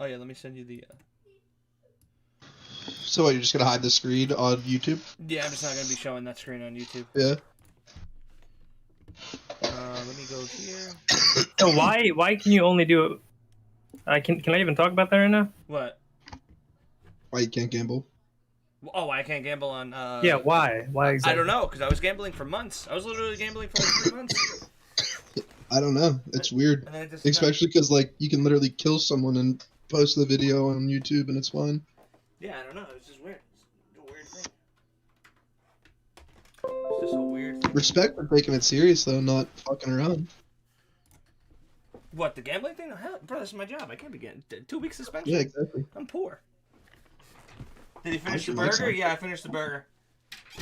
Oh yeah, let me send you the. So what, you're just gonna hide the screen on YouTube? Yeah, I'm just not gonna be showing that screen on YouTube. Yeah. Let me go here. So why can you only do? Can I even talk about that right now? What? Why you can't gamble? Oh, I can't gamble on. Yeah, why? Why I exactly? don't know, because I was gambling for months. I was literally gambling for like 3 months. I don't know. It's weird. And then it just, Especially because, like, you can literally kill someone and post the video on YouTube and it's fine. Yeah, I don't know. It's just weird. It's a weird thing. It's just a weird thing. Respect for taking it serious, though, not fucking around. What, the gambling thing? Hell, bro, this is my job. I can't be getting 2 weeks suspension. Yeah, exactly. I'm poor. Did he finish I the should like burger? some. Yeah, I finished the burger.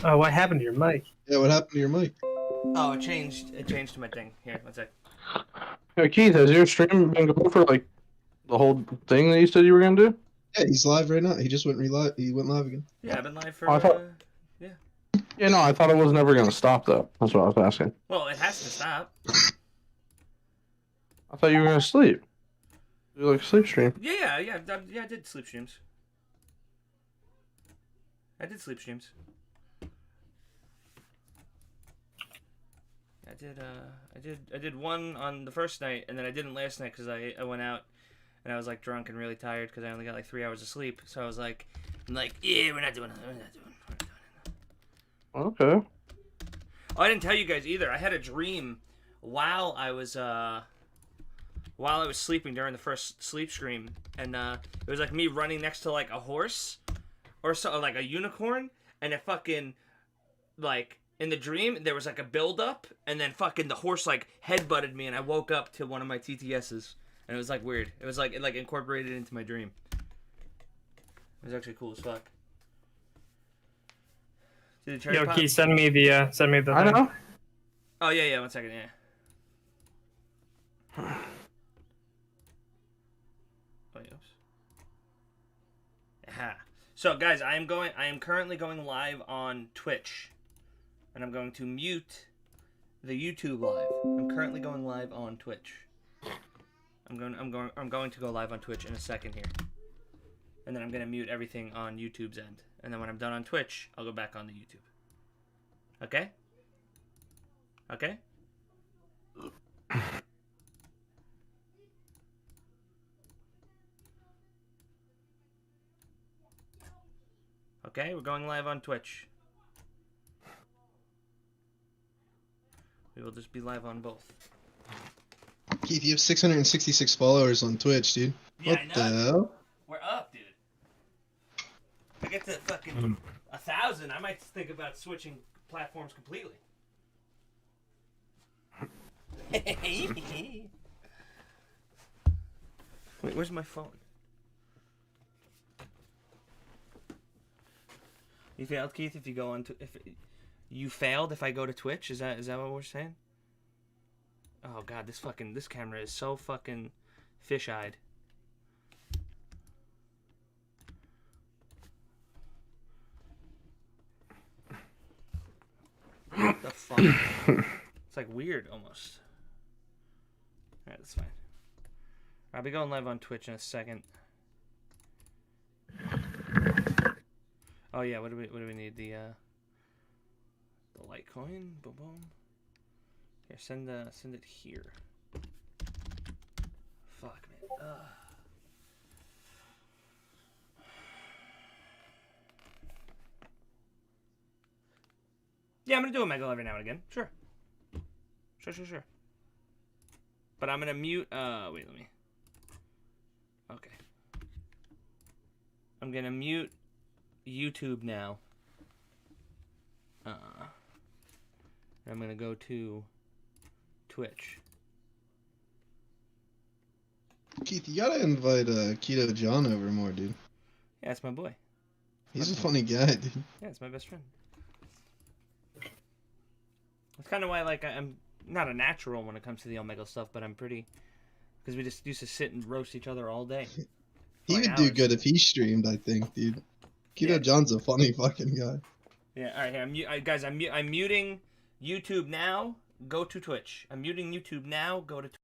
Oh, what happened to your mic? Yeah, what happened to your mic? Oh, it changed. It changed to my thing. Here, one sec. Hey, Keith, has your stream been going for like the whole thing that you said you were gonna do? Yeah, he's live right now. He just went live. He went live again. Yeah, I've been live for. Oh, I thought- Yeah. Yeah, no, I thought it was never gonna stop though. That's what I was asking. Well, it has to stop. I thought you were gonna sleep. Do like a sleep stream. Yeah. I did sleep streams. I did sleep streams. I did one on the first night, and then I didn't last night because I went out and I was like drunk and really tired because I only got like 3 hours of sleep. So I was like, yeah, we're not doing it. Okay. Oh, I didn't tell you guys either. I had a dream while I was sleeping during the first sleep stream, and it was like me running next to like a horse or so, like a unicorn, and it fucking like in the dream there was like a build up, and then fucking the horse like headbutted me, and I woke up to one of my TTSs, and it was like weird. It was like it like incorporated into my dream. It was actually cool as fuck. Did it Yo, Keith, send me the I thing. know. Oh yeah, 1 second, yeah. Oh, oops. Aha. So guys, I am currently going live on Twitch, and I'm going to mute the YouTube live. I'm currently going live on Twitch. I'm going to go live on Twitch in a second here, and then I'm gonna mute everything on YouTube's end, and then when I'm done on Twitch, I'll go back on the YouTube. Okay? Okay? Okay, we're going live on Twitch. We will just be live on both. Keith, you have 666 followers on Twitch, dude. Yeah, What I know. the hell? We're up, dude. If I get to fucking 1,000, I might think about switching platforms completely. Wait, where's my phone? You failed, Keith. If you go on to you failed if I go to Twitch, is that what we're saying? Oh god, this camera is so fucking fish-eyed. What the fuck? It's like weird almost. Alright, that's fine. I'll be going live on Twitch in a second. Oh yeah, what do we need? The Litecoin? Boom boom. Here, send it here. Fuck man. Ugh. Yeah, I'm gonna do a Mega every now and again. Sure. Sure. But I'm gonna mute. Wait, let me. Okay. I'm gonna mute YouTube now. I'm gonna go to Twitch. Keith, you gotta invite Keto John over more, dude. Yeah, it's my boy. He's a funny guy, dude. Yeah, it's my best friend. That's kind of why, like, I'm not a natural when it comes to the Omegle stuff, but I'm pretty, because we just used to sit and roast each other all day. He Like would do hours. good if he streamed, I think, dude. Keto Yeah. John's a funny fucking guy. Yeah, all right, here, guys, I'm muting YouTube now. Go to Twitch. I'm muting YouTube now. Go to Twitch.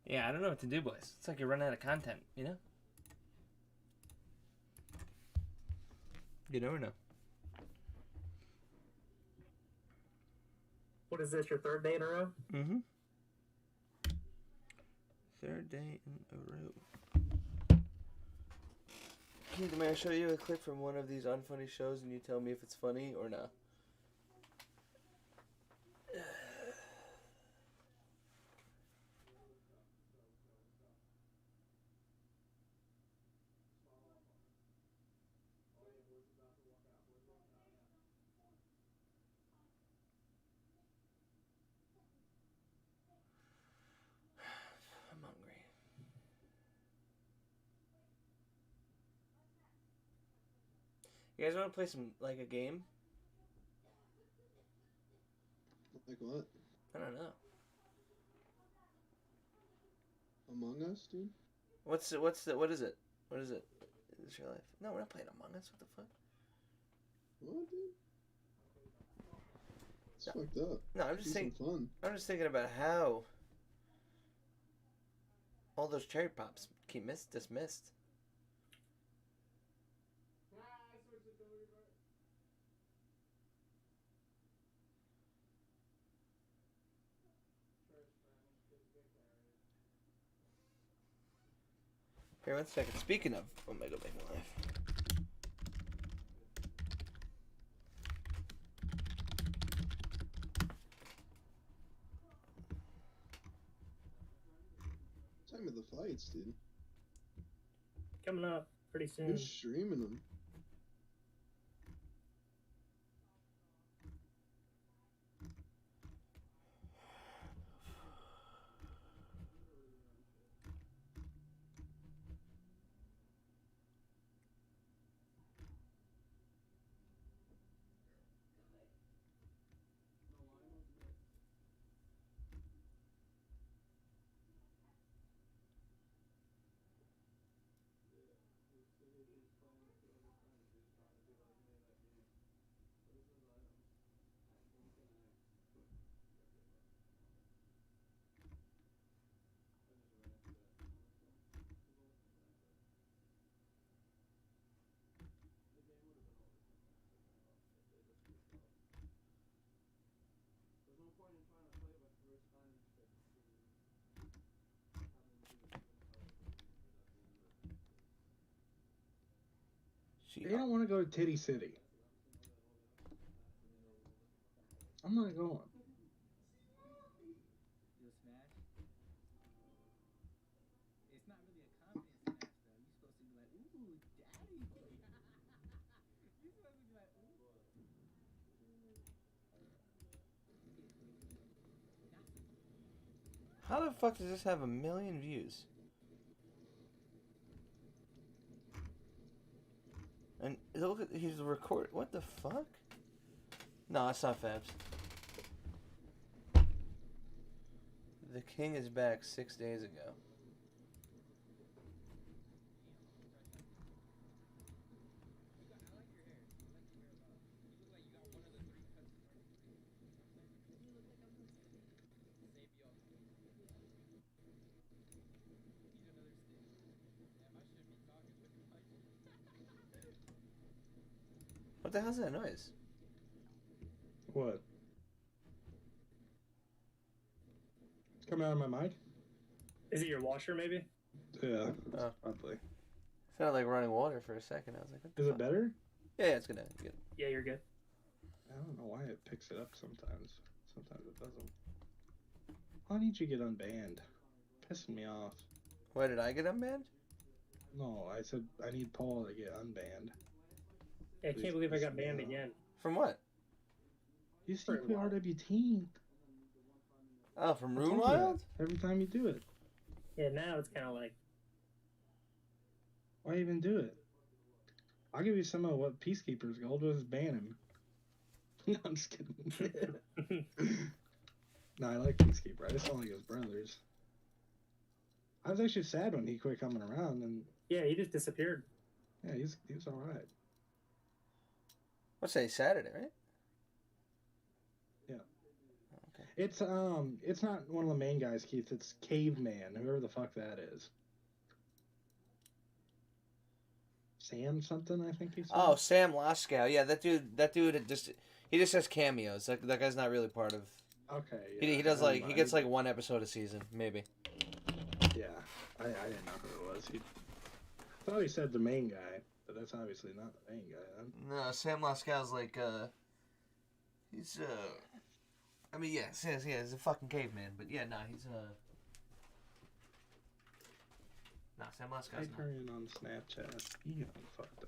Yeah, I don't know what to do, boys. It's like you're running out of content, you know? You never know. What is this, your third day in a row? Mm-hmm. Third day in a row. May I show you a clip from one of these unfunny shows and you tell me if it's funny or not? I'm hungry. You guys want to play some, like, a game? Like what? I don't know. Among Us, dude? What is it? What is it? Is this your life? No, we're not playing Among Us. What the fuck? What, dude? It's No. fucked up. No, I'm just Some thinking. fun. I'm just thinking about how all those cherry pops keep dismissed. Here, 1 second. Speaking of Omega Making Life. Time of the fights, dude. Coming up pretty soon. Who's streaming them? They don't want to go to Titty City. I'm not going. You'll smash? It's not really a confidence smash, though. You're supposed to be like, ooh, daddy. You're supposed to be like, ooh. How the fuck does this have 1 million views? And look at he's recording. What the fuck? No, it's not Fabs. The king is back 6 days ago. What the hell's that noise? What? It's coming out of my mic? Is it your washer, maybe? Yeah, Oh. probably. It sounded like running water for a second. I was like, what the Is fuck? it better? Yeah, it's good. Good. Yeah, you're good. I don't know why it picks it up sometimes. Sometimes it doesn't. Why didn't you get unbanned? Pissing me off. Why did I get unbanned? No, I said I need Paul to get unbanned. I can't believe I got banned again. From what? You see RWT. Oh, from I Room told you that Wild? every time you do it. Yeah, now it's kind of like... Why even do it? I'll give you some of what Peacekeeper's gold was, ban him. No, I'm just kidding. No, I like Peacekeeper. I just don't like his brothers. I was actually sad when he quit coming around, and Yeah, he just disappeared. yeah, he was all right. What's today? Saturday, right? Yeah. Okay. It's not one of the main guys, Keith. It's Caveman, whoever the fuck that is. Sam something, I think he said. Oh, Sam Laskow. Yeah, that dude he just has cameos. That guy's not really part of. Okay. Yeah, He does never he mind. gets like one episode a season, maybe. Yeah, I didn't know who it was. I thought he said the main guy, but that's obviously not the main guy. Then. No, Sam Laskow's like he's I mean yeah, he's a fucking caveman, but yeah, he's Sam Laskow's not. Hyperion on Snapchat. You fucked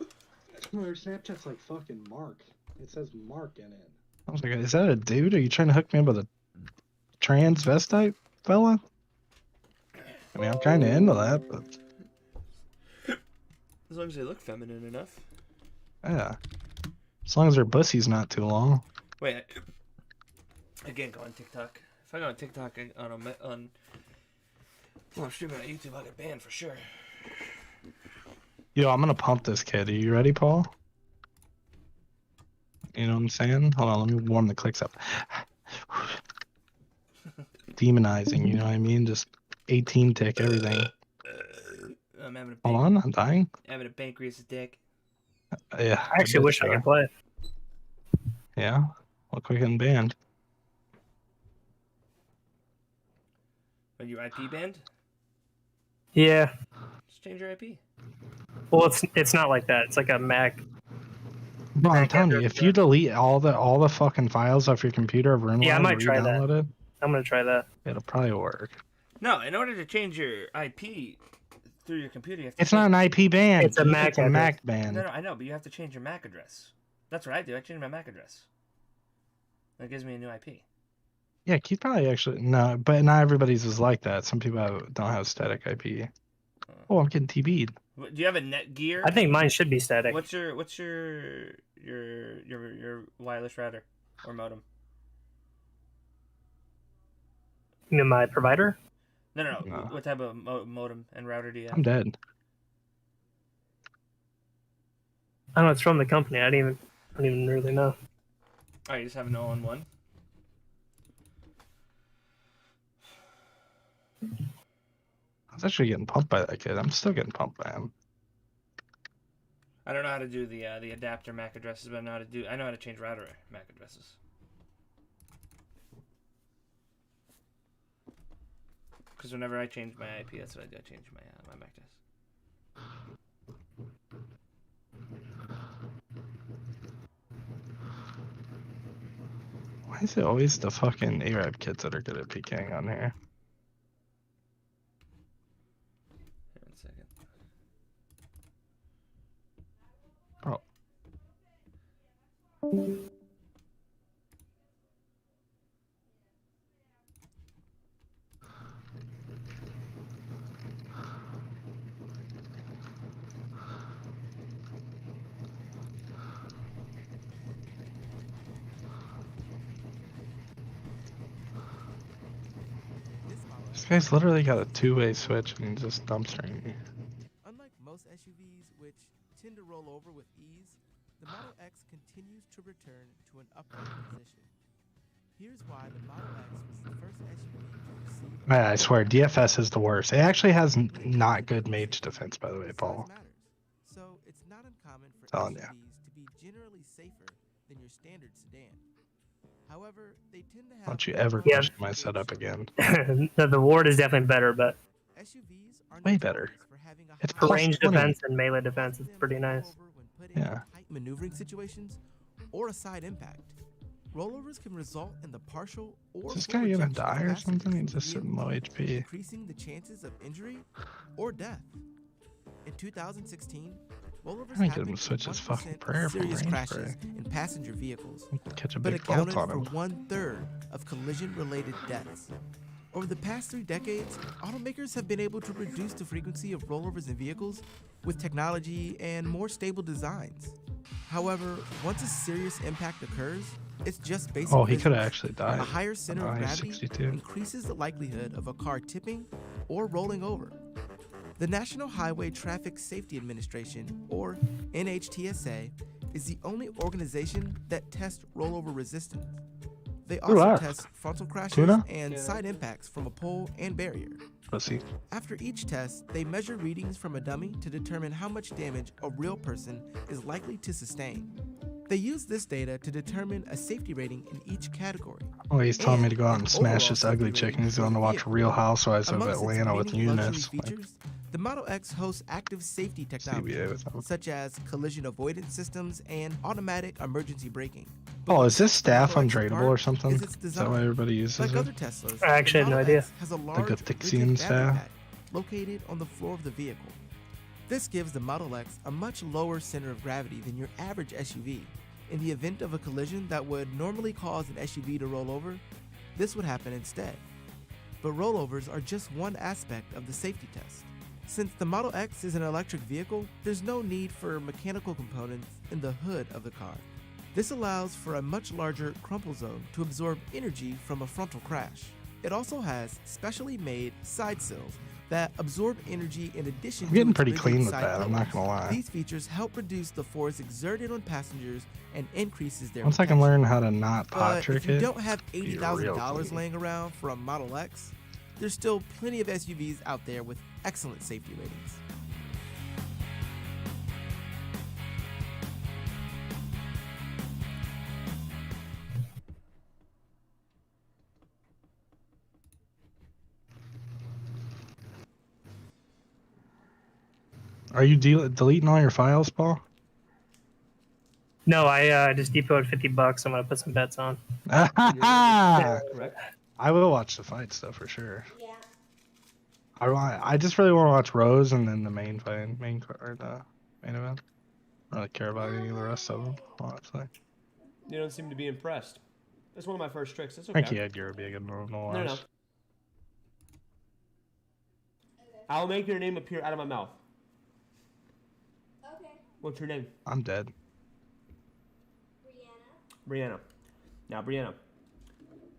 up. Their Snapchat's like fucking Mark. It says Mark in it. I was like, is that a dude? Are you trying to hook me up with a transvestite fella? I mean, I'm kind of into that, but As long as they look feminine enough. yeah. As long as their pussy's not too long. Wait, I can't go on TikTok. If I go on TikTok on I'm streaming on YouTube, I'll get banned for sure. Yo, I'm gonna pump this kid. Are you ready, Paul? You know what I'm saying? Hold on, let me warm the clicks up. Demonizing, you know what I mean? Just 18 tick everything. I'm having Hold on, I'm dying. having a pancreas dick. Yeah. I actually wish I could play. Yeah. Look like getting banned. Are you IP banned? Yeah. Just change your IP. Well, it's not like that. It's like a Mac. Bro, I'm telling you, if you delete all the fucking files off your computer of RimWorld, Yeah, I might try that. re-download it, I'm gonna try that. it'll probably work. No, in order to change your IP through your computer, you have to It's not an IP ban. It's a Mac It's a address. Mac ban. No, I know, but you have to change your MAC address. That's what I do. I change my MAC address. That gives me a new IP. Yeah, Keith probably actually no, but not everybody's is like that. Some people don't have static IP. Oh, I'm getting TB'd. Do you have a Netgear? I think mine should be static. What's your wireless router or modem? You mean my provider? No. No. What type of modem and router do you have? I'm dead. I don't know. It's from the company. I don't even really know. Oh, you just have an all-in-one? I was actually getting pumped by that kid. I'm still getting pumped by him. I don't know how to do the adapter MAC addresses, but I know how to change router MAC addresses. Because whenever I change my IP, that's what I do. I change my MAC address. Why is it always the fucking Arab kids that are good at PKing on here? Here, 1 second. Bro. This guy's literally got a two-way switch and he's just dumpstering me. Unlike most SUVs, which tend to roll over with ease, the Model X continues to return to an upright position. Here's why the Model X was the first SUV to receive... I swear, DFS is the worst. It actually has not good mage defense, by the way, Size Paul. matters. So it's not uncommon for Telling SUVs ya. to be generally safer than your standard sedan. However, they tend to have... Don't you ever Yeah. question my setup again. The Ward is definitely better, but SUVs are Way better. notorious for having a It's high plus range 20. defense and melee defense is pretty nice. When put in Yeah. tight maneuvering situations or a side impact. Rollovers can result in the partial or Is this full guy gonna ejection of die or passengers something? from He's the just sitting low vehicle, HP. increasing the chances of injury or death. In 2016, rollovers I get him happened to switch in his fucking 1% prayer of from serious range crashes prayer. in passenger vehicles, Catch a but big bolt accounted on for him. 1/3 of collision-related deaths. Over the past 3 decades, automakers have been able to reduce the frequency of rollovers in vehicles with technology and more stable designs. However, once a serious impact occurs, it's just basic Oh, he could have physics. actually died. A higher center Oh, of he's gravity 62. increases the likelihood of a car tipping or rolling over. The National Highway Traffic Safety Administration, or NHTSA, is the only organization that tests rollover resistance. They Who also are? test frontal crashes Tuna? and side impacts from a pole and barrier. Pussy. After each test, they measure readings from a dummy to determine how much damage a real person is likely to sustain. They use this data to determine a safety rating in each category. Oh, he's telling me to go out an and smash overall this ugly safety chick, rating and he's for going the to watch vehicle. Real Housewives of Amongst its Atlanta with many luxury Eunice. Like, features, the Model X hosts active safety technology, CBA with them. such as collision avoidance systems and automatic emergency braking. Oh, what is this sets the staff Model X untradeable apart or something? is its Is that why design. everybody uses Like it? other Teslas, I actually the had no Model idea. X has a large, Like a rigid Thixian battery staff? pack located on the floor of the vehicle. This gives the Model X a much lower center of gravity than your average SUV. In the event of a collision that would normally cause an SUV to roll over, this would happen instead. But rollovers are just one aspect of the safety test. Since the Model X is an electric vehicle, there's no need for mechanical components in the hood of the car. This allows for a much larger crumple zone to absorb energy from a frontal crash. It also has specially made side sills that absorb energy in addition I'm getting to its pretty rigid clean with side that, I'm not pillars. gonna lie. These features help reduce the force exerted on passengers and increases their Once I can protection. learn how to not pot But trick if you it, don't have be $80,000 real clean. laying around for a Model X, there's still plenty of SUVs out there with excellent safety ratings. Are you deleting all your files, Paul? No, I just depoted $50. I'm gonna put some bets on. I Correct. will watch the fights though for sure. I just really want to watch Rose and then the main fight, or the main event. I don't really care about any of the rest of them, honestly. You don't seem to be impressed. That's one of my first tricks. That's okay. Thank you, Edgar. Would be a good one to watch. No. I'll make your name appear out of my mouth. Okay. What's your name? I'm dead. Brianna. Now, Brianna,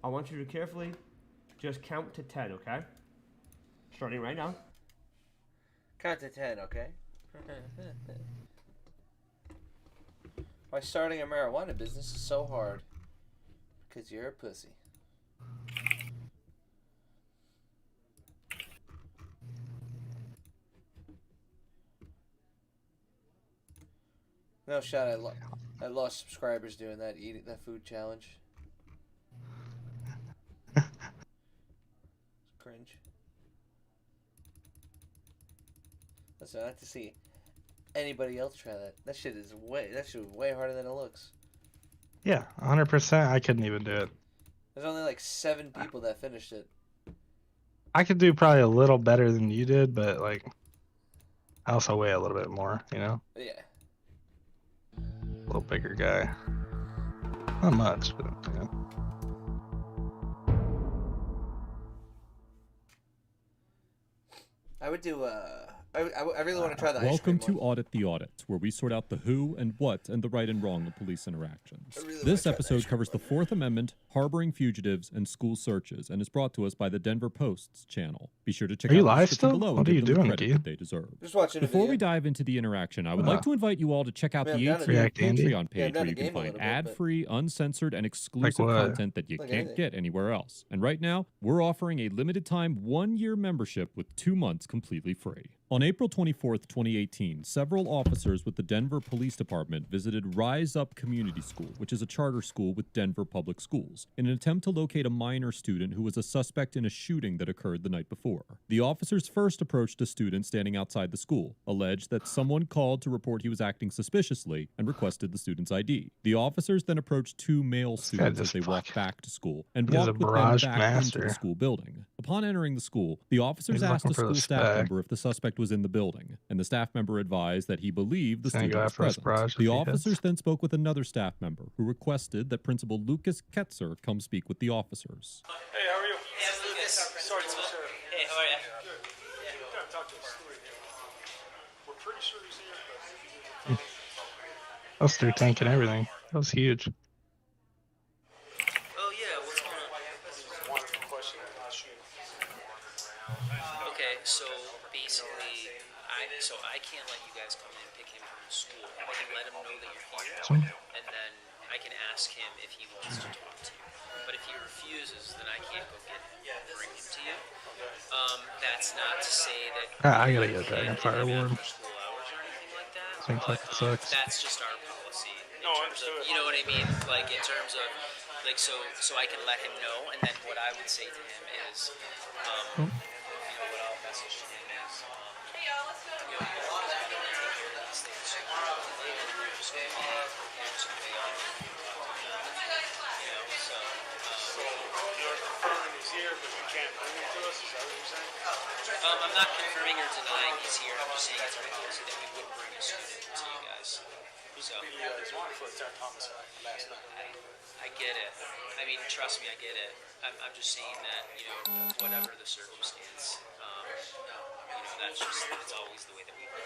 I want you to carefully just count to 10, okay? Starting right now. Count to 10, okay? Why starting a marijuana business is so hard? Because you're a pussy. No shot. I lost subscribers doing that that food challenge. It's cringe. Listen, I have to see anybody else try that. That shit was way harder than it looks. Yeah, 100%. I couldn't even do it. There's only like 7 people that finished it. I could do probably a little better than you did, but like, I also weigh a little bit more, you know? Yeah. A little bigger guy. Not much, but yeah. I would do I really want to try the ice Welcome cream to one. Audit the Audit, where we sort out the who and what and the right and wrong of police interactions. I really wanna This try the ice episode cream covers the one. Fourth Amendment, harboring fugitives, and school searches, and is brought to us by the Denver Post's channel. Be sure to check Are you out the live description still? below What and are give you them the doing, credit dude? that they deserve. Just watching a Before video. we dive into the interaction, I would like to invite you all to check out Man, the I'm down to React Andy. Patreon Yeah, I'm page down where to you can game a find little bit, but- ad-free, uncensored, and exclusive what? content that you Like can't anything. get anywhere else. And right now, we're offering a limited-time 1-year membership with 2 months completely free. On April 24th, 2018, several officers with the Denver Police Department visited Rise Up Community School, which is a charter school with Denver Public Schools, in an attempt to locate a minor student who was a suspect in a shooting that occurred the night before. The officers first approached a student standing outside the school, alleged that someone called to report he was acting suspiciously, and requested the student's ID. The officers then approached 2 male students as just they walked fucking- back to school, and He's a walked with them barrage back master. into the school building. Upon entering the school, the officers He's asked looking a for the school staff spec. member if the suspect was in the building, and the staff member advised that he believed the He's gonna student go was after us, present. barrage if The he officers hits. then spoke with another staff member, who requested that Principal Lucas Ketzer come speak with the officers. Hey, how are you? Hey, I'm Lucas. Sorry, Lucas. Hey, how are you? Good. You gotta talk to us through here. We're pretty sure he's here, but That's their tank and everything. That was huge. Oh yeah, what's going on? one question I'll ask you. Okay, so basically, I can't let you guys come in and pick him from school. I can let him know that you're here, and then I can ask him if he wants to talk to you. But if he refuses, then I can't go get him and bring him to you. That's not to say that I gotta get a Dragonfire Award. school hours or anything like that. Thing fucking sucks. That's just our policy. In terms of, you know what I mean? Like in terms of, like so I can let him know, and then what I would say to him is, you know, what I'll message to him is, you know, you guys are gonna take care of these things sooner or later. You're just gonna be on. You know, so. You're confirming he's here, but you can't bring him to us. Is that what you're saying? I'm not confirming or denying he's here. I'm just saying it's our policy that we would bring a student to you guys. So. There's one for attempt homicide last night. I get it. I mean, trust me, I get it. I'm just saying that, you know, whatever the circumstance, you know, it's always the way that we live.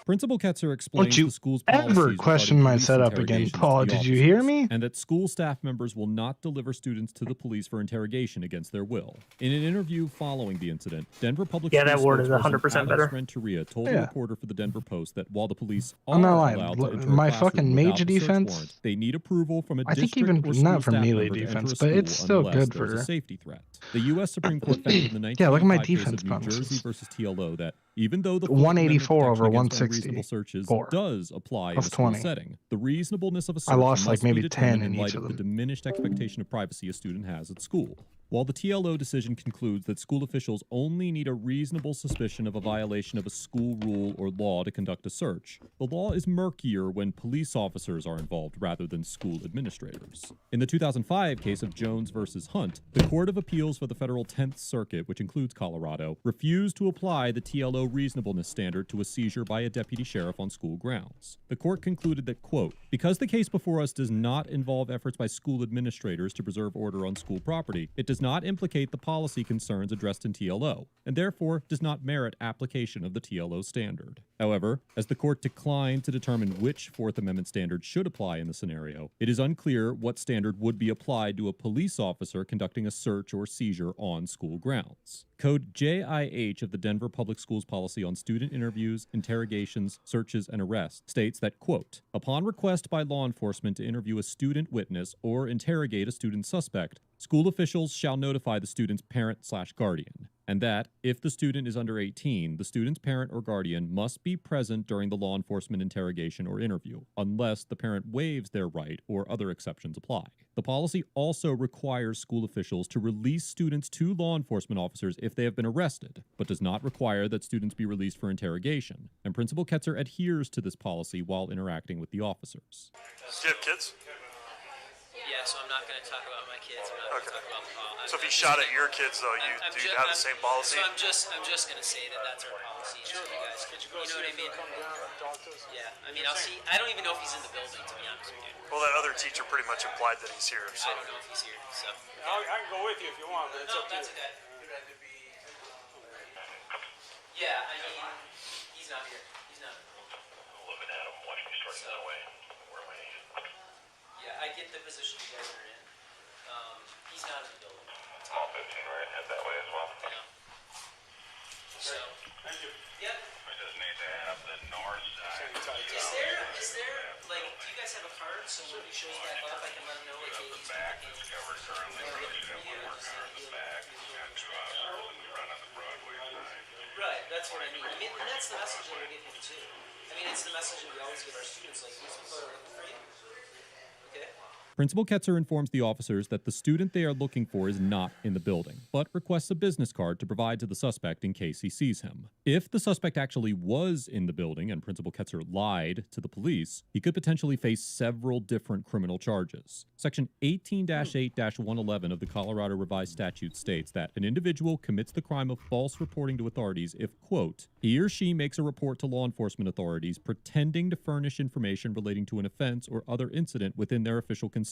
Principal Ketzer explains Don't you the school's ever policies question regarding my police setup again, interrogations Paul? to the Did you hear officers, me? and that school staff members will not deliver students to the police for interrogation against their will. In an interview following the incident, Denver Public Yeah, that Schools word is spokesperson 100% Alex better. Renteria told a Yeah. reporter for the Denver Post that while the police are I'm not lying. allowed to enter a My classroom fucking without mage a search defense, warrant, they need approval from a I think district even or school not from staff melee member to enter a defense, but it's school still unless good there's for. a safety threat. The U.S. Supreme Court found in the Yeah, look at my 1985 case defense of New Jersey bonuses. versus TLO that even though the Fourth Amendment 184 over protection against 160. unreasonable searches 4. does apply in a Plus school 20. setting, the reasonableness of a search I lost like must be maybe 10 determined in in light each of the them. diminished expectation of privacy a student has at school. While the TLO decision concludes that school officials only need a reasonable suspicion of a violation of a school rule or law to conduct a search, the law is murkier when police officers are involved rather than school administrators. In the 2005 case of Jones versus Hunt, the Court of Appeals for the Federal 10th Circuit, which includes Colorado, refused to apply the TLO reasonableness standard to a seizure by a deputy sheriff on school grounds. The court concluded that, quote, because the case before us does not involve efforts by school administrators to preserve order on school property, it does not implicate the policy concerns addressed in TLO, and therefore does not merit application of the TLO standard. However, as the court declined to determine which Fourth Amendment standard should apply in the scenario, it is unclear what standard would be applied to a police officer conducting a search or seizure on school grounds. Code JIH of the Denver Public Schools policy on student interviews, interrogations, searches, and arrests states that, quote, upon request by law enforcement to interview a student witness or interrogate a student suspect, school officials shall notify the student's parent/guardian, and that, if the student is under 18, the student's parent or guardian must be present during the law enforcement interrogation or interview, unless the parent waives their right or other exceptions apply. The policy also requires school officials to release students to law enforcement officers if they have been arrested, but does not require that students be released for interrogation, and Principal Ketzer adheres to this policy while interacting with the officers. Do you have kids? Yeah, so I'm not going to talk about my kids. I'm not going to talk about Paul. So if he shot at your kids, though, you have the same policy? So I'm just going to say that that's our policy. So you guys, you know what I mean? Yeah, I mean, I'll see. I don't even know if he's in the building, to be honest with you. Well, that other teacher pretty much implied that he's here. So. I don't know if he's here. So. I can go with you if you want, but it's up to you. Okay. Yeah, I mean, he's not here. He's not. Living at him, watching me start that way. Yeah, I get the position you guys are in. He's not in the building. Small 15, right? Head that way as well. Yeah. So. Thank you. Yep. We just need to have the north side. Is there, like, do you guys have a card so when he shows back up, I can let him know, like, hey, he's back. Discovered currently Right, that's what I mean. I mean, and that's the message that we give him too. I mean, it's the message that we always give our students, like, these people are looking for you. Okay? Principal Ketzer informs the officers that the student they are looking for is not in the building, but requests a business card to provide to the suspect in case he sees him. If the suspect actually was in the building and Principal Ketzer lied to the police, he could potentially face several different criminal charges. Section 18-8-111 of the Colorado Revised Statute states that an individual commits the crime of false reporting to authorities if, quote, he or she makes a report to law enforcement authorities pretending to furnish information relating to an offense or other incident within their official concern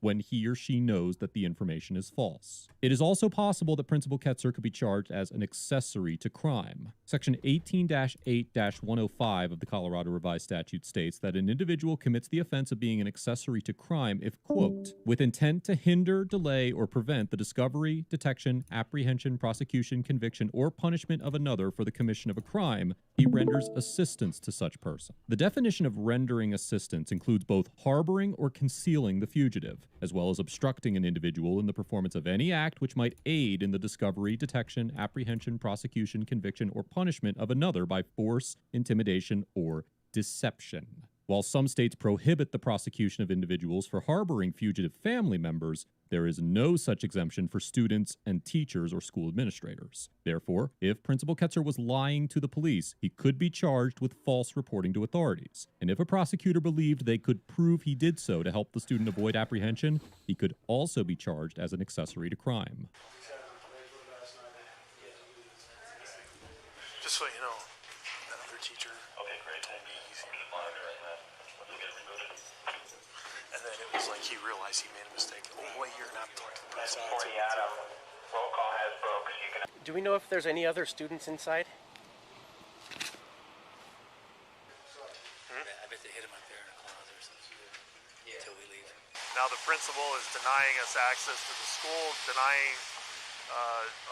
when he or she knows that the information is false. It is also possible that Principal Ketzer could be charged as an accessory to crime. Section 18-8-105 of the Colorado Revised Statute states that an individual commits the offense of being an accessory to crime if, quote, with intent to hinder, delay, or prevent the discovery, detection, apprehension, prosecution, conviction, or punishment of another for the commission of a crime, he renders assistance to such person. The definition of rendering assistance includes both harboring or concealing the fugitive, as well as obstructing an individual in the performance of any act which might aid in the discovery, detection, apprehension, prosecution, conviction, or punishment of another by force, intimidation, or deception. While some states prohibit the prosecution of individuals for harboring fugitive family members, there is no such exemption for students and teachers or school administrators. Therefore, if Principal Ketzer was lying to the police, he could be charged with false reporting to authorities. And if a prosecutor believed they could prove he did so to help the student avoid apprehension, he could also be charged as an accessory to crime. Just so you know, that other teacher told me he's monitoring that. And then it was like he realized he made a mistake. Oh, wait, you're not talking to the press. Roll call has broke. Do we know if there's any other students inside? I bet they hit him up there in a closet or something until we leave. Now the principal is denying us access to the school, denying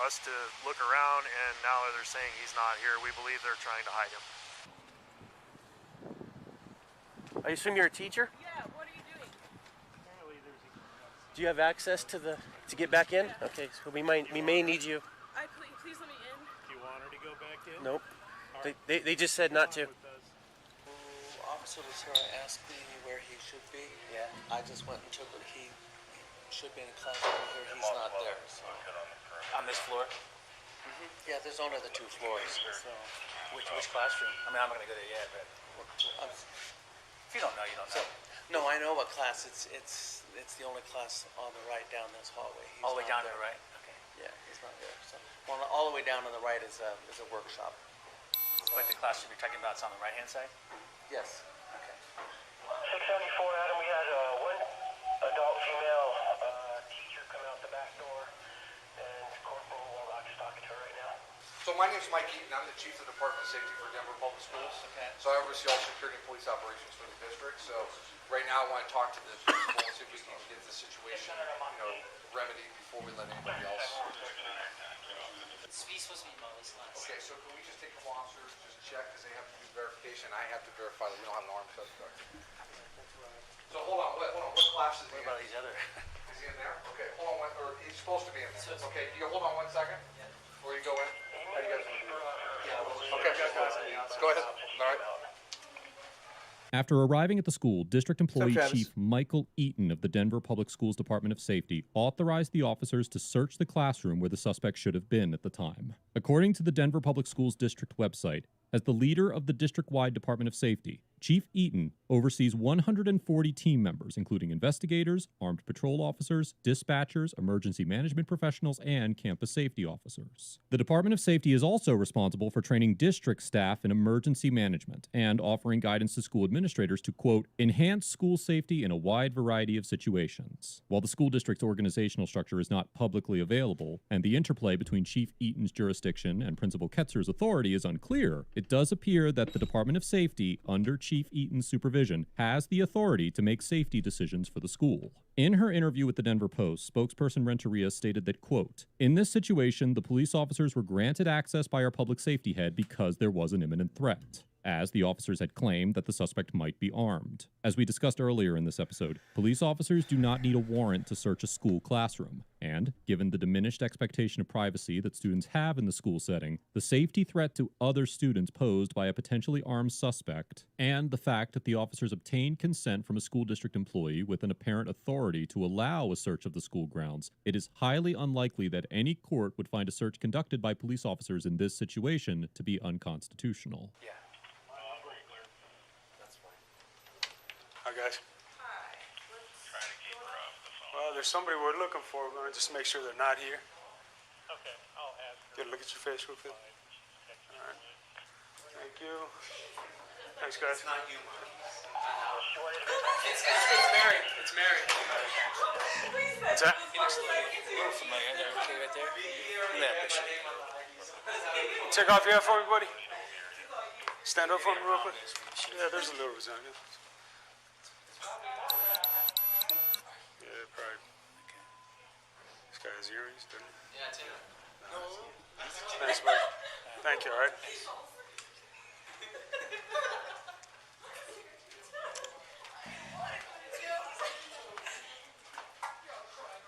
us to look around, and now they're saying he's not here. We believe they're trying to hide him. I assume you're a teacher? Yeah, what are you doing? Do you have access to get back in? Okay, so we may need you. Please let me in. Do you want her to go back in? Nope. They just said not to. Officer Lucero asked me where he should be. Yeah. I just went and took it. He should be in a classroom here. He's not there. So. On this floor? Yeah, there's only the 2 floors. So. Which classroom? I mean, I'm not going to go there yet, but if you don't know, you don't know. No, I know what class. It's the only class on the right down this hallway. He's all the way not down to there. the right? Okay. Yeah, he's not there. So, well, all the way down on the right is a workshop. But the classroom you're talking about is on the right-hand side? Yes. Okay. 674, Adam, we had one adult female teacher come out the back door, and Corporal Waldock's talking to her right now. So my name's Mike Eaton. I'm the Chief of the Department of Safety for Denver Public Schools. Okay. So I oversee all security and police operations for the district. So right now I want to talk to the principal and see if we can get the situation, remedied before we let anybody else. He's supposed to be in Molly's class. Okay, so can we just take a couple officers, just check, because they have to do verification. I have to verify that we don't have an armed suspect. So hold on, what class is he in? What about these other? Is he in there? Okay, hold on, or he's supposed to be in there. Okay, can you hold on 1 second before you go in? How do you guys want to do it? Okay, go ahead. All right. After arriving at the school, District Employee Travis? Chief Michael Eaton of the Denver Public Schools Department of Safety authorized the officers to search the classroom where the suspect should have been at the time. According to the Denver Public Schools District website, as the leader of the district-wide Department of Safety, Chief Eaton oversees 140 team members, including investigators, armed patrol officers, dispatchers, emergency management professionals, and campus safety officers. The Department of Safety is also responsible for training district staff in emergency management and offering guidance to school administrators to, quote, enhance school safety in a wide variety of situations. While the school district's organizational structure is not publicly available, and the interplay between Chief Eaton's jurisdiction and Principal Ketzer's authority is unclear, it does appear that the Department of Safety, under Chief Eaton's supervision, has the authority to make safety decisions for the school. In her interview with the Denver Post, spokesperson Renteria stated that, quote, in this situation, the police officers were granted access by our public safety head because there was an imminent threat, as the officers had claimed that the suspect might be armed. As we discussed earlier in this episode, police officers do not need a warrant to search a school classroom. And, given the diminished expectation of privacy that students have in the school setting, the safety threat to other students posed by a potentially armed suspect, and the fact that the officers obtained consent from a school district employee with an apparent authority to allow a search of the school grounds, it is highly unlikely that any court would find a search conducted by police officers in this situation to be unconstitutional. Yeah. Hi, guys. Hi. Trying to keep her off the phone. Well, there's somebody we're looking for. We're going to just make sure they're not here. Okay, I'll ask her. Get a look at your face real quick. All right. Thank you. Thanks, guys. It's not you, Mike. It's Mary. It's Mary. What's that? He looks a little familiar. There, okay, right there. Look at that picture. Take off your hat for me, buddy. Stand up for me real quick. Yeah, there's a little vagina. Yeah, probably. This guy has earrings, doesn't he? Yeah, too. Thanks, buddy. Thank you, all right?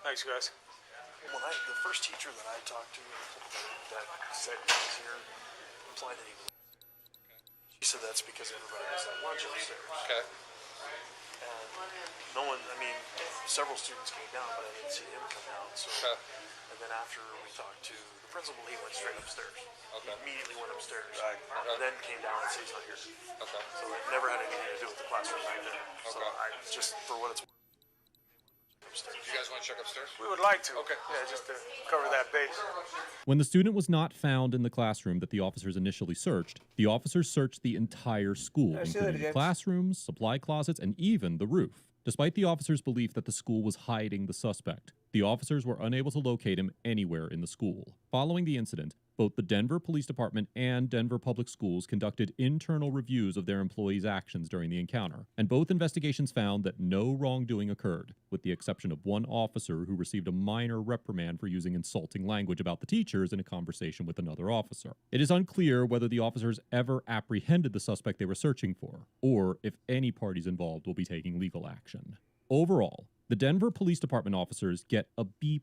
Thanks, guys. When the first teacher that I talked to that said he was here implied that he was. He said that's because everybody was at lunch upstairs. Okay. And no one, I mean, several students came down, but I didn't see him come down. So, and then after we talked to the principal, he went straight upstairs. Okay. He immediately went upstairs. Right. And then came down and said he's not here. Okay. So it never had anything to do with the classroom back there. So I just, for what it's worth. You guys want to check upstairs? We would like to. Okay. Yeah, just to cover that base. When the student was not found in the classroom that the officers initially searched, the officers searched the entire school, including the classrooms, supply closets, and even the roof. Despite the officers' belief that the school was hiding the suspect, the officers were unable to locate him anywhere in the school. Following the incident, both the Denver Police Department and Denver Public Schools conducted internal reviews of their employees' actions during the encounter, and both investigations found that no wrongdoing occurred, with the exception of one officer who received a minor reprimand for using insulting language about the teachers in a conversation with another officer. It is unclear whether the officers ever apprehended the suspect they were searching for, or if any parties involved will be taking legal action. Overall, the Denver Police Department officers get a B+,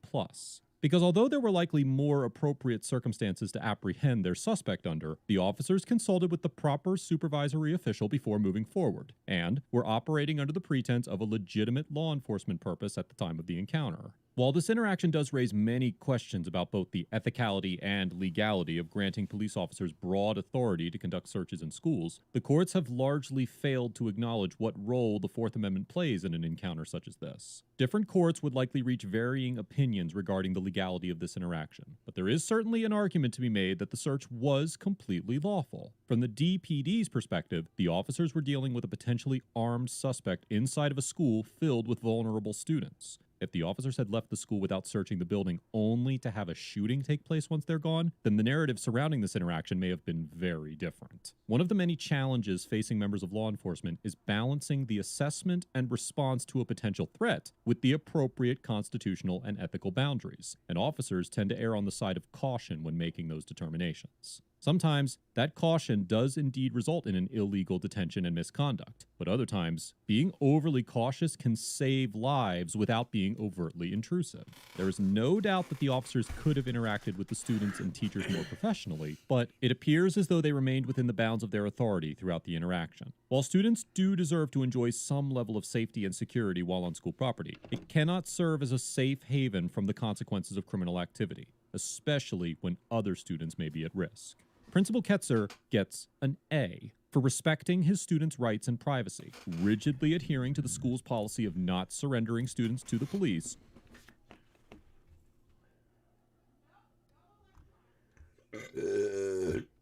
because although there were likely more appropriate circumstances to apprehend their suspect under, the officers consulted with the proper supervisory official before moving forward, and were operating under the pretense of a legitimate law enforcement purpose at the time of the encounter. While this interaction does raise many questions about both the ethicality and legality of granting police officers broad authority to conduct searches in schools, the courts have largely failed to acknowledge what role the Fourth Amendment plays in an encounter such as this. Different courts would likely reach varying opinions regarding the legality of this interaction, but there is certainly an argument to be made that the search was completely lawful. From the DPD's perspective, the officers were dealing with a potentially armed suspect inside of a school filled with vulnerable students. If the officers had left the school without searching the building only to have a shooting take place once they're gone, then the narrative surrounding this interaction may have been very different. One of the many challenges facing members of law enforcement is balancing the assessment and response to a potential threat with the appropriate constitutional and ethical boundaries, and officers tend to err on the side of caution when making those determinations. Sometimes, that caution does indeed result in an illegal detention and misconduct, but other times, being overly cautious can save lives without being overtly intrusive. There is no doubt that the officers could have interacted with the students and teachers more professionally, but it appears as though they remained within the bounds of their authority throughout the interaction. While students do deserve to enjoy some level of safety and security while on school property, it cannot serve as a safe haven from the consequences of criminal activity, especially when other students may be at risk. Principal Ketzer gets an A for respecting his students' rights and privacy, rigidly adhering to the school's policy of not surrendering students to the police,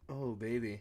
Oh, baby.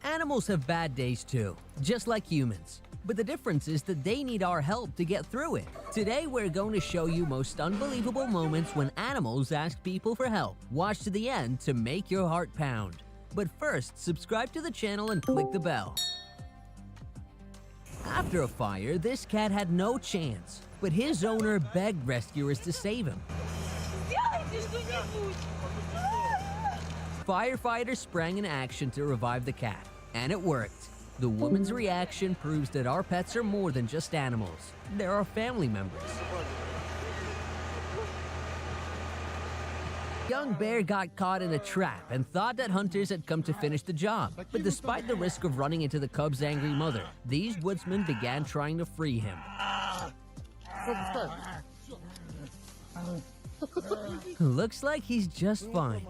Animals have bad days too, just like humans. But the difference is that they need our help to get through it. Today we're going to show you most unbelievable moments when animals ask people for help. Watch to the end to make your heart pound. But first, subscribe to the channel and click the bell. After a fire, this cat had no chance, but his owner begged rescuers to save him. Firefighters sprang in action to revive the cat, and it worked. The woman's reaction proves that our pets are more than just animals. They're our family members. Young bear got caught in a trap and thought that hunters had come to finish the job. But despite the risk of running into the cub's angry mother, these woodsmen began trying to free him. Looks like he's just fine.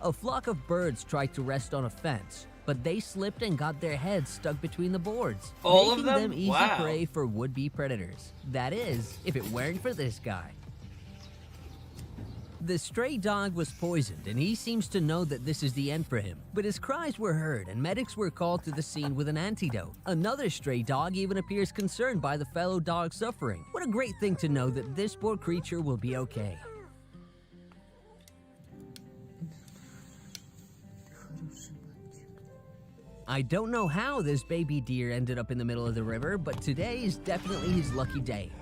A flock of birds tried to rest on a fence, but they slipped and got their heads stuck between the boards, All of making them? easy Wow. prey for would-be predators. That is, if it weren't for this guy. The stray dog was poisoned, and he seems to know that this is the end for him. But his cries were heard, and medics were called to the scene with an antidote. Another stray dog even appears concerned by the fellow dog suffering. What a great thing to know that this poor creature will be okay. I don't know how this baby deer ended up in the middle of the river, but today is definitely his lucky day.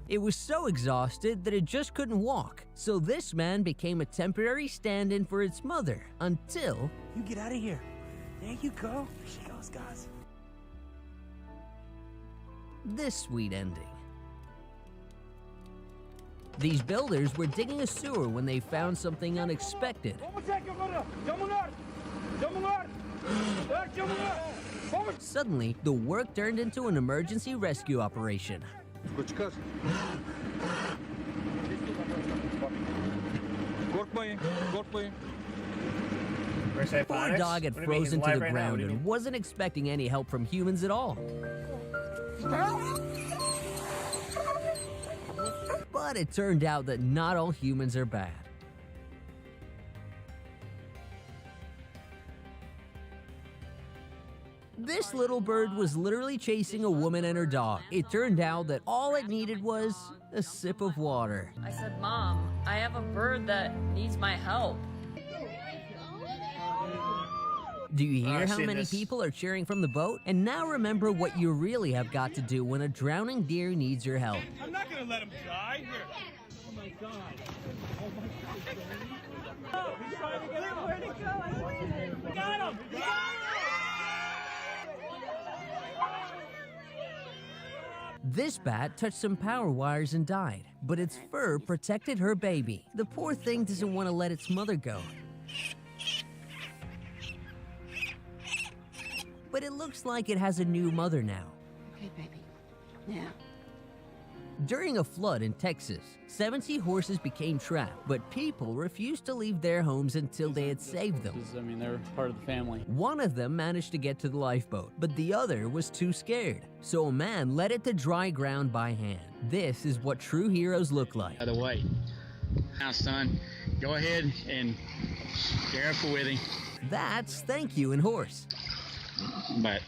It was so exhausted that it just couldn't walk, so this man became a temporary stand-in for its mother until... You get out of here. There you go. There she goes, guys. This sweet ending. These builders were digging a sewer when they found something unexpected. Suddenly, the work turned into an emergency rescue operation. Poor dog had frozen to the ground and wasn't expecting any help from humans at all. But it turned out that not all humans are bad. This little bird was literally chasing a woman and her dog. It turned out that all it needed was a sip of water. I said, Mom, I have a bird that needs my help. Do you hear how many people are cheering from the boat? And now remember what you really have got to do when a drowning deer needs your help. I'm not gonna let him die. Here. Oh my God. Oh my God. He's trying to get out. Where'd he go? Got him. This bat touched some power wires and died, but its fur protected her baby. The poor thing doesn't want to let its mother go. But it looks like it has a new mother now. Okay, baby. Now. During a flood in Texas, 70 horses became trapped, but people refused to leave their homes until they had saved them. I mean, they're part of the family. One of them managed to get to the lifeboat, but the other was too scared. So a man led it to dry ground by hand. This is what true heroes look like. By the way, now son, go ahead and careful with him. That's thank you in horse. But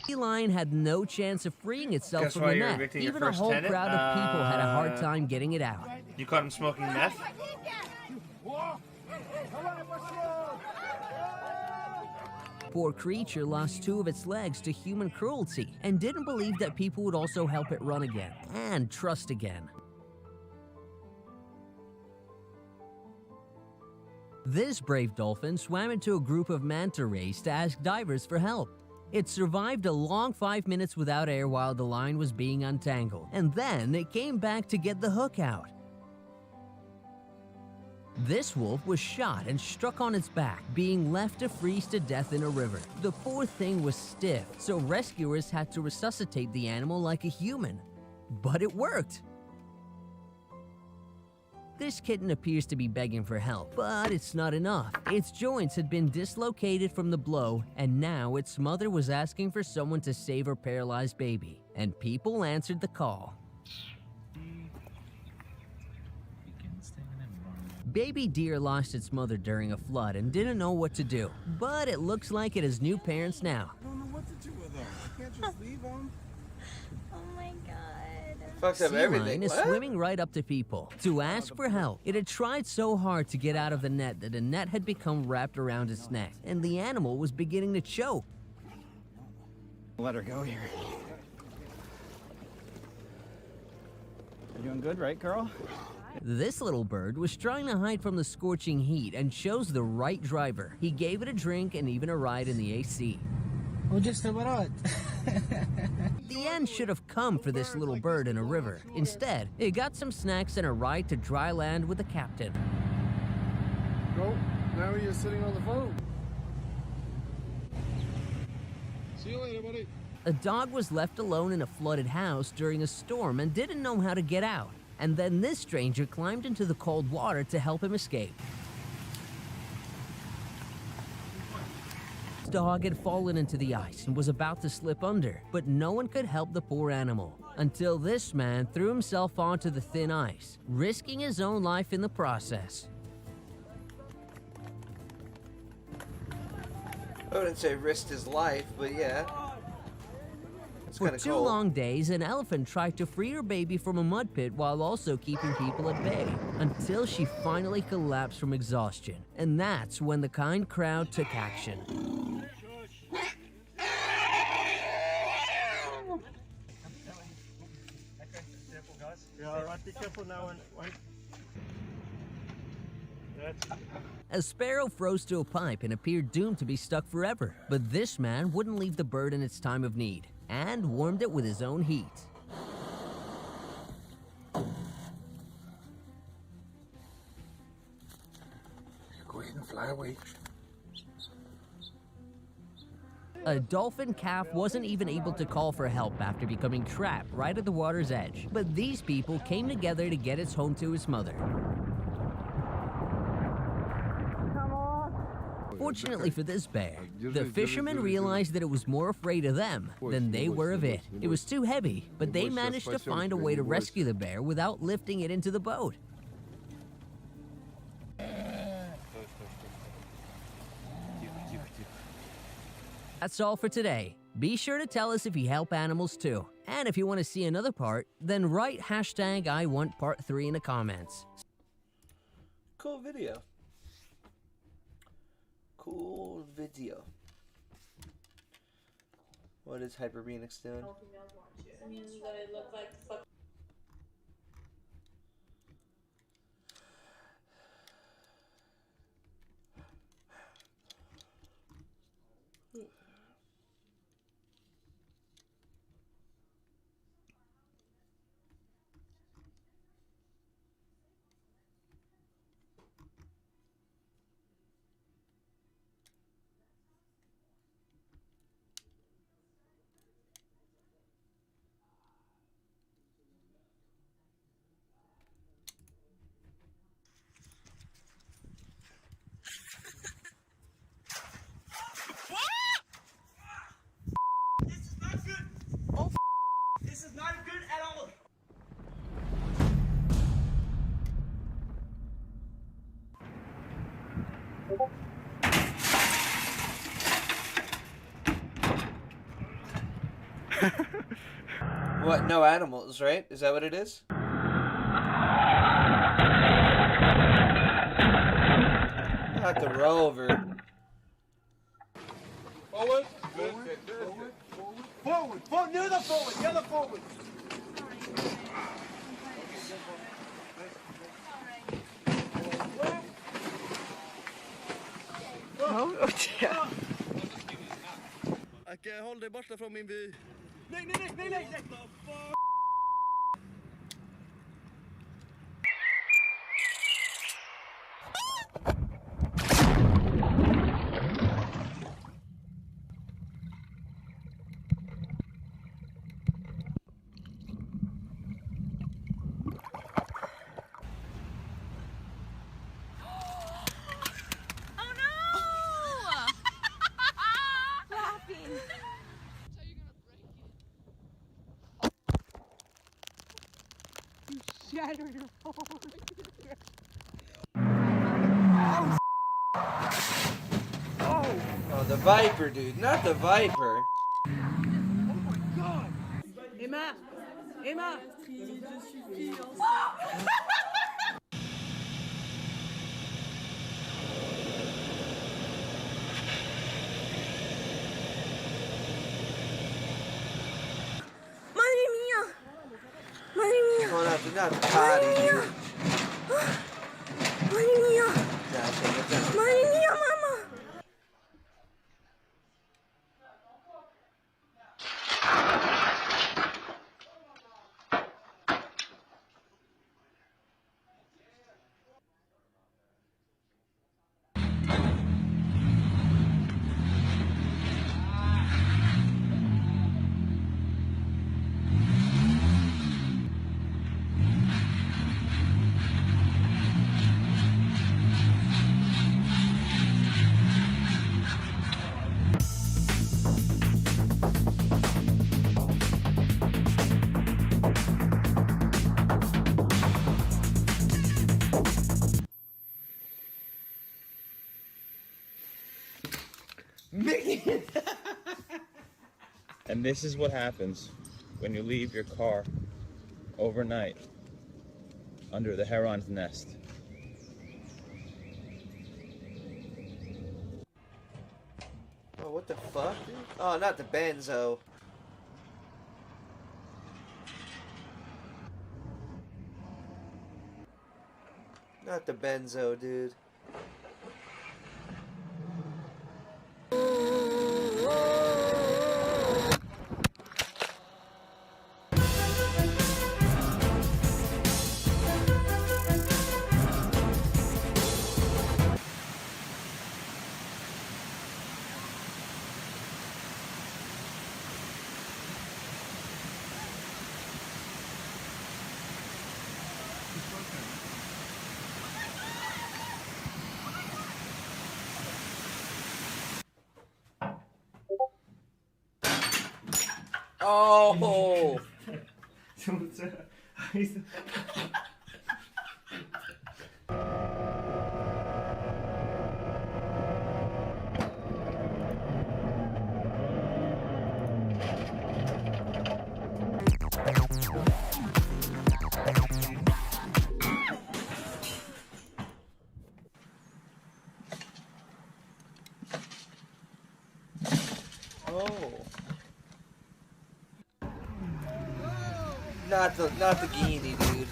Feline had no chance of freeing itself from the net. Even a whole crowd of people had a hard time getting it out. You caught him smoking meth? Poor creature lost 2 of its legs to human cruelty and didn't believe that people would also help it run again and trust again. This brave dolphin swam into a group of manta rays to ask divers for help. It survived a long 5 minutes without air while the line was being untangled, and then it came back to get the hook out. This wolf was shot and struck on its back, being left to freeze to death in a river. The poor thing was stiff, so rescuers had to resuscitate the animal like a human. But it worked! This kitten appears to be begging for help, but it's not enough. Its joints had been dislocated from the blow, and now its mother was asking for someone to save her paralyzed baby. And people answered the call. Baby deer lost its mother during a flood and didn't know what to do, but it looks like it has new parents now. I don't know what to do with them. I can't just leave them. Oh my God. Fucks up Sea everything. lion is What? swimming right up to people to ask for help. It had tried so hard to get out of the net that a net had become wrapped around its neck, and the animal was beginning to choke. Let her go here. You're doing good, right, girl? This little bird was trying to hide from the scorching heat and chose the right driver. He gave it a drink and even a ride in the AC. The end should have come for this little bird in a river. Instead, it got some snacks and a ride to dry land with the captain. Go. Now you're sitting on the phone. See you later, buddy. A dog was left alone in a flooded house during a storm and didn't know how to get out. And then this stranger climbed into the cold water to help him escape. The dog had fallen into the ice and was about to slip under, but no one could help the poor animal until this man threw himself onto the thin ice, risking his own life in the process. I wouldn't say risked his life, but yeah. It's For kind of 2 cold. long days, an elephant tried to free her baby from a mud pit while also keeping people at bay, until she finally collapsed from exhaustion. And that's when the kind crowd took action. Yeah, all right, be careful now. A sparrow froze to a pipe and appeared doomed to be stuck forever. But this man wouldn't leave the bird in its time of need, and warmed it with his own heat. Go ahead and fly away. A dolphin calf wasn't even able to call for help after becoming trapped right at the water's edge. But these people came together to get its home to its mother. Fortunately for this bear, the fishermen realized that it was more afraid of them than they were of it. It was too heavy, but they managed to find a way to rescue the bear without lifting it into the boat. That's all for today. Be sure to tell us if you help animals too. And if you want to see another part, then write hashtag I want part 3 in the comments. Cool video. Cool video. What is Hypervenix doing? It means that it looked like fuck. This is not good at all. What? No animals, right? Is that what it is? Not the rover. Forward. Forward. Forward. Near the forward. Near the forward. Ikke hold deg borte fra min by. Nej. Shatter your phone. Oh, the Viper, dude. Not the Viper. Emma! Emma! Madre mía! Madre mía! Oh, not the potty, dude. Madre mía! Madre mía, mamá! And this is what happens when you leave your car overnight under the heron's nest. Oh, what the fuck, dude? Oh, not the benzo. Not the benzo, dude. Oh! Not the guinea, dude.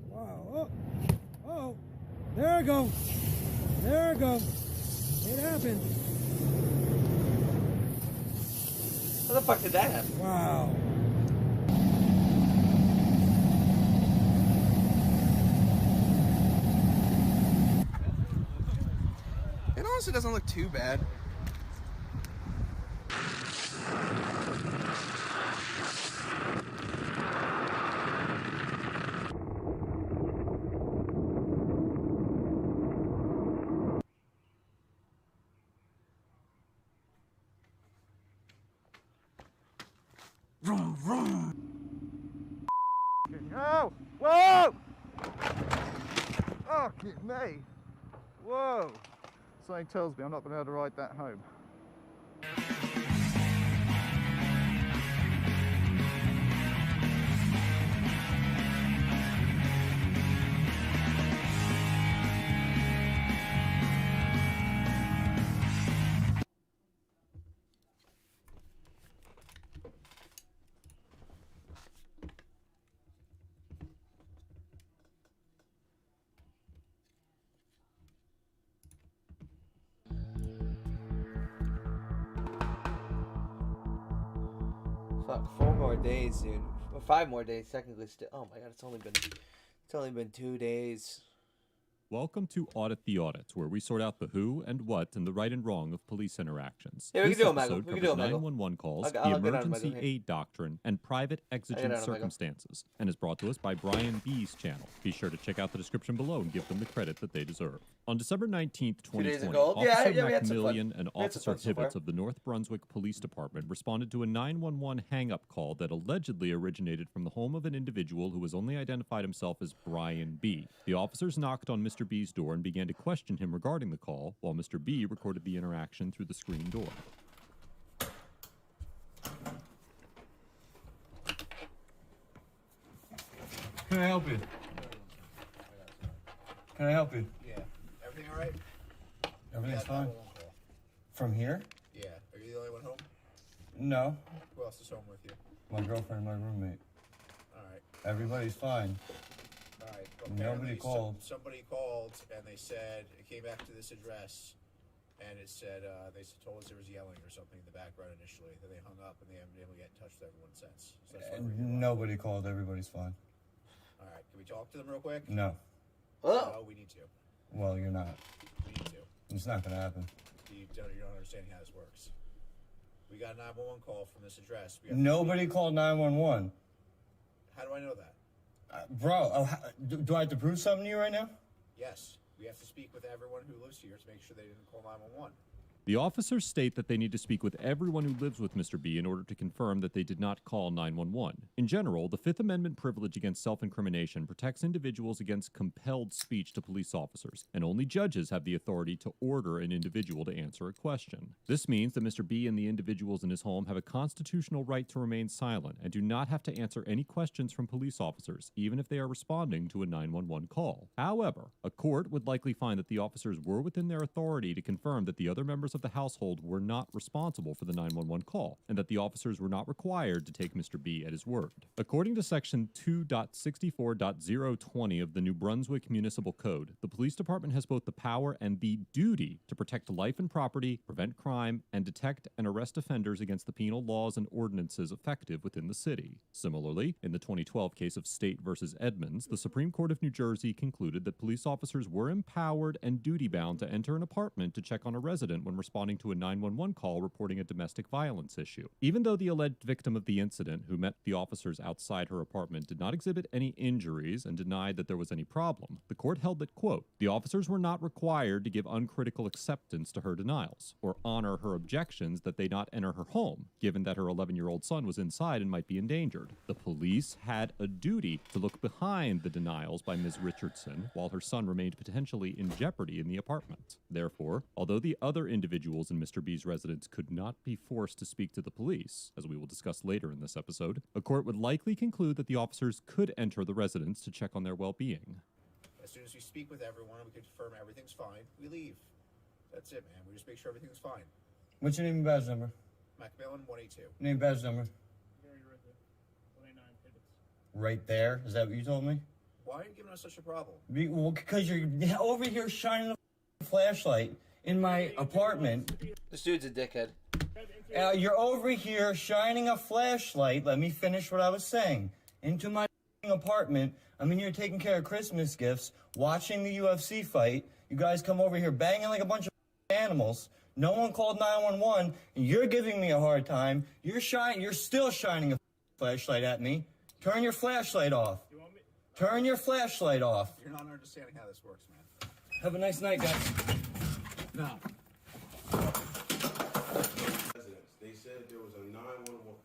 Wow. Oh. There I go. There I go. It happened. How the fuck did that happen? Wow. It honestly doesn't look too bad. Vroom, vroom. Oh! Whoa! Oh, get me. Whoa. Something tells me I'm not going to be able to ride that home. Fuck, 4 more days, dude. Well, 5 more days, technically. Still. Oh my god, it's only been 2 days. Welcome to Audit the Audit, where we sort out the who and what and the right and wrong of police interactions. Yeah, we This can do it, Michael. episode We can do covers it, Michael. 911 calls, I'll the get on it, emergency Michael. aid doctrine, and private exigent Michael. circumstances, and is brought to us by Brian B's channel. Be sure to check out the description below and give them the credit that they deserve. On December 19th, 2 days 2020, ago. Yeah, Officer we had some fun. Macmillian and We had some Officer fun so far. Hibbets of the North Brunswick Police Department responded to a 911 hang-up call that allegedly originated from the home of an individual who has only identified himself as Brian B. The officers knocked on Mr. B's door and began to question him regarding the call, while Mr. B recorded the interaction through the screen door. Can I help you? Can I help you? Yeah. Everything all right? Everything's Yeah, fine. 911 call. From here? Yeah. Are you the only one home? No. Who else is home with you? My girlfriend and my roommate. All right. Everybody's fine. All right. Nobody Apparently called. Somebody called and they said it came back to this address, and it said they told us there was yelling or something in the background initially. Then they hung up and they haven't been able to get in touch with everyone since. So that's why we're here. Nobody called. Everybody's fine. All right. Can we talk to them real quick? No. No, we need to. Well, you're not. We need to. It's not gonna happen. You don't understand how this works. We got a 911 call from this address. We have Nobody called 911. How do I know that? Bro, do I have to prove something to you right now? Yes. We have to speak with everyone who lives here to make sure they didn't call 911. The officers state that they need to speak with everyone who lives with Mr. B in order to confirm that they did not call 911. In general, the Fifth Amendment privilege against self-incrimination protects individuals against compelled speech to police officers, and only judges have the authority to order an individual to answer a question. This means that Mr. B and the individuals in his home have a constitutional right to remain silent and do not have to answer any questions from police officers, even if they are responding to a 911 call. However, a court would likely find that the officers were within their authority to confirm that the other members of the household were not responsible for the 911 call, and that the officers were not required to take Mr. B at his word. According to Section 2.64.020 of the New Brunswick Municipal Code, the police department has both the power and the duty to protect life and property, prevent crime, and detect and arrest offenders against the penal laws and ordinances effective within the city. Similarly, in the 2012 case of State versus Edmonds, the Supreme Court of New Jersey concluded that police officers were empowered and duty-bound to enter an apartment to check on a resident when responding to a 911 call reporting a domestic violence issue. Even though the alleged victim of the incident, who met the officers outside her apartment, did not exhibit any injuries and denied that there was any problem, the court held that, quote, the officers were not required to give uncritical acceptance to her denials, or honor her objections that they not enter her home, given that her 11-year-old son was inside and might be endangered. The police had a duty to look behind the denials by Ms. Richardson while her son remained potentially in jeopardy in the apartment. Therefore, although the other individuals in Mr. B's residence could not be forced to speak to the police, as we will discuss later in this episode, a court would likely conclude that the officers could enter the residence to check on their well-being. As soon as we speak with everyone and we confirm everything's fine, we leave. That's it, man. We just make sure everything's fine. What's your name and badge number? Macmillan 182. Name, badge number. Right there? Is that what you told me? Why are you giving us such a problem? Well, because you're over here shining a flashlight in my apartment. This dude's a dickhead. You're over here shining a flashlight. Let me finish what I was saying. Into my apartment. I'm in here taking care of Christmas gifts, watching the UFC fight. You guys come over here banging like a bunch of animals. No one called 911, and you're giving me a hard time. You're still shining a flashlight at me. Turn your flashlight off. Turn your flashlight off. You're not understanding how this works, man. Have a nice night, guys. No. They said there was a 911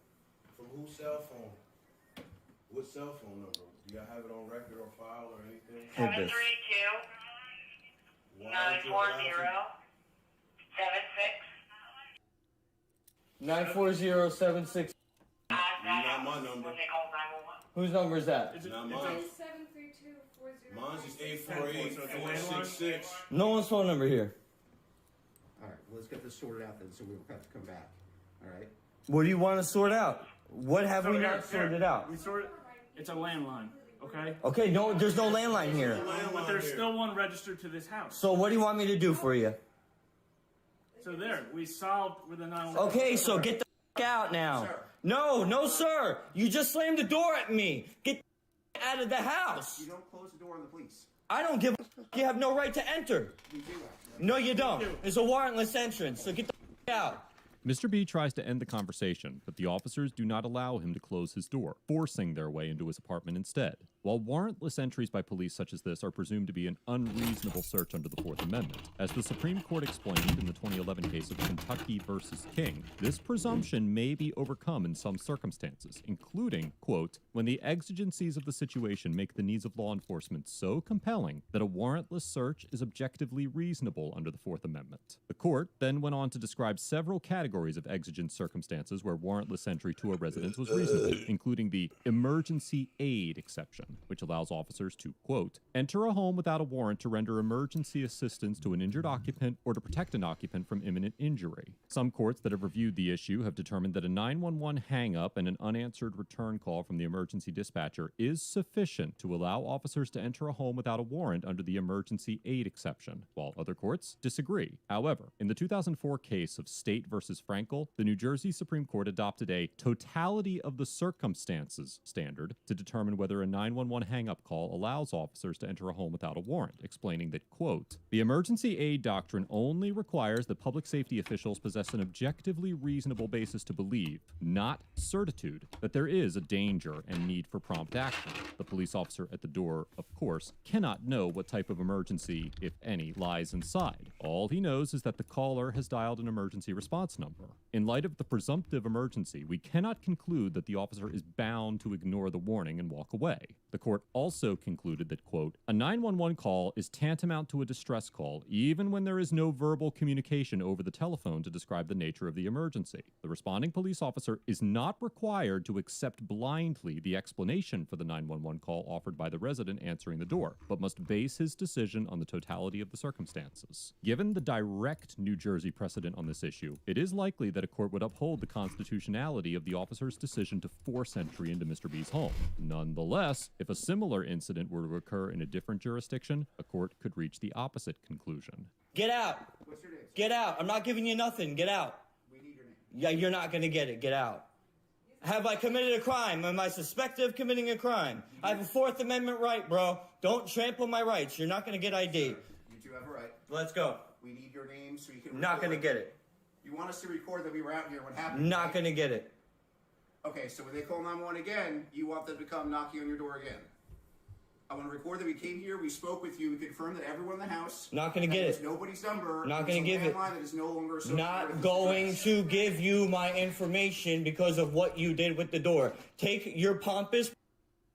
from whose cell phone? What cell phone number? Do y'all have it on record or file or anything? 732 940 76. 94076. Not my number. Whose number is that? It's not mine. Mine's is 848-466. No one's phone number here. All right, well, let's get this sorted out then, so we don't have to come back. All right? What do you want to sort out? What have we not sorted out? We sorted. It's a landline. Okay. Okay, no, there's no landline here. But there's still one registered to this house. So what do you want me to do for you? So there, we solved with a 911. Okay, so get the out now. Sir. No, sir. You just slammed the door at me. Get the out of the house. You don't close the door on the police. I don't give a You have no right to enter. We do. No, you don't. It's a warrantless entrance, so get the out. Mr. B tries to end the conversation, but the officers do not allow him to close his door, forcing their way into his apartment instead. While warrantless entries by police such as this are presumed to be an unreasonable search under the Fourth Amendment, as the Supreme Court explained in the 2011 case of Kentucky versus King, this presumption may be overcome in some circumstances, including, quote, when the exigencies of the situation make the needs of law enforcement so compelling that a warrantless search is objectively reasonable under the Fourth Amendment. The court then went on to describe several categories of exigent circumstances where warrantless entry to a residence was reasonable, including the emergency aid exception, which allows officers to, quote, enter a home without a warrant to render emergency assistance to an injured occupant or to protect an occupant from imminent injury. Some courts that have reviewed the issue have determined that a 911 hang-up and an unanswered return call from the emergency dispatcher is sufficient to allow officers to enter a home without a warrant under the emergency aid exception, while other courts disagree. However, in the 2004 case of State versus Frankel, the New Jersey Supreme Court adopted a totality of the circumstances standard to determine whether a 911 911 hang-up call allows officers to enter a home without a warrant, explaining that, quote, the emergency aid doctrine only requires that public safety officials possess an objectively reasonable basis to believe, not certitude, that there is a danger and need for prompt action. The police officer at the door, of course, cannot know what type of emergency, if any, lies inside. All he knows is that the caller has dialed an emergency response number. In light of the presumptive emergency, we cannot conclude that the officer is bound to ignore the warning and walk away. The court also concluded that, quote, a 911 call is tantamount to a distress call, even when there is no verbal communication over the telephone to describe the nature of the emergency. The responding police officer is not required to accept blindly the explanation for the 911 call offered by the resident answering the door, but must base his decision on the totality of the circumstances. Given the direct New Jersey precedent on this issue, it is likely that a court would uphold the constitutionality of the officer's decision to force entry into Mr. B's home. Nonetheless, if a similar incident were to occur in a different jurisdiction, a court could reach the opposite conclusion. Get out. What's your name, sir? Get out. I'm not giving you nothing. Get out. We need your name. Yeah, you're not going to get it. Get out. Have I committed a crime? Am I suspected of committing a crime? I have a Fourth Amendment right, bro. Don't trample my rights. You're not going to get ID. You do have a right. Let's go. We need your name so you can. Not going to get it. You want us to record that we were out here? What happened? Not going to get it. Okay, so when they call 911 again, you want them to come knocking on your door again. I want to record that we came here, we spoke with you, we confirmed that everyone in the house. Not going to get it. Nobody's number. Not going to give it. That is no longer associated Not with going this to give you my information because of what you did with the door. Take your pompous,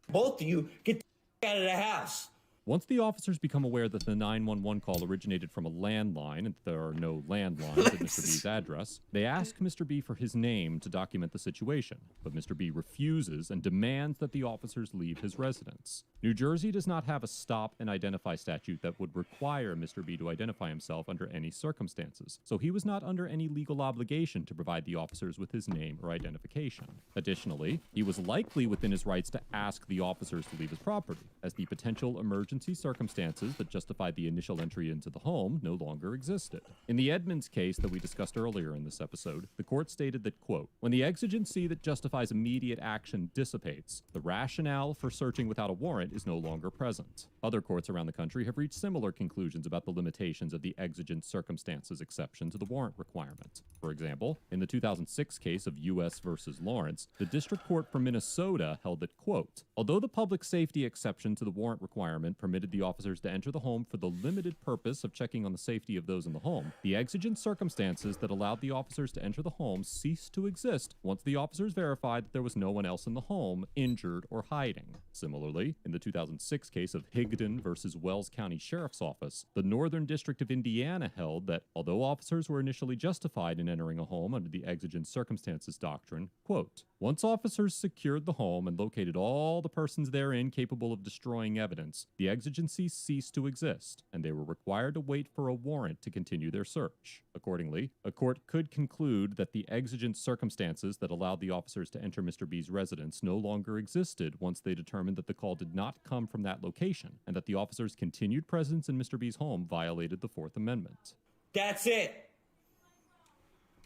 both of you, get the out of the house. Once the officers become aware that the 911 call originated from a landline and that there are no landlines at Mr. B's address, they ask Mr. B for his name to document the situation, but Mr. B refuses and demands that the officers leave his residence. New Jersey does not have a stop and identify statute that would require Mr. B to identify himself under any circumstances, so he was not under any legal obligation to provide the officers with his name or identification. Additionally, he was likely within his rights to ask the officers to leave his property, as the potential emergency circumstances that justified the initial entry into the home no longer existed. In the Edmonds case that we discussed earlier in this episode, the court stated that, quote, when the exigency that justifies immediate action dissipates, the rationale for searching without a warrant is no longer present. Other courts around the country have reached similar conclusions about the limitations of the exigent circumstances exception to the warrant requirement. For example, in the 2006 case of U.S. versus Lawrence, the District Court for Minnesota held that, quote, although the public safety exception to the warrant requirement permitted the officers to enter the home for the limited purpose of checking on the safety of those in the home, the exigent circumstances that allowed the officers to enter the home ceased to exist once the officers verified that there was no one else in the home, injured or hiding. Similarly, in the 2006 case of Higdon versus Wells County Sheriff's Office, the Northern District of Indiana held that, although officers were initially justified in entering a home under the exigent circumstances doctrine, quote, once officers secured the home and located all the persons therein capable of destroying evidence, the exigency ceased to exist, and they were required to wait for a warrant to continue their search. Accordingly, a court could conclude that the exigent circumstances that allowed the officers to enter Mr. B's residence no longer existed once they determined that the call did not come from that location, and that the officers' continued presence in Mr. B's home violated the Fourth Amendment. That's it.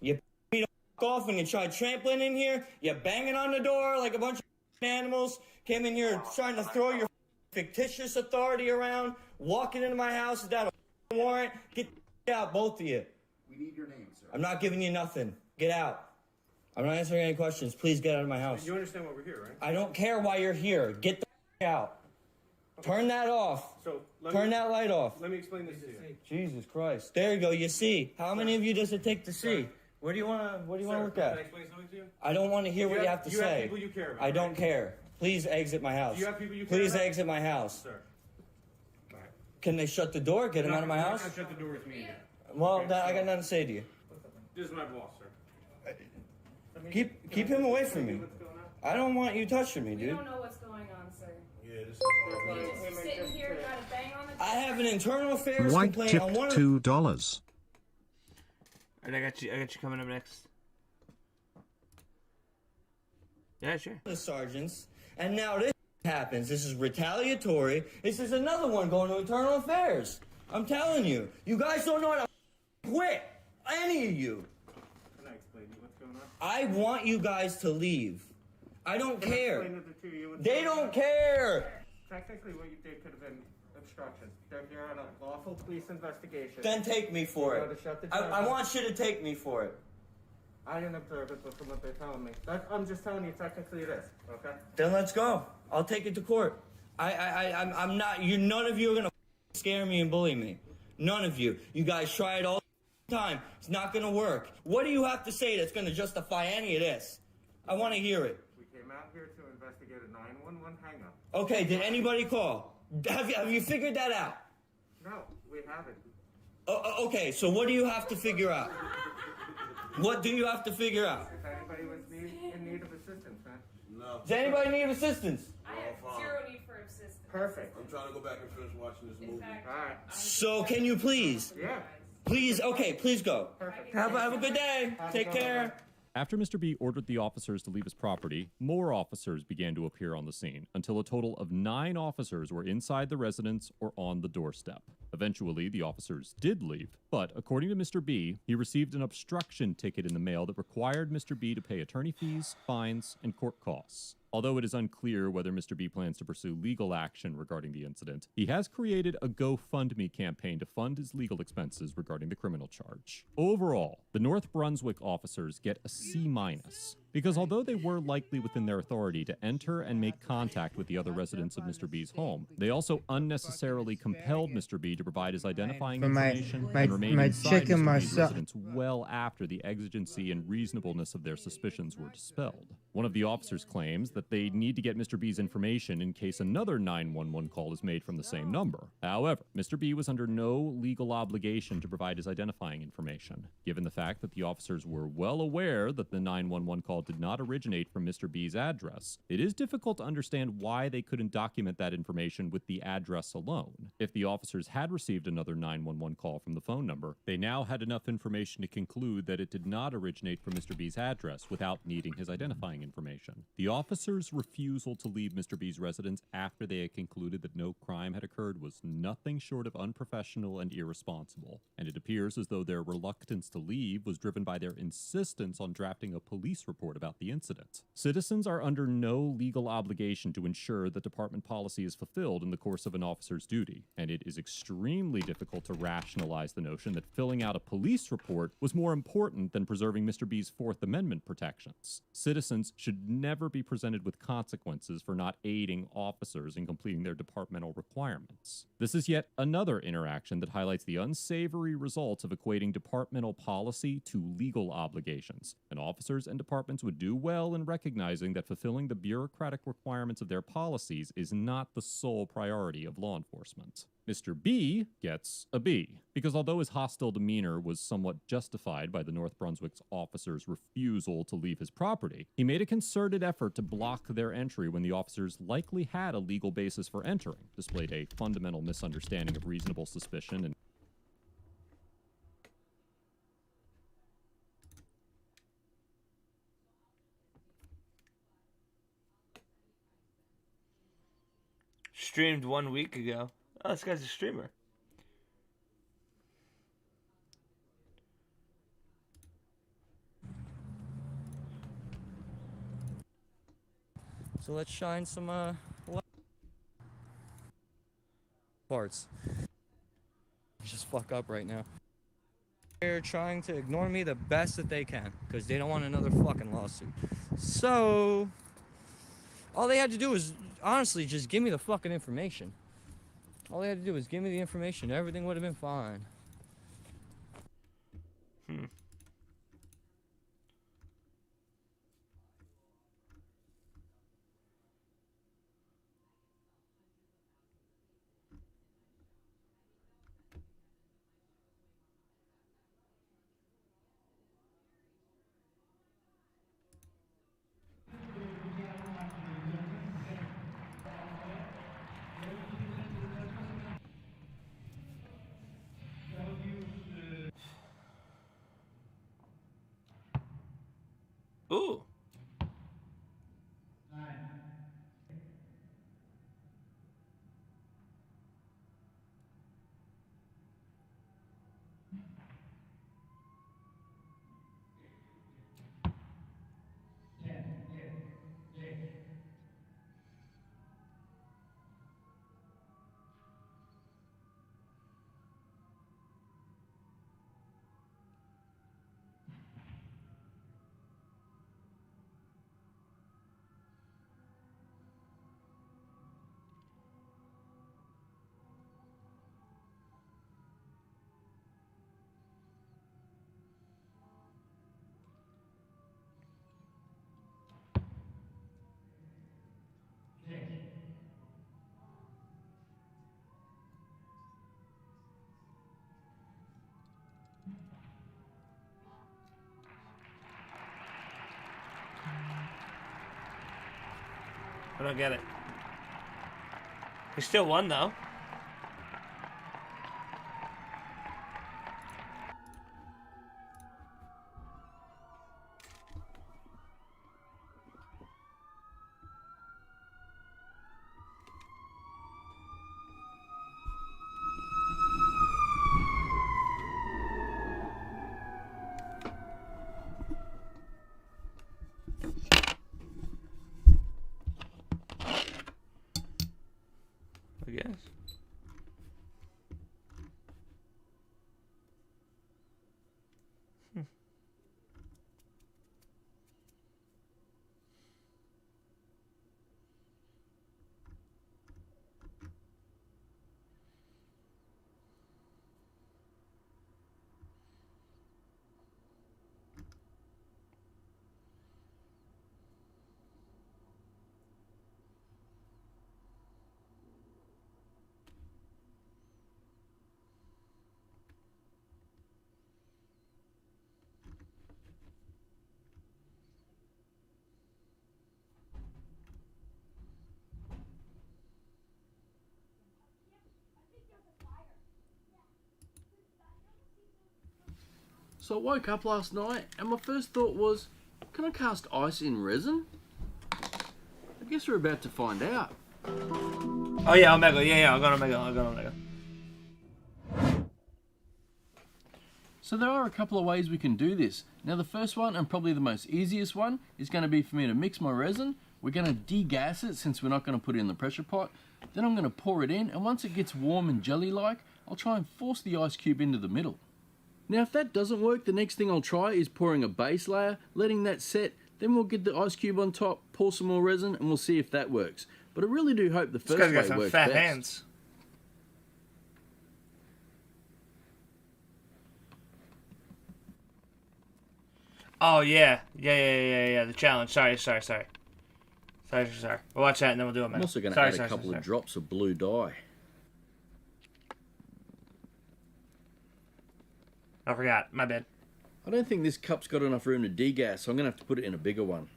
You me the f*** off and you tried trampling in here. You banging on the door like a bunch of animals. Came in here trying to throw your fictitious authority around. Walking into my house without a warrant. Get out, both of you. We need your name, sir. I'm not giving you nothing. Get out. I'm not answering any questions. Please get out of my house. You understand why we're here, right? I don't care why you're here. Get the f*** out. Okay. Turn that off. So Turn that light off. Let me explain this to you. Jesus Christ. There you go. You see. How many of you does it take to see? What do you want to look at? Can I explain something to you? I don't want to hear what you have to say. You have people you care about. I don't care. Please exit my house. Do you have people you care Please about? exit my house. Sir. Can they shut the door? Get them out of my house? I'm not shut the door with me again. Well, I got nothing to say to you. This is my boss, sir. Keep him away from me. I don't want you touching me, We dude. don't know what's going on, sir. Yeah, this is all. You just sitting here, got a bang on the I have an internal affairs White complaint tipped on one of $2. Alright, I got you coming up next. Yeah, sure. the sergeants, and now this happens. This is retaliatory. This is another one going to internal affairs. I'm telling you. You guys don't know how to quit. Any of you. Can I explain to you what's going on? I want you guys to leave. I don't care. Explain it to you. They don't care. Technically, what you did could have been obstruction. They're here on a lawful police investigation. Then take me for You it. gotta shut the I door. want you to take me for it. I didn't observe it, but from what they're telling me. I'm just telling you, technically it is, okay? Then let's go. I'll take it to court. I'm not. None of you are gonna scare me and bully me. None of you. You guys try it all the time. It's not gonna work. What do you have to say that's gonna justify any of this? I want to hear it. We came out here to investigate a 911 hang-up. Okay. Did anybody call? Have you figured that out? No, we haven't. Okay. So what do you have to figure out? What do you have to figure out? If anybody was in need of assistance, man. No. Does anybody need assistance? I have zero need for assistance. Perfect. I'm trying to go back and finish watching this movie. Alright. So can you please? Yeah. Please. Okay. Please go. Perfect. Have a good day. Take care. After Mr. B ordered the officers to leave his property, more officers began to appear on the scene, until a total of 9 officers were inside the residence or on the doorstep. Eventually, the officers did leave, but according to Mr. B, he received an obstruction ticket in the mail that required Mr. B to pay attorney fees, fines, and court costs. Although it is unclear whether Mr. B plans to pursue legal action regarding the incident, he has created a GoFundMe campaign to fund his legal expenses regarding the criminal charge. Overall, the North Brunswick officers get a C-, because although they were likely within their authority to enter and make contact with the other residents of Mr. B's home, they also unnecessarily compelled Mr. B to provide his identifying information and remain inside Mr. B's residence well after the exigency and reasonableness of their suspicions were dispelled. One of the officers claims that they need to get Mr. B's information in case another 911 call is made from the same number. However, Mr. B was under no legal obligation to provide his identifying information. Given the fact that the officers were well aware that the 911 call did not originate from Mr. B's address, it is difficult to understand why they couldn't document that information with the address alone. If the officers had received another 911 call from the phone number, they now had enough information to conclude that it did not originate from Mr. B's address without needing his identifying information. The officers' refusal to leave Mr. B's residence after they had concluded that no crime had occurred was nothing short of unprofessional and irresponsible, and it appears as though their reluctance to leave was driven by their insistence on drafting a police report about the incident. Citizens are under no legal obligation to ensure that department policy is fulfilled in the course of an officer's duty, and it is extremely difficult to rationalize the notion that filling out a police report was more important than preserving Mr. B's Fourth Amendment protections. Citizens should never be presented with consequences for not aiding officers in completing their departmental requirements. This is yet another interaction that highlights the unsavory results of equating departmental policy to legal obligations, and officers and departments would do well in recognizing that fulfilling the bureaucratic requirements of their policies is not the sole priority of law enforcement. Mr. B gets a B, because although his hostile demeanor was somewhat justified by the North Brunswick's officers' refusal to leave his property, he made a concerted effort to block their entry when the officers likely had a legal basis for entering, displayed a fundamental misunderstanding of reasonable suspicion, and Streamed 1 week ago. Oh, this guy's a streamer. So let's shine some parts. Just fuck up right now. They're trying to ignore me the best that they can because they don't want another fucking lawsuit. So all they had to do was honestly just give me the fucking information. All they had to do was give me the information. Everything would have been fine. Ooh. don't get it. He still won, though. I guess. So I woke up last night and my first thought was, can I cast ice in resin? I guess we're about to find out. Oh yeah, Omega. Yeah, I'll go Omega. So there are a couple of ways we can do this. Now the first one, and probably the most easiest one, is going to be for me to mix my resin. We're going to degas it since we're not going to put it in the pressure pot. Then I'm going to pour it in, and once it gets warm and jelly-like, I'll try and force the ice cube into the middle. Now if that doesn't work, the next thing I'll try is pouring a base layer, letting that set, then we'll get the ice cube on top, pour some more resin, and we'll see if that works. But I really do hope the first way works best. This guy's got some fat hands. Oh yeah. The challenge. Sorry. We'll watch that and then we'll do it, man. I'm also going to add a couple of drops of blue dye. I forgot. My bad. I don't think this cup's got enough room to degas, so I'm going to have to put it in a bigger one.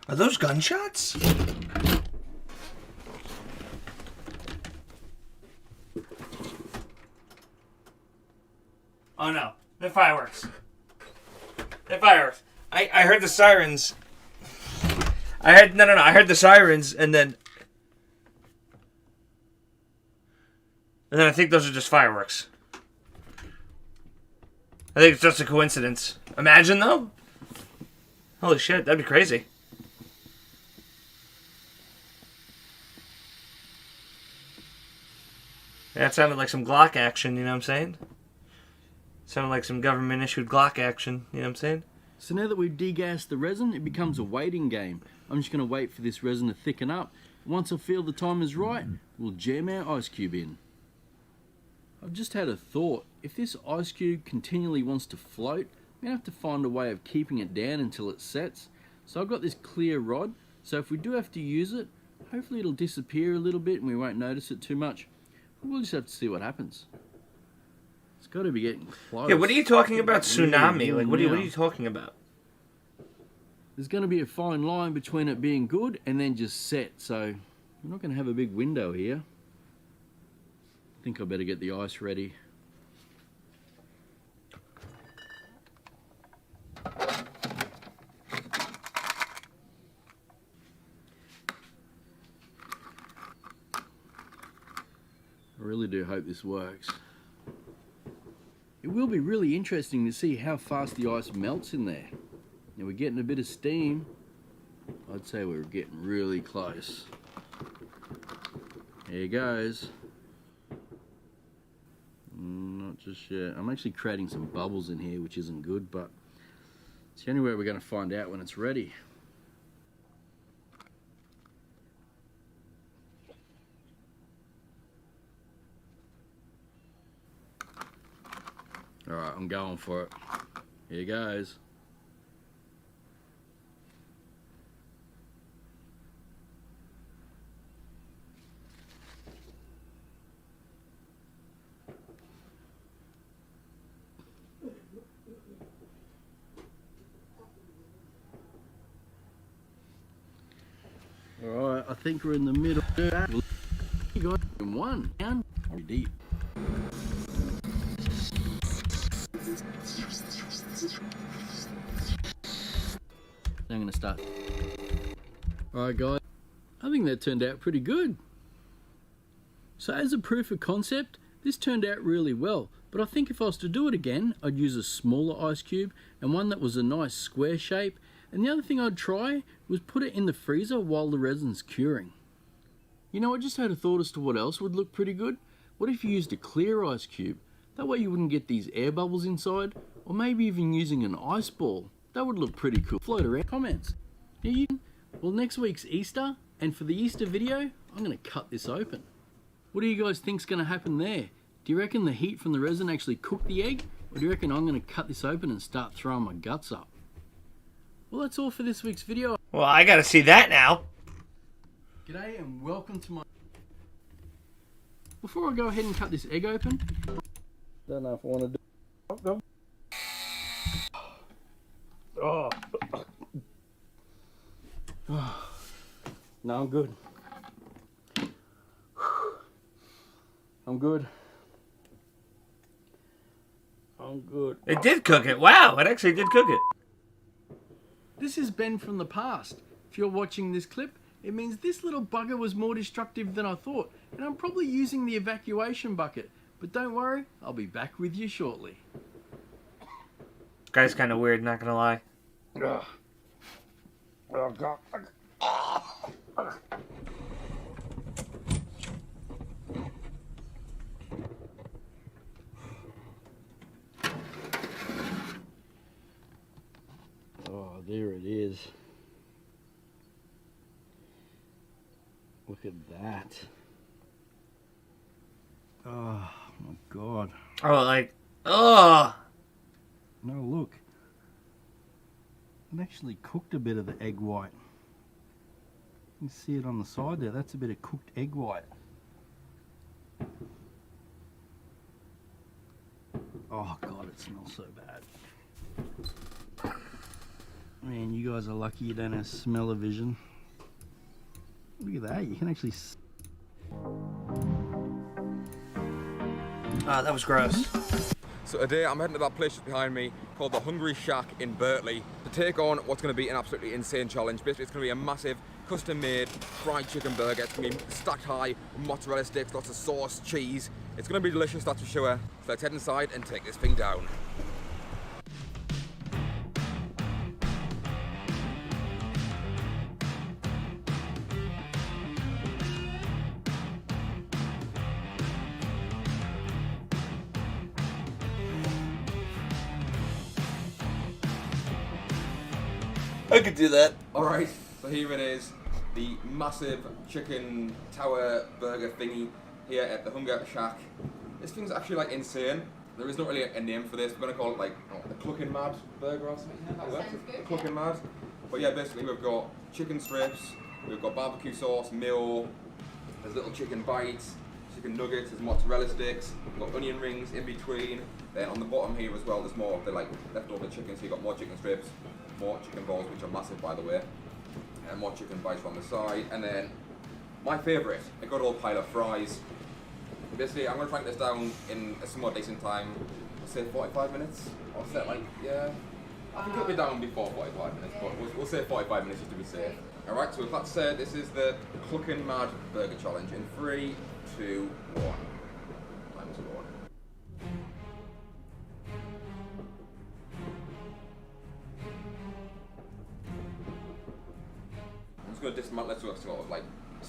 Are those gunshots? Oh no, they're fireworks. They're fireworks. I heard the sirens. I heard the sirens and then I think those are just fireworks. I think it's just a coincidence. Imagine though. Holy shit, that'd be crazy. That sounded like some Glock action, you know what I'm saying? Sounded like some government-issued Glock action, you know what I'm saying? So now that we've degassed the resin, it becomes a waiting game. I'm just going to wait for this resin to thicken up. Once I feel the time is right, we'll jam our ice cube in. I've just had a thought. If this ice cube continually wants to float, I'm going to have to find a way of keeping it down until it sets. So I've got this clear rod, so if we do have to use it, hopefully it'll disappear a little bit and we won't notice it too much. We'll just have to see what happens. It's got to be getting close. Yeah, what are you talking about, tsunami? Like, what are you talking about? There's going to be a fine line between it being good and then just set, so we're not going to have a big window here. I think I better get the ice ready. I really do hope this works. It will be really interesting to see how fast the ice melts in there. Now we're getting a bit of steam. I'd say we're getting really close. There it goes. Not just yet. I'm actually creating some bubbles in here, which isn't good, but it's the only way we're going to find out when it's ready. Alright, I'm going for it. Here goes. Alright, I think we're in the middle. You got one down. Deep. I'm going to start. Alright guys, I think that turned out pretty good. So as a proof of concept, this turned out really well, but I think if I was to do it again, I'd use a smaller ice cube and one that was a nice square shape, and the other thing I'd try was put it in the freezer while the resin's curing. You know, I just had a thought as to what else would look pretty good. What if you used a clear ice cube? That way you wouldn't get these air bubbles inside, or maybe even using an ice ball. That would look pretty cool. Float around. Comments. Well, next week's Easter, and for the Easter video, I'm going to cut this open. What do you guys think's going to happen there? Do you reckon the heat from the resin actually cooked the egg, or do you reckon I'm going to cut this open and start throwing my guts up? Well, that's all for this week's video. Well, I got to see that now. G'day and welcome to my... Before I go ahead and cut this egg open, don't know if I want to do... Oh. No, I'm good. I'm good. I'm good. It did cook it. Wow, it actually did cook it. This is Ben from the past. If you're watching this clip, it means this little bugger was more destructive than I thought, and I'm probably using the evacuation bucket. But don't worry, I'll be back with you shortly. This guy's kind of weird, not gonna lie. Ugh. Oh, God. Oh, there it is. Look at that. Oh my God. Oh, like, oh. No, look. It actually cooked a bit of the egg white. You can see it on the side there. That's a bit of cooked egg white. Oh God, it smells so bad. Man, you guys are lucky you don't have smell-o-vision. Look at that, you can actually... Ah, that was gross. So today I'm heading to that place just behind me called the Hungry Shack in Berkeley to take on what's going to be an absolutely insane challenge. Basically, it's going to be a massive custom-made fried chicken burger. It's going to be stacked high with mozzarella sticks, lots of sauce, cheese. It's going to be delicious, that's for sure. So let's head inside and take this thing down. I could do that. Alright, so here it is. The massive chicken tower burger thingy here at the Hunger Shack. This thing's actually like insane. There is not really a name for this. We're gonna call it like the Cluckin' Mad burger or something. How works it? The Cluckin' Mad. But yeah, basically we've got chicken strips, we've got barbecue sauce, mayo, there's little chicken bites, chicken nuggets, there's mozzarella sticks, we've got onion rings in between. Then on the bottom here as well, there's more of the like leftover chicken, so you've got more chicken strips, more chicken balls, which are massive by the way, and more chicken bites on the side, and then my favourite, a good old pile of fries. Basically, I'm going to crank this down in a somewhat decent time, I'll say 45 minutes, I'll set like, yeah, I think it'll be down before 45 minutes, but we'll say 45 minutes just to be safe. Alright, so with that said, this is the Cluckin' Mad Burger Challenge in 3, 2, 1. Time's 1.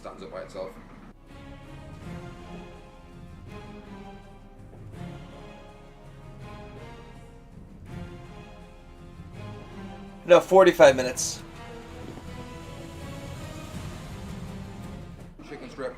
stands up by itself. No, 45 minutes. Chicken strip.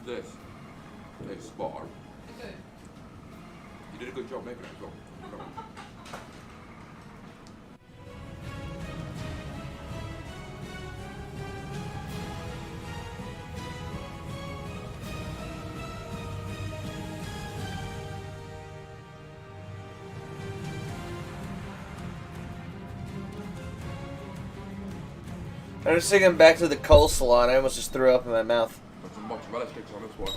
This is spot on. You did a good job making it as well. I'm just thinking back to the coleslaw and I almost just threw up in my mouth. Got some mozzarella sticks on this one.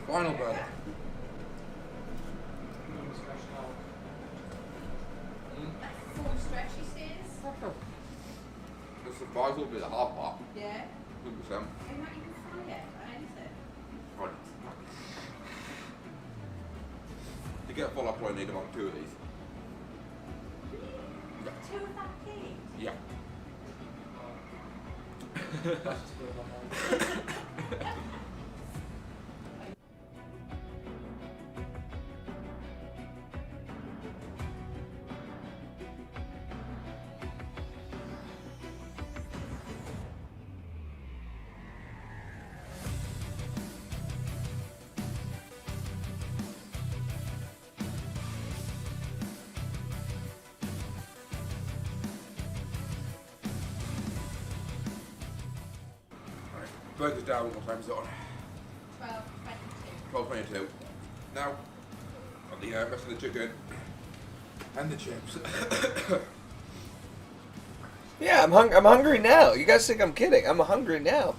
Final burger. The surprise will be the hard part. Yeah. 100%. And not even fry it, anything. Right. To get full, I probably need about 2 of these. Two of that cake? Yeah. Burgers down, what time's it on? 12:22. Now, got the rest of the chicken and the chips. Yeah, I'm hungry now. You guys think I'm kidding? I'm hungry now.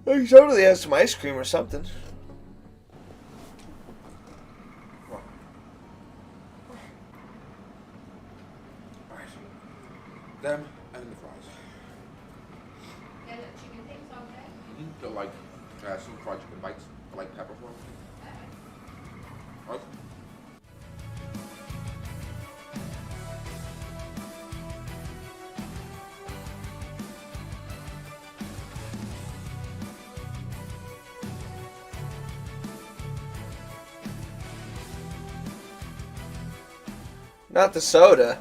Oh, you totally have some ice cream or something. Them and the fries. Yeah, the chicken things, okay? Got like some fried chicken bites. I like pepper for them. Right. Not the soda.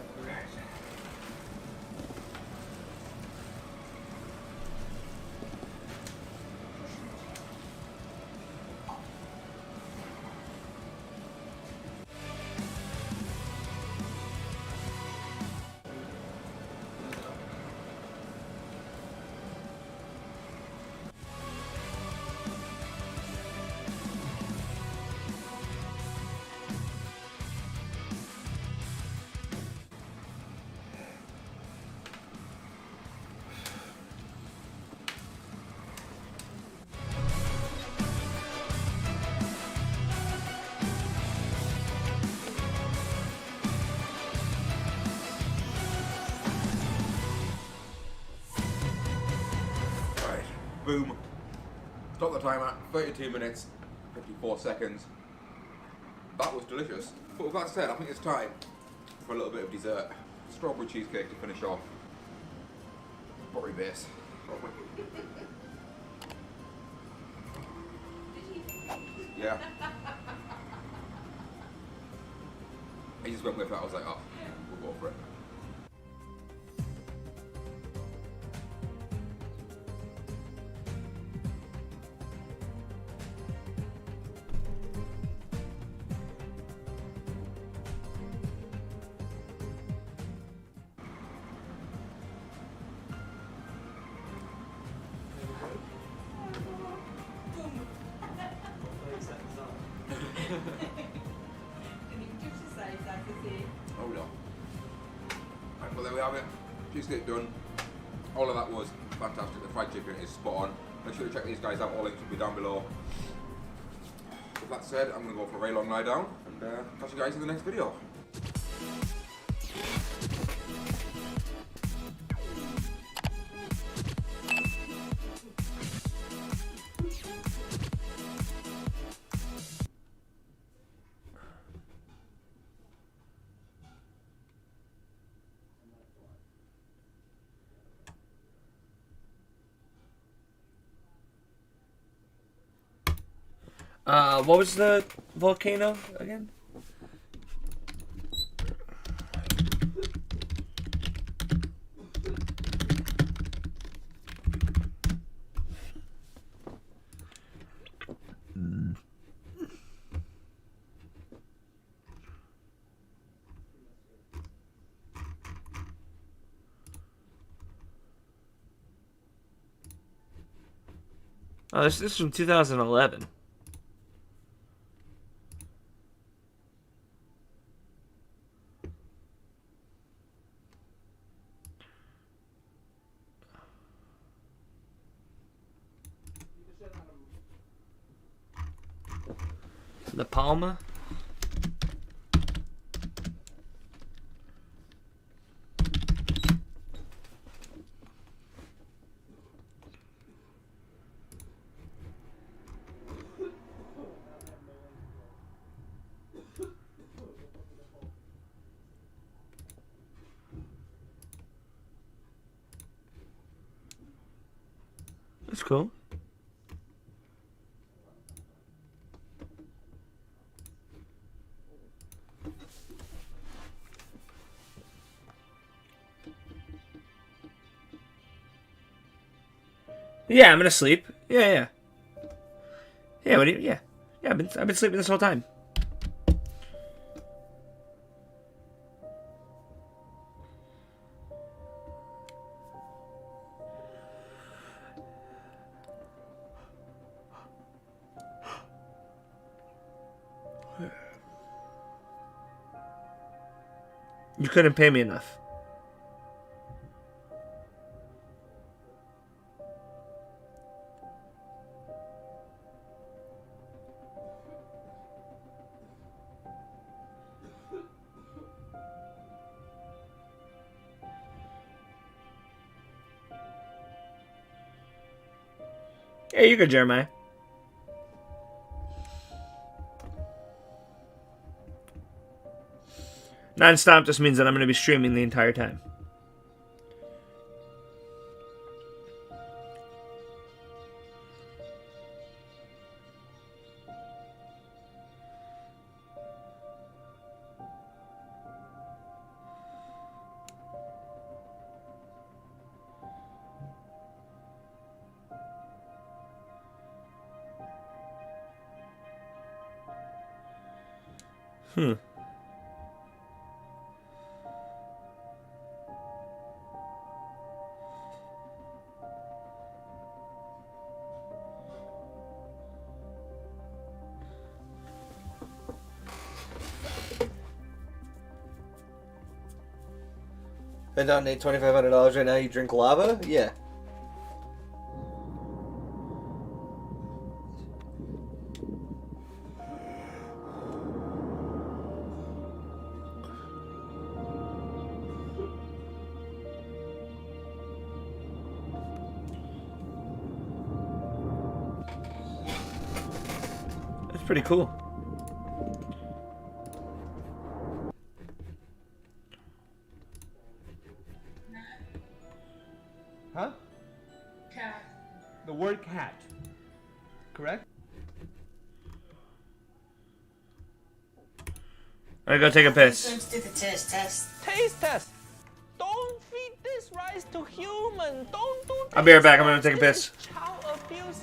Boom. Stop the timer. 32 minutes, 54 seconds. That was delicious. But with that said, I think it's time for a little bit of dessert. Strawberry cheesecake to finish off. Strawberry base. Yeah. I just went with it. I was like, oh, we'll go for it. Oh no. Right, well there we have it. Cheesecake done. All of that was fantastic. The fried chicken is spot on. Make sure to check these guys out. All links will be down below. With that said, I'm going to go for a very long lie down and catch you guys in the next video. What was the volcano again? Oh, this is from 2011. The Palma. That's cool. Yeah, I'm gonna sleep. Yeah. Yeah, what do you, yeah. Yeah, I've been sleeping this whole time. You couldn't pay me enough. Yeah, you're good, Jeremiah. Non-stop just means that I'm going to be streaming the entire time. I donate $2,500 right now. You drink lava? Yeah. pretty cool. Huh? Cat. The word cat. Correct? I gotta take a piss. Let's do the taste test. Taste test. Don't feed this rice to human. Don't do I'll be right back. I'm gonna take a piss. child abuse.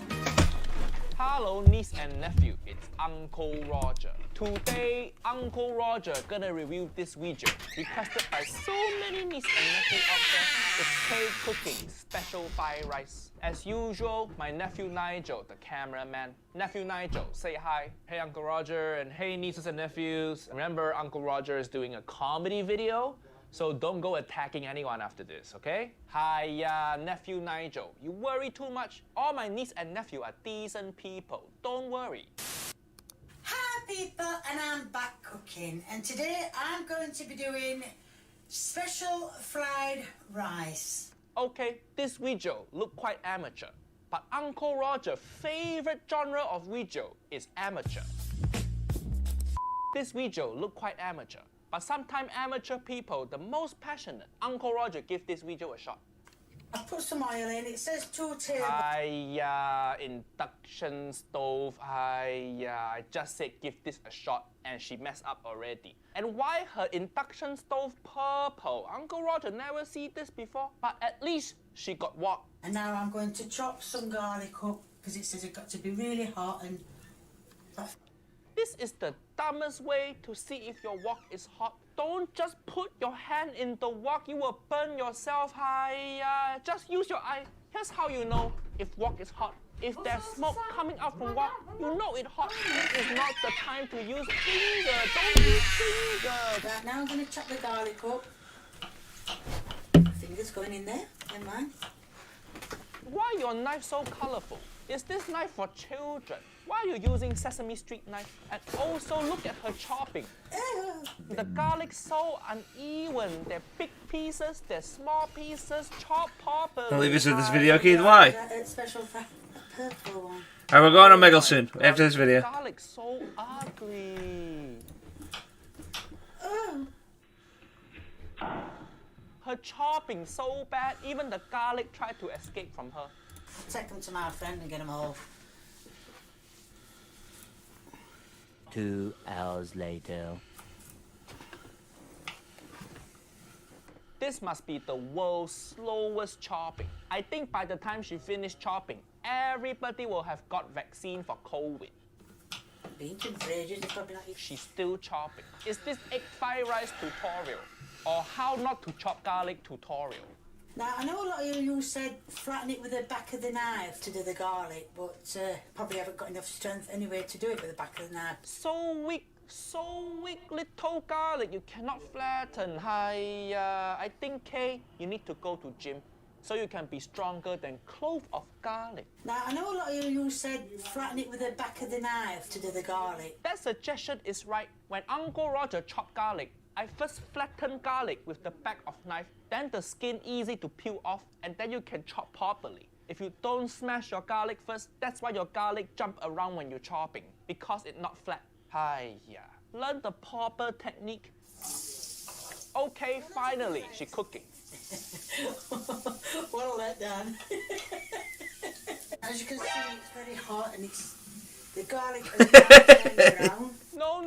Hello, niece and nephew. It's Uncle Roger. Today, Uncle Roger gonna review this video requested by so many niece and nephew out there. It's K cooking special fried rice. As usual, my nephew Nigel, the cameraman. Nephew Nigel, say hi. Hey Uncle Roger, and hey nieces and nephews. Remember, Uncle Roger is doing a comedy video, so don't go attacking anyone after this, okay? Hi, nephew Nigel. You worry too much. All my niece and nephew are decent people. Don't worry. Hi people, and I'm back cooking, and today I'm going to be doing special fried rice. Okay, this video look quite amateur, but Uncle Roger's favorite genre of video is amateur. This video look quite amateur, but sometimes amateur people the most passionate. Uncle Roger give this video a shot. I put some oil in, it says 2 tablespoons. Hiya, induction stove. Hiya, I just said give this a shot and she messed up already. And why her induction stove purple? Uncle Roger never see this before, but at least she got wok. And now I'm going to chop some garlic up because it says it's got to be really hot and... This is the dumbest way to see if your wok is hot. Don't just put your hand in the wok, you will burn yourself. Hiya, just use your eye. Here's how you know if wok is hot. If there's smoke coming out from wok, you know it's hot. This is not the time to use finger. Don't use finger. Right, now I'm going to chop the garlic up. Fingers going in there, never mind. Why your knife so colorful? Is this knife for children? Why are you using Sesame Street knife? And also look at her chopping. The garlic so uneven. They're big pieces, they're small pieces, chopped properly. Don't leave us with this video, Keith. Why? Special purple one. Alright, we're going on Megal soon after this video. Garlic so ugly. Her chopping so bad, even the garlic tried to escape from her. Take them to my friend and get them all. 2 hours later. This must be the world's slowest chopping. I think by the time she finished chopping, everybody will have got vaccine for COVID. Been to the ages, it's probably not... She's still chopping. Is this egg fried rice tutorial? Or how not to chop garlic tutorial? Now, I know a lot of you said flatten it with the back of the knife to do the garlic, but probably haven't got enough strength anyway to do it with the back of the knife. So weak, little garlic, you cannot flatten. I think, Kay, you need to go to gym so you can be stronger than clove of garlic. Now, I know a lot of you said flatten it with the back of the knife to do the garlic. That suggestion is right. When Uncle Roger chopped garlic, I first flatten garlic with the back of knife, then the skin easy to peel off, and then you can chop properly. If you don't smash your garlic first, that's why your garlic jump around when you're chopping, because it's not flat. Hiya. Learn the proper technique. Okay, finally, she's cooking. What a letdown. As you can see, it's very hot and it's... The garlic has turned brown. No.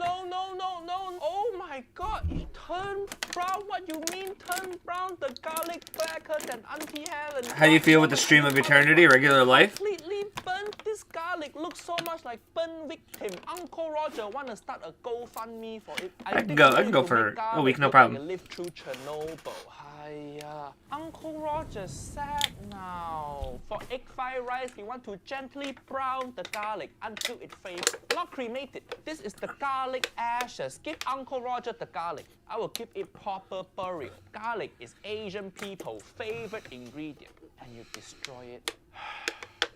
Oh my god, it turned brown. What you mean turned brown? The garlic blacker than Auntie Helen. How do you feel with the stream of eternity, regular life? Completely burnt. This garlic looks so much like burn victim. Uncle Roger want to start a GoFundMe for it. I can go for a week, no problem. Live through Chernobyl. Hiya. Uncle Roger's sad now. For egg fried rice, we want to gently brown the garlic until it fades. Not cremated. This is the garlic ashes. Give Uncle Roger the garlic. I will give it proper burial. Garlic is Asian people's favorite ingredient. And you destroy it.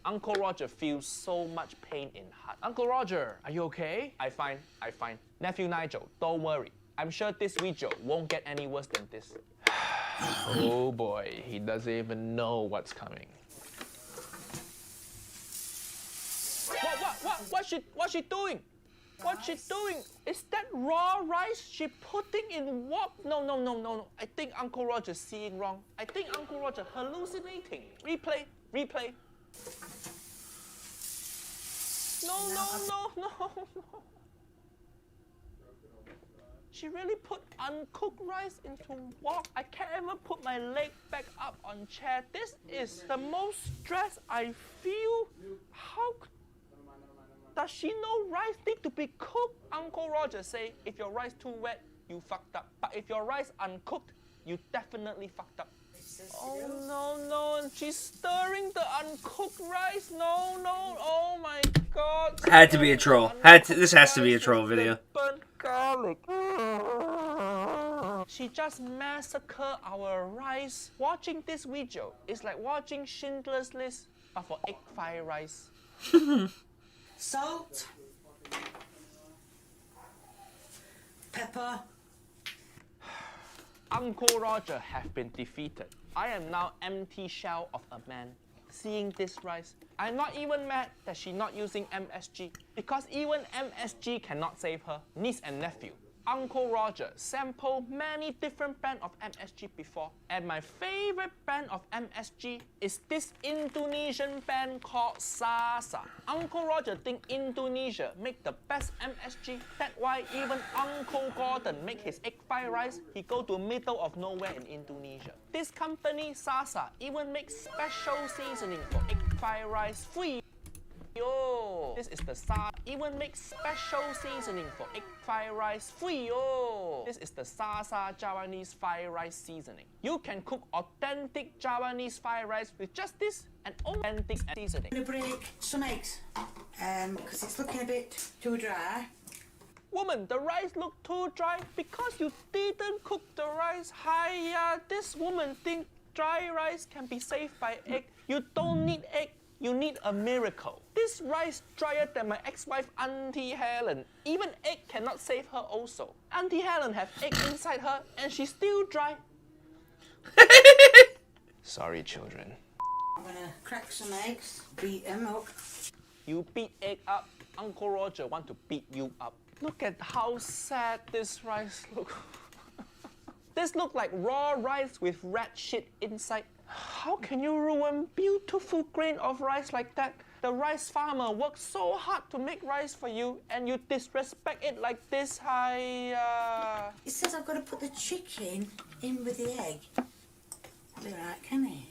Uncle Roger feels so much pain in heart. Uncle Roger, are you okay? I fine. Nephew Nigel, don't worry. I'm sure this video won't get any worse than this. Oh boy, he doesn't even know what's coming. What's she doing? What's she doing? Is that raw rice she putting in wok? No. I think Uncle Roger's seeing wrong. I think Uncle Roger hallucinating. Replay. No. She really put uncooked rice into wok. I can't even put my leg back up on chair. This is the most stress I feel. How does she know rice need to be cooked? Uncle Roger say, if your rice too wet, you fucked up. But if your rice uncooked, you definitely fucked up. Oh no, she's stirring the uncooked rice. No, oh my god. Had to be a troll. This has to be a troll video. Burnt garlic. She just massacred our rice. Watching this video is like watching Schindler's List, but for egg fried rice. Salt, pepper. Uncle Roger have been defeated. I am now empty shell of a man. Seeing this rice, I'm not even mad that she's not using MSG, because even MSG cannot save her. Niece and nephew, Uncle Roger sampled many different brands of MSG before, and my favorite brand of MSG is this Indonesian brand called Sasa. Uncle Roger think Indonesia make the best MSG. That's why even Uncle Gordon make his egg fried rice, he go to middle of nowhere in Indonesia. This company Sasa even makes special seasoning for egg fried rice free. Yo, this is the Sasa. Even makes special seasoning for egg fried rice free. Yo, this is the Sasa Javanese fried rice seasoning. You can cook authentic Javanese fried rice with just this and authentic seasoning. I'm gonna break some eggs, because it's looking a bit too dry. Woman, the rice look too dry because you didn't cook the rice. Hiya, this woman think dry rice can be saved by egg. You don't need egg. You need a miracle. This rice drier than my ex-wife Auntie Helen. Even egg cannot save her also. Auntie Helen have egg inside her and she's still dry. Sorry, children. I'm gonna crack some eggs, beat them up. You beat egg up. Uncle Roger want to beat you up. Look at how sad this rice look. This look like raw rice with rat shit inside. How can you ruin beautiful grain of rice like that? The rice farmer worked so hard to make rice for you and you disrespect it like this. It says I've got to put the chicken in with the egg. Do that, can he?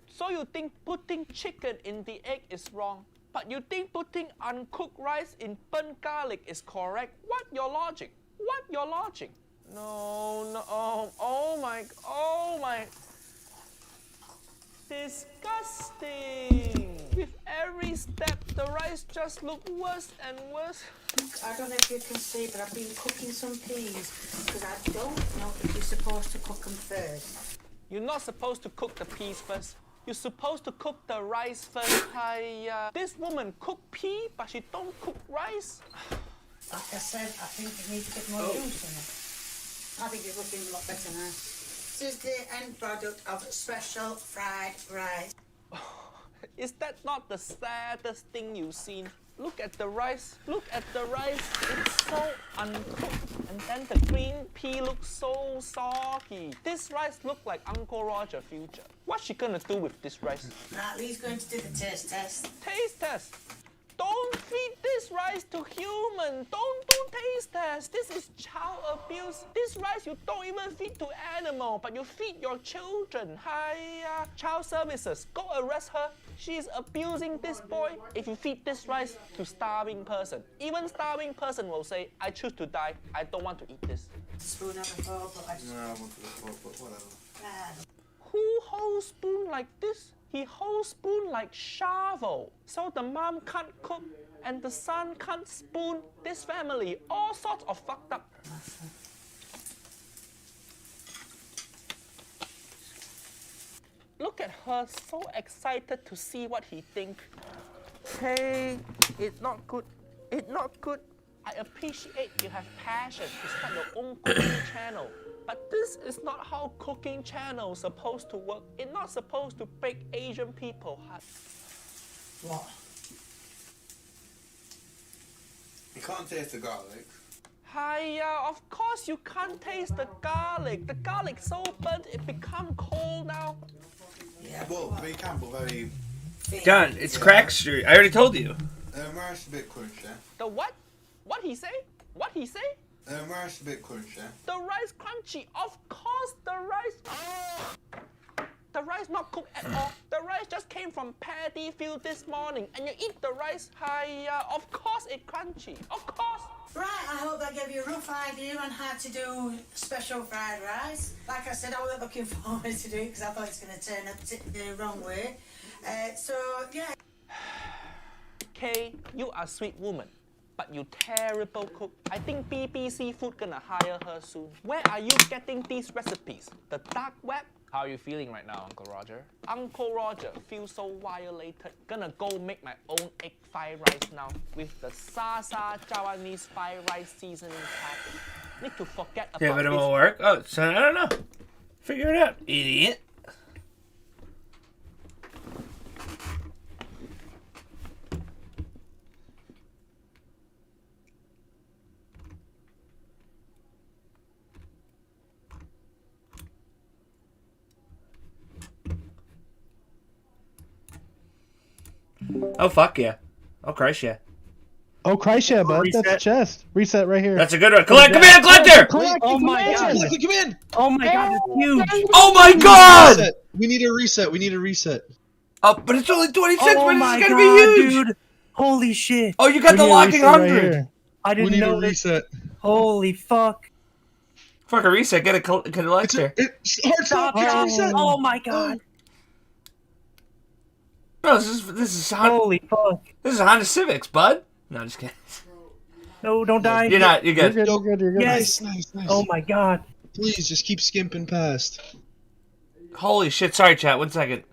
So you think putting chicken in the egg is wrong, but you think putting uncooked rice in burnt garlic is correct? What your logic? What your logic? No, oh my. Disgusting! With every step, the rice just looks worse and worse. I don't know if you can see, but I've been cooking some peas because I don't know if you're supposed to cook them first. You're not supposed to cook the peas first. You're supposed to cook the rice first. This woman cook pea, but she don't cook rice. Like I said, I think it needs a bit more juice in it. I think it's looking a lot better now. This is the end product of special fried rice. Is that not the saddest thing you've seen? Look at the rice. Look at the rice. It's so uncooked. And then the green pea looks so soggy. This rice looks like Uncle Roger's future. What's she gonna do with this rice? Right, Lee's going to do the taste test. Taste test? Don't feed this rice to human. Don't do taste test. This is child abuse. This rice you don't even feed to animal, but you feed your children. Hiya. Child services, go arrest her. She is abusing this boy. If you feed this rice to starving person, even starving person will say, I choose to die. I don't want to eat this. Spoon on the floor, but I just... No, I want to the floor, but whatever. Who holds spoon like this? He holds spoon like shovel. So the mom can't cook and the son can't spoon. This family, all sorts of fucked up. Look at her, so excited to see what he thinks. Hey, it's not good. It's not good. I appreciate you have passion to start your own cooking channel. But this is not how cooking channel is supposed to work. It's not supposed to break Asian people heart. What? You can't taste the garlic. Hiya, of course you can't taste the garlic. The garlic's so burnt it become cold now. Yeah, well, they can, but very... John, it's Crack Street. I already told you. Rice a bit crunchy. The what? What he say? What he say? Rice a bit crunchy. The rice crunchy. Of course the rice... The rice not cooked at all. The rice just came from paddy field this morning, and you eat the rice. Hiya, of course it's crunchy. Of course. Right, I hope that gave you a rough idea on how to do special fried rice. Like I said, I wasn't looking forward to do it because I thought it's going to turn up the wrong way. So, yeah. Kay, you are a sweet woman, but you terrible cook. I think BBC Food gonna hire her soon. Where are you getting these recipes? The dark web? How are you feeling right now, Uncle Roger? Uncle Roger feels so violated. Gonna go make my own egg fried rice now with the Sasa Javanese fried rice seasoning pack. Need to forget about Yeah, but it this. won't work. Oh, so I don't know. Figure it out, idiot. Oh, fuck yeah. Oh, Christ, yeah. Oh, Christ, yeah, bud. Reset. That's a chest. Reset right here. That's a good one. Collect, come in, collector! Oh my god. Come in! Oh my god, it's huge. Oh my god! We need a reset. We need a reset. Oh, but it's only 26, Oh but my it's gonna God, be huge! dude. Holy shit. Oh, you got the locking 100! I didn't know a reset. Holy fuck. Fuck a reset, get a collector. Stop. Oh my god. Bro, this is Honda, Holy fuck. This is Honda Civics, bud. No, just kidding. No, don't die. You're not, you're good. You're good, you're good. Yes. Nice. Oh my god. Please, just keep skimping past. Holy shit, sorry chat, 1 second.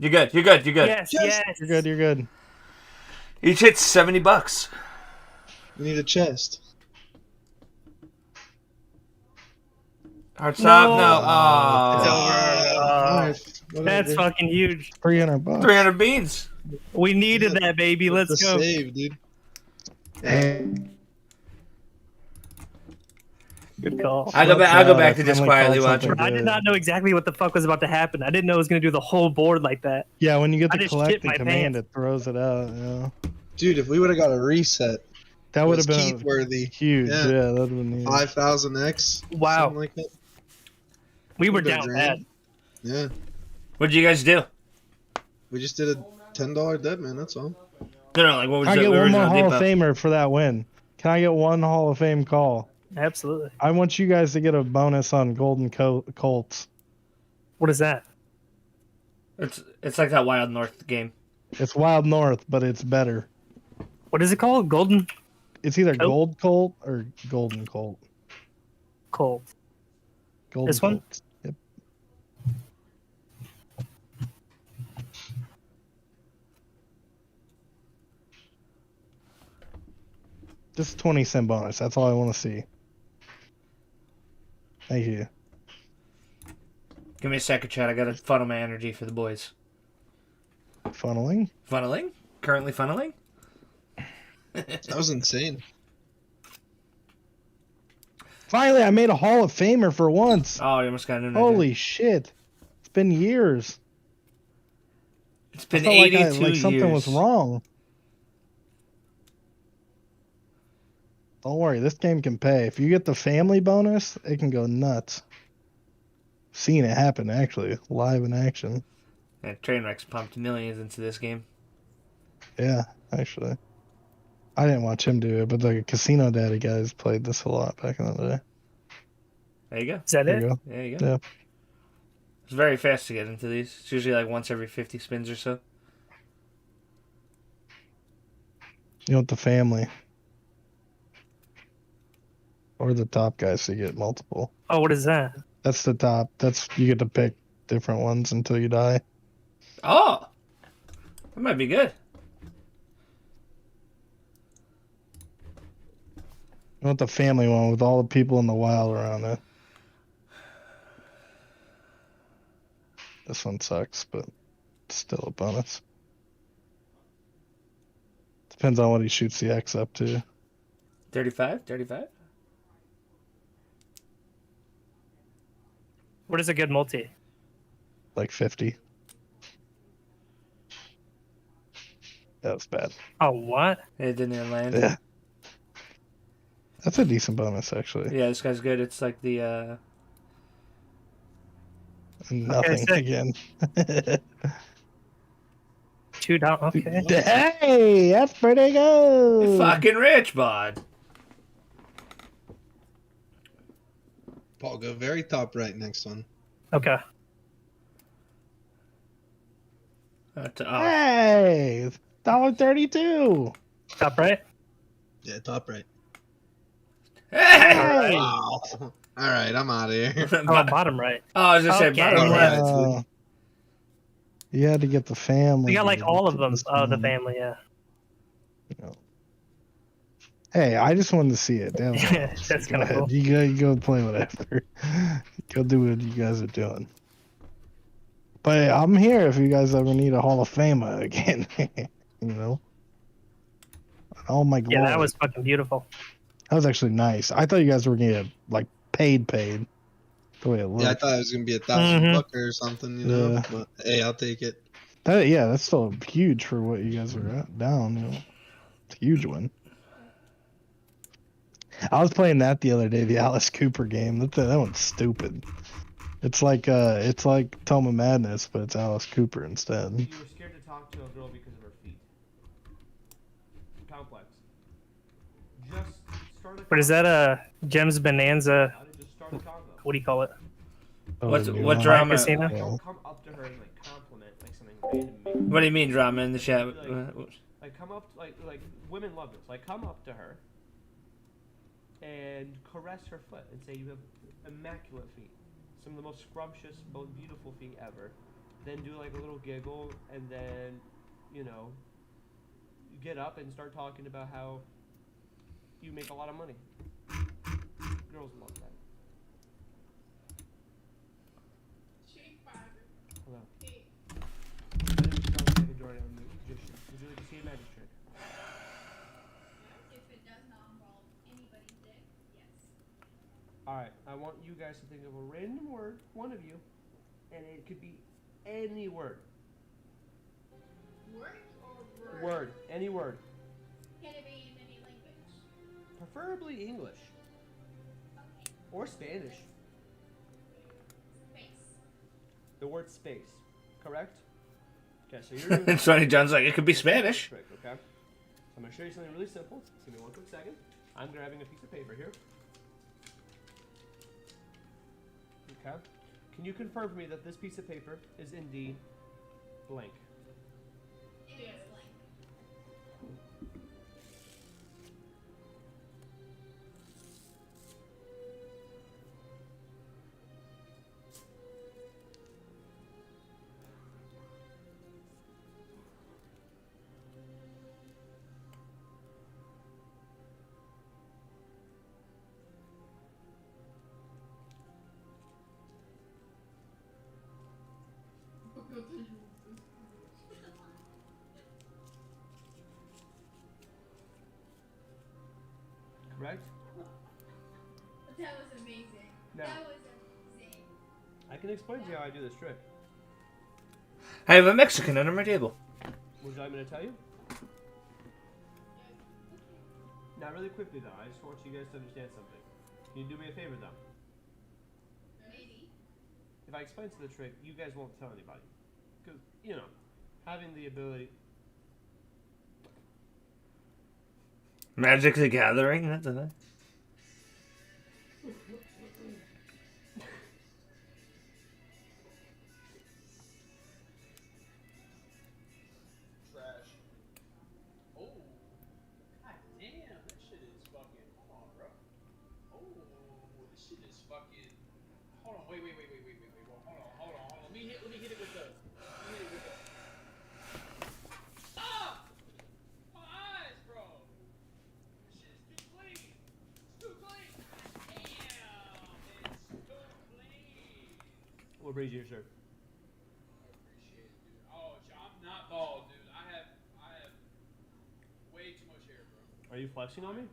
You're good, you're good, you're good. Yes. You're good, you're good. Each hit's $70. We need a chest. Hard stop? No. That's fucking huge. $300. 300 beans. We needed that, baby. Let's go. Save, dude. Good call. I'll go back to just quietly watching. I did not know exactly what the fuck was about to happen. I didn't know it was going to do the whole board like that. Yeah, when you get I the just shit collecting my command, pants. it throws it out. Yeah. Dude, if we would have got a reset, That would have been Keith worthy. huge. Yeah, that would have been huge. 5,000x. Wow. Something like that. We were Would've been down grand. bad. Yeah. What did you guys do? We just did a $10 dead man. That's all. No, like what was I the get one more original Hall of depot? Famer for that win. Can I get one Hall of Fame call? Absolutely. I want you guys to get a bonus on Golden Colts. What is that? It's like that Wild North game. It's Wild North, but it's better. What is it called? Golden? It's either Gold Colt or Golden Colt. Colt. Golden This one? Colts. Yep. Just 20-cent bonus. That's all I want to see. Thank you. Give me a second, chat. I gotta funnel my energy for the boys. Funneling? Funneling? Currently funneling? That was insane. Finally, I made a Hall of Famer for once. Oh, you almost got an Holy shit. It's been years. It's been I felt 82 like something years. was wrong. Don't worry, this game can pay. If you get the family bonus, it can go nuts. Seen it happen, actually. Live in action. Yeah, Trainwreck's pumped millions into this game. Yeah, actually. I didn't watch him do it, but the Casino Daddy guys played this a lot back in the day. There you go. Is that There it? you go. There you go. Yeah. It's very fast to get into these. It's usually like once every 50 spins or so. You want the family. Or the top guys to get multiple. Oh, what is that? That's the top. That's you get to pick different ones until you die. Oh! That might be good. You want the family one with all the people in the wild around it. This one sucks, but it's still a bonus. Depends on what he shoots the X up to. 35? 35? What is a good multi? Like 50. That was bad. Oh, what? It didn't even land. Yeah. That's a decent bonus, actually. Yeah, this guy's good. It's like the, Nothing sick. again. $2. Okay. Hey, that's pretty good. You're fucking rich, bud. Paul, go very top right next one. Okay. Hey, $1.32. Top right? Yeah, top right. Hey. Wow. All right, I'm out of here. Oh, bottom right. Oh, I was gonna say bottom left. You had to get the family. We got like to all of get them. this Oh, the one. family, yeah. Hey, I just wanted to see it. Damn. That's Go kind of ahead. cool. You go play whatever. Go do what you guys are doing. But I'm here if you guys ever need a Hall of Famer again. You know. Oh my glory. Yeah, that was fucking beautiful. That was actually nice. I thought you guys were gonna get like paid. The way it looked. Yeah, I thought it was gonna be $1,000 or something, you know. Yeah. But hey, I'll take it. That's still huge for what you guys are down. You know, it's a huge one. I was playing that the other day, the Alice Cooper game. That one's stupid. It's like Tome of Madness, but it's Alice Cooper instead. You were scared to talk to a girl because of her feet. Complex. Just start a But is that a Gems Bonanza? What do you call it? What drama? Casino? Come up to her and like compliment like something random. What do you mean drama in the chat? Like come up like women love this. Like come up to her and caress her foot and say you have immaculate feet, some of the most scrumptious, most beautiful feet ever. Then do like a little giggle and then you get up and start talking about how you make a lot of money. Girls love that. Hello. My name is John David Jordan. I'm a magician. Would you like to see a magic trick? If it does not involve anybody's dick, yes. Alright, I want you guys to think of a random word, one of you, and it could be any word. Word or word? Word. Any word. Can it be in any language? Preferably English. Or Spanish. Space. The word space. Correct? Okay, so you're doing It's funny, John's like, it could be Spanish. trick, okay? So I'm going to show you something really simple. Just give me one quick second. I'm grabbing a piece of paper here. Okay. Can you confirm for me that this piece of paper is indeed blank? It is blank. Correct? That was amazing. Now, That was amazing. I can explain to you how I do this trick. I have a Mexican under my table. Would you like me to tell you? Now, really quickly though, I just want you guys to understand something. Can you do me a favor though? Maybe. If I explain to the trick, you guys won't tell anybody. Because, having the ability... Magic the Gathering? That's a thing. Trash. Oh. God damn, that shit is fucking. Hold on, bro. Oh, this shit is fucking. Hold on, wait. Well, hold on. Let me hit it with the. Ah! My eyes, bro. This shit is too clean. It's too clean. Damn, it's too clean. What brings you your shirt? Appreciate it, dude. Oh, I'm not bald, dude. I have way Are you flexing on me?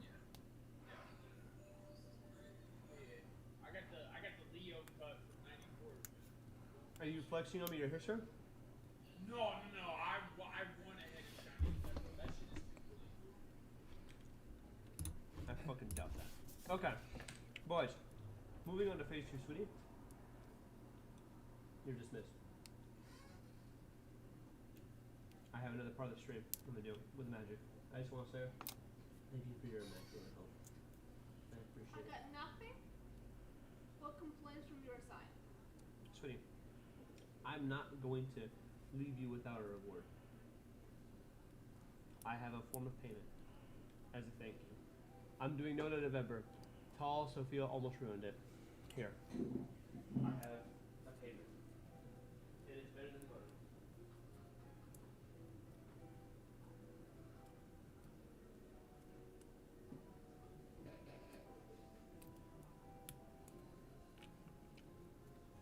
I got the Leo cut from '94. Are you flexing on me, your hair, sir? No. I went ahead and shined that, bro. That shit is completely. I fucking doubt that. Okay, boys. Moving on to phase 2, sweetie. You're dismissed. I have another part of the stream I'm gonna do with magic. I just want to say thank you for your immaculate help. I appreciate it. got nothing but complaints from your side. Sweetie, I'm not going to leave you without a reward. I have a form of payment as a thank you. I'm doing No November. Tall Sophia almost ruined it. Here. I have a payment. And it's better than butter.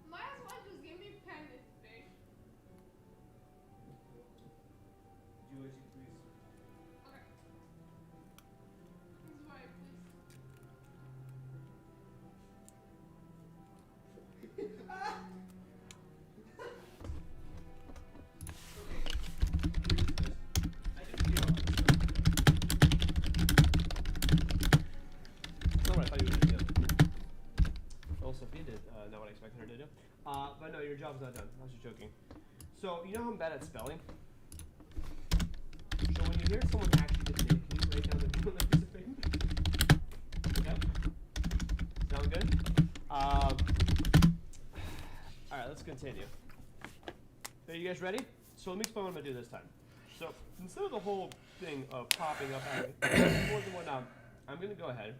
Might as well just give me payment, bitch. Do as you please. Okay. This is why, please. Not what I thought you were going to do. Well, Sophia did not what I expected her to do. But no, your job's not done. I was just joking. So, you know how I'm bad at spelling? So when you hear someone actually get the name, can you write down the name on that piece of paper? Okay? Sound good? Alright, let's continue. Are you guys ready? So let me explain what I'm going to do this time. So, instead of the whole thing of popping up at me, keyboards and whatnot, I'm going to go ahead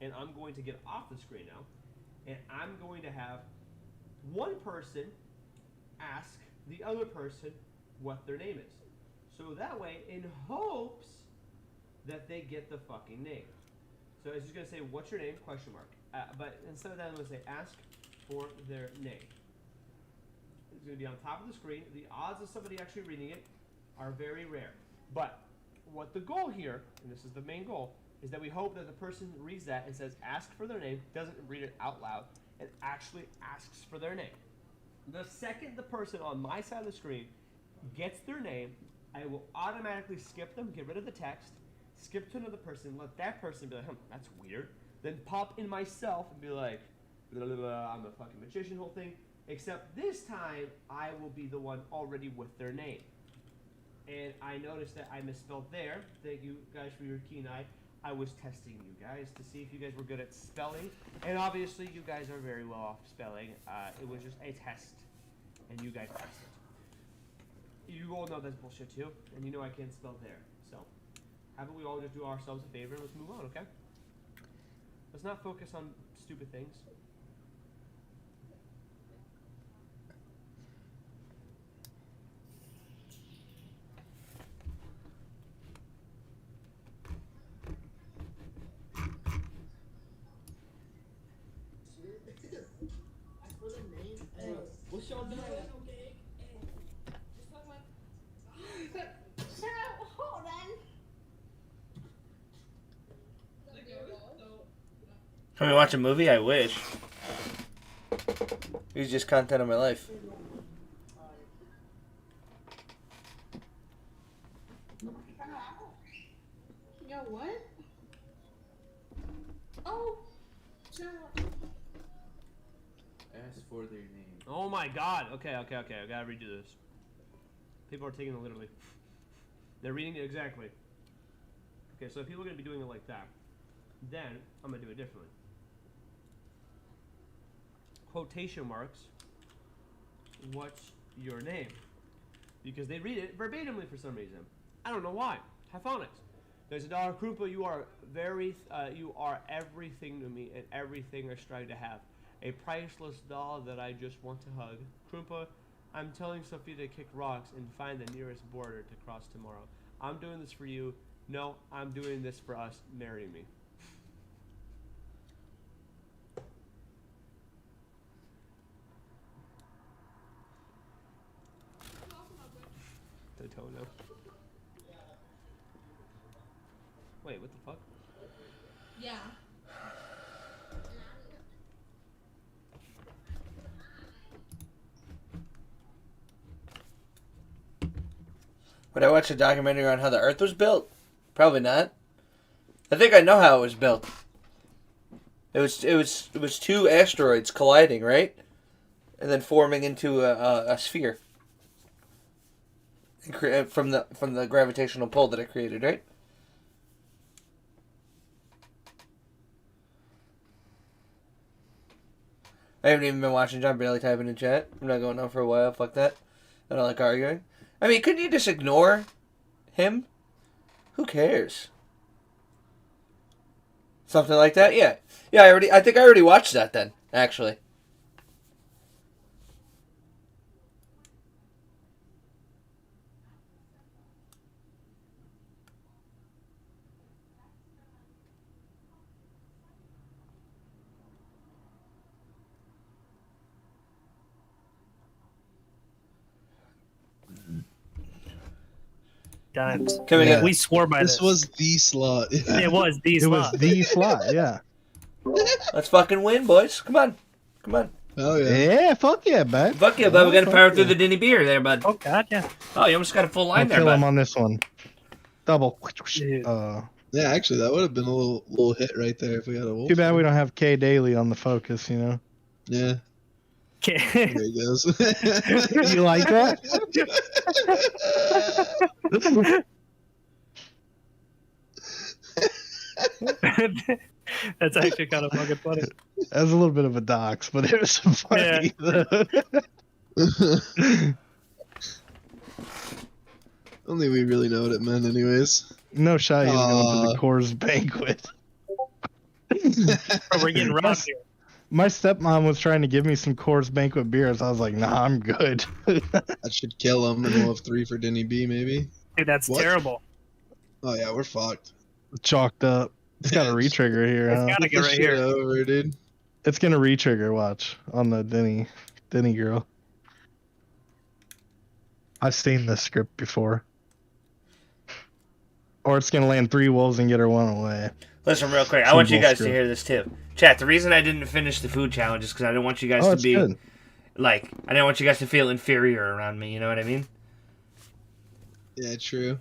and I'm going to get off the screen now, and I'm going to have one person ask the other person what their name is. So that way, in hopes that they get the fucking name. So it's just going to say, what's your name, question mark. But instead of that, I'm going to say, ask for their name. It's going to be on top of the screen. The odds of somebody actually reading it are very rare. But what the goal here, and this is the main goal, is that we hope that the person reads that and says, ask for their name, doesn't read it out loud, and actually asks for their name. The second the person on my side of the screen gets their name, I will automatically skip them, get rid of the text, skip to another person, let that person be like, that's weird. Then pop in myself and be like, blah, blah, blah, I'm a fucking magician, whole thing. Except this time, I will be the one already with their name. And I noticed that I misspelled there. Thank you guys for your keen eye. I was testing you guys to see if you guys were good at spelling. And obviously, you guys are very well off spelling. It was just a test. And you guys passed it. You all know that's bullshit too. And you know I can't spell there. So, how about we all just do ourselves a favor and let's move on, okay? Let's not focus on stupid things. What's y'all doing? Shut up, hold on. Can we watch a movie? I wish. It's just content of my life. Yo, what? Oh, shut up. Ask for their name. Oh my god. Okay. I gotta redo this. People are taking it literally. They're reading it exactly. Okay, so if people are gonna be doing it like that, then I'm gonna do it differently. Quotation marks. What's your name? Because they read it verbatimly for some reason. I don't know why. Hyphonics. There's a dollar. Krupa, you are you are everything to me and everything I strive to have. A priceless doll that I just want to hug. Krupa, I'm telling Sophia to kick rocks and find the nearest border to cross tomorrow. I'm doing this for you. No, I'm doing this for us. Marry me. The toenail. Wait, what the fuck? Yeah. Would I watch a documentary on how the Earth was built? Probably not. I think I know how it was built. It was two asteroids colliding, right? And then forming into a sphere. From the gravitational pull that it created, right? I haven't even been watching John barely typing in chat. I'm not going on for a while. Fuck that. I don't like arguing. I mean, couldn't you just ignore him? Who cares? Something like that? Yeah. Yeah, I think I already watched that then, actually. Times. Yeah. We swore by this. This was the slot. It was the It slot. was the slot, yeah. Let's fucking win, boys. Come on. Come on. Oh, yeah. Yeah, fuck yeah, bud. Fuck yeah, bud. We got to power through the Denny beer there, bud. Oh, God, yeah. Oh, you almost got a full line I'll there, kill bud. him on this one. Double. Yeah, actually, that would have been a little hit right there if we had a wolf. Too bad we don't have K Daily on the focus, you know? Yeah. Okay. There he goes. You like that? That's actually kind of fucking funny. That was a little bit of a dox, but it was funny. Only we really know what it meant, anyways. No shot he was going to the Coors banquet. Bro, we're getting robbed here. My stepmom was trying to give me some Coors banquet beers. I was like, nah, I'm good. That should kill him, and we'll have 3 for Denny B, maybe. Dude, that's What? terrible. Oh, yeah, we're fucked. Chalked up. It's got a retrigger here. It's Huh? gotta Get get this right shit here. over, dude. It's gonna retrigger. Watch on the Denny girl. I've seen this script before. Or it's gonna land 3 wolves and get her 1 away. Listen, real quick. I Some want you guys to bullshit. hear this too. Chat. The reason I didn't finish the food challenge is because I didn't want you guys Oh, to it's be good. like. I didn't want you guys to feel inferior around me. You know what I mean? Yeah, true.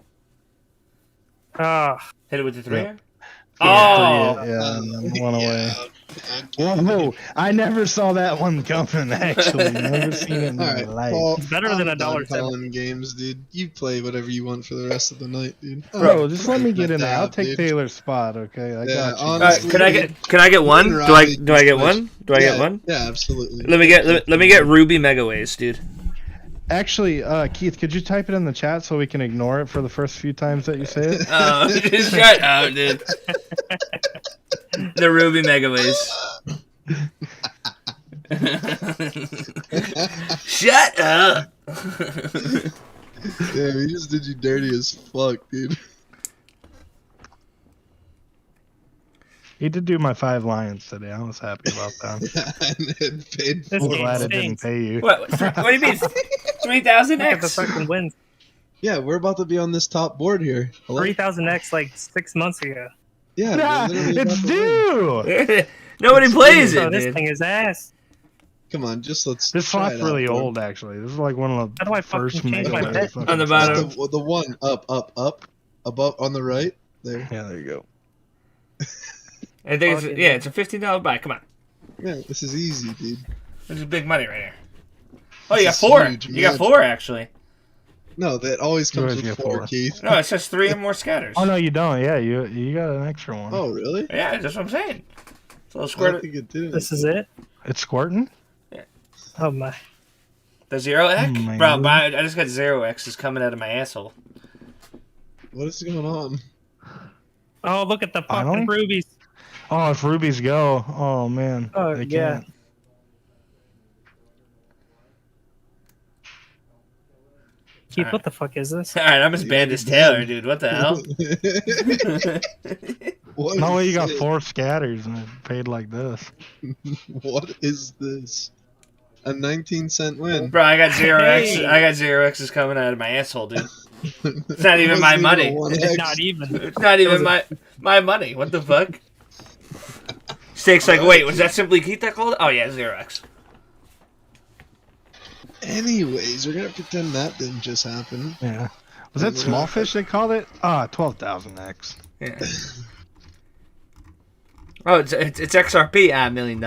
Hit it with the 3. Yeah. Oh, Yeah, 1 away. Whoa, I never saw that one coming, actually. Never seen it in my Alright, life. Paul, Better than I'm done $1.07. calling games, dude. You play whatever you want for the rest of the night, dude. Bro, just let me get in there. I'll Dab, take dude. Taylor's spot, okay? I got you. honestly, can I get one? Do I get one? Do I get one? Yeah, absolutely. Let me get Ruby Megaways, dude. Actually, Keith, could you type it in the chat so we can ignore it for the first few times that you say it? Oh, just shut up, dude. The Ruby Megaways. Shut up. Damn, he just did you dirty as fuck, dude. He did do my 5 lions today. I was happy about that. And it paid This for game Glad it stinks. didn't pay you. What do you mean? 3,000 Look at the X? fucking wins. Yeah, we're about to be on this top board here. Hello? 3000X like 6 months ago. Yeah, Nah, we're literally it's about to win. due! Nobody plays So it, this dude. thing is ass. Come on, just let's This try slot's it out, really bro. old, actually. This is like one of How do the I fucking first change my Mega bet? fucking On the slots. bottom. The one up, above, on the right. There. Yeah, there you go. I think it's a $15 buy. Come on. Yeah, this is easy, dude. This is big money right here. Oh, you got This is 4. huge, You got man. 4 actually. No, that always comes always with get 4, four. Keith. No, it says 3 or more scatters. Oh, no, you don't. Yeah, you got an extra one. Oh, really? Yeah, that's what I'm saying. It's a little I squirt. don't think it did. This is it? It's squirting? Oh my. The 0X? my Bro, God. I just got 0X's coming out of my asshole. What is going on? Oh, look at the fucking Finally? rubies. Oh, if rubies go. Oh, man. Oh, They yeah. can't. Keith, what the fuck is this? Alright, I'm as banned as Taylor, dude. What the hell? What No way is you got it? 4 scatters and it paid like this. What is this? A 19-cent win. Bro, I got 0X. Hey. I got 0X's coming out of my asshole, dude. It's not even my money. It's not even. It's not even my money. What the fuck? Steak's like, wait, was that Simply Keith that called it? Oh yeah, 0x. Anyways, we're gonna pretend that didn't just happen. Yeah. Was that small fish they called it? 12,000x. Yeah. Oh, it's XRP. $1 million.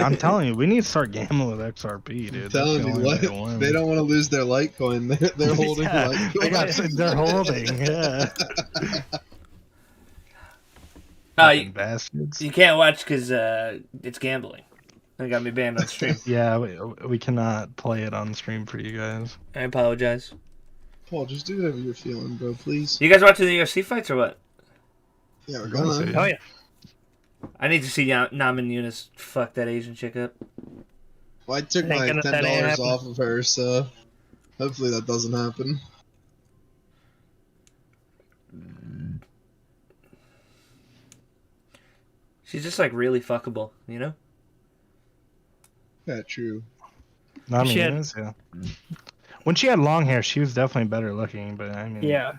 I'm telling you, we need to start gambling with XRP, dude. I'm telling you, what? They don't want to lose their Litecoin. They're holding Litecoin. They're holding, yeah. You can't watch because it's gambling. They got me banned on stream. Yeah, we cannot play it on stream for you guys. I apologize. Paul, just do whatever you're feeling, bro, please. You guys watching the UFC fights or what? Yeah, we're going. Oh, yeah. I need to see Naman Yunus fuck that Asian chick up. Well, I took my $10 off of her, so hopefully that doesn't happen. She's just like really fuckable, you know? Yeah, true. I mean, yeah. When she had long hair, she was definitely better looking, but I mean... Yeah.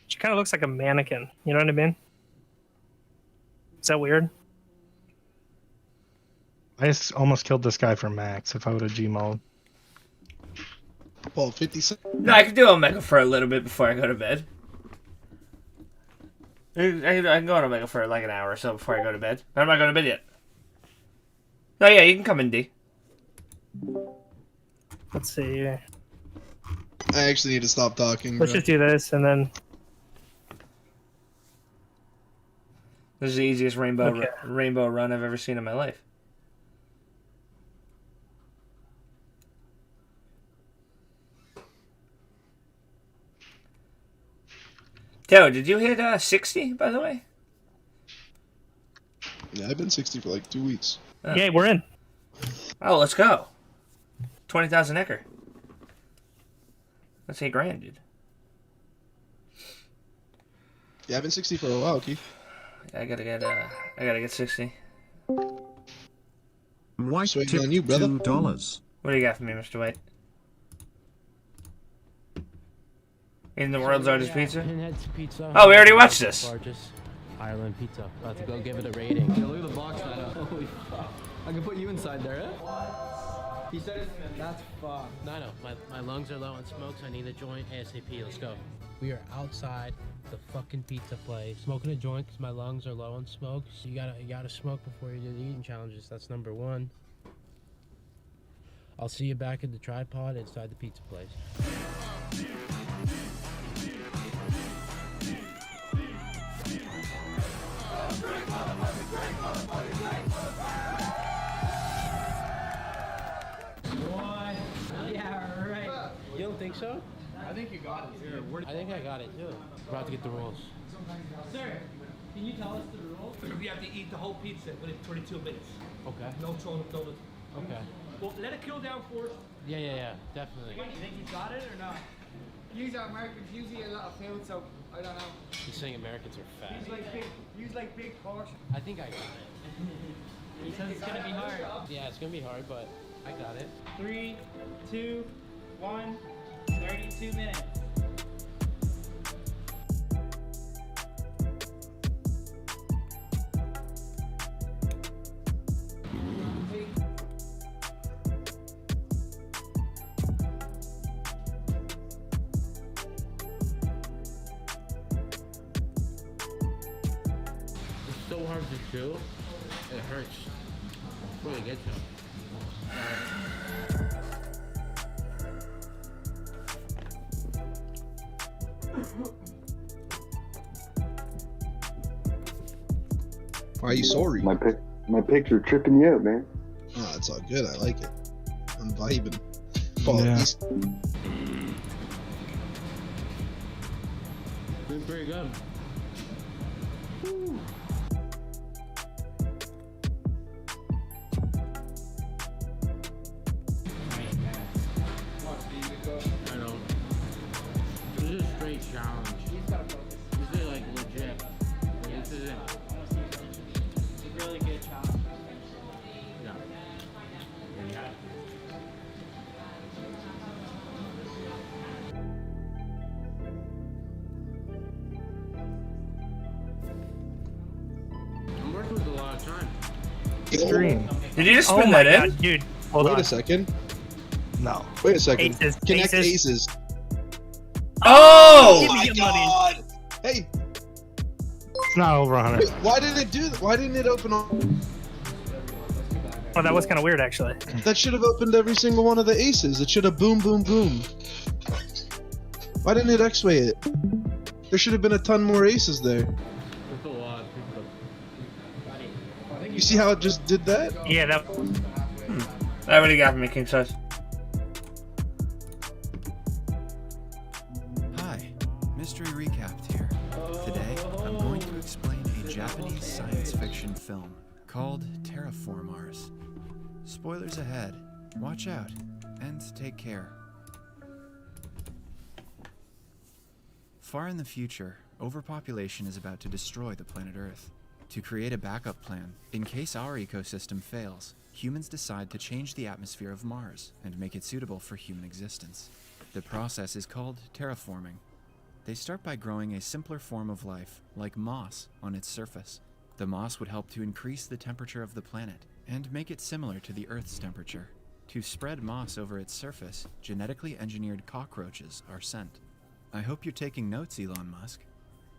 She kind of looks like a mannequin. You know what I mean? Is that weird? I just almost killed this guy for max if I would have G-mode. Paul, 50 cents. No, I can do Omega for a little bit before I go to bed. I can go on Omega for like an hour or so before I go to bed. I'm not going to bed yet. Oh yeah, you can come in, D. Let's see. I actually need to stop talking. Let's just do this and then... This is the easiest rainbow run I've ever seen in my life. Teo, did you hit 60, by the way? Yeah, I've been 60 for like 2 weeks. Oh. Yeah, we're in. Oh, let's go. 20,000 Ecker. That's $8,000, dude. Yeah, I've been 60 for a while, Keith. I gotta get 60. White Sweet tip on you, brother. $2. What do you got for me, Mr. White? In the world's largest pizza? Pinhead's Pizza. Oh, we already watched this. Largest Ireland pizza. About to go give it a rating. Yo, look at the box that up. Holy fuck. I can put you inside there, eh? He said it's that's fucked. No, my lungs are low on smoke, so I need a joint ASAP. Let's go. We are outside the fucking pizza place, smoking a joint because my lungs are low on smoke. So you gotta smoke before you do the eating challenges. That's number one. I'll see you back at the tripod inside the pizza place. What? Yeah, right. You don't think so? I think you got it too. I think I got it too. We're about to get the rules. Sir, can you tell us the rules? We have to eat the whole pizza within 22 minutes. Okay. No tone, no. Okay. Well, let it cool down first. Yeah, definitely. You think you got it or not? Use our Americans usually a lot of food, so I don't know. He's saying Americans are fat. Use like big portions. I think I got it. He says it's gonna be hard. Yeah, it's gonna be hard, but I got it. 3, 2, 1, 32 minutes. It's so hard to chew. It hurts. Really gets you. Why are you sorry? My picture tripping you out, man. Oh, it's all good. I like it. I'm vibing. Paul, Yeah. Doing pretty good. I know. This is a straight challenge. This is like legit. This isn't. It's a really good challenge. Yeah. lot of time. Extreme. Did you just Oh spin my that in? god, dude. Hold Wait on. a second. No. Wait a second. Aces. Connect Aces. aces. Oh! Give me your money. God! Hey, It's not over 100. wait, why didn't it do that? Why didn't it open all? Oh, that was kind of weird, actually. That should have opened every single one of the aces. It should have boom, boom, boom. Why didn't it X-way it? There should have been a ton more aces there. That's a lot. You see how it just did that? Yeah, that. That really got me, king size. Hi, Mystery Recapped here. Today, I'm going to explain a Japanese science fiction film called Terraformars. Spoilers ahead. Watch out, and take care. Far in the future, overpopulation is about to destroy the planet Earth. To create a backup plan, in case our ecosystem fails, humans decide to change the atmosphere of Mars and make it suitable for human existence. The process is called terraforming. They start by growing a simpler form of life, like moss, on its surface. The moss would help to increase the temperature of the planet and make it similar to the Earth's temperature. To spread moss over its surface, genetically engineered cockroaches are sent. I hope you're taking notes, Elon Musk.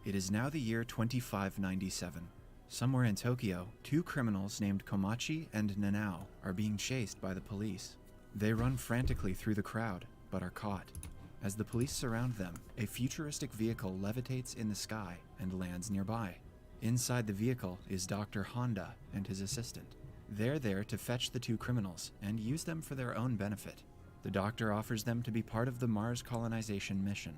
It is now the year 2597. Somewhere in Tokyo, two criminals named Komachi and Nanao are being chased by the police. They run frantically through the crowd, but are caught. As the police surround them, a futuristic vehicle levitates in the sky and lands nearby. Inside the vehicle is Dr. Honda and his assistant. They're there to fetch the two criminals and use them for their own benefit. The doctor offers them to be part of the Mars colonization mission.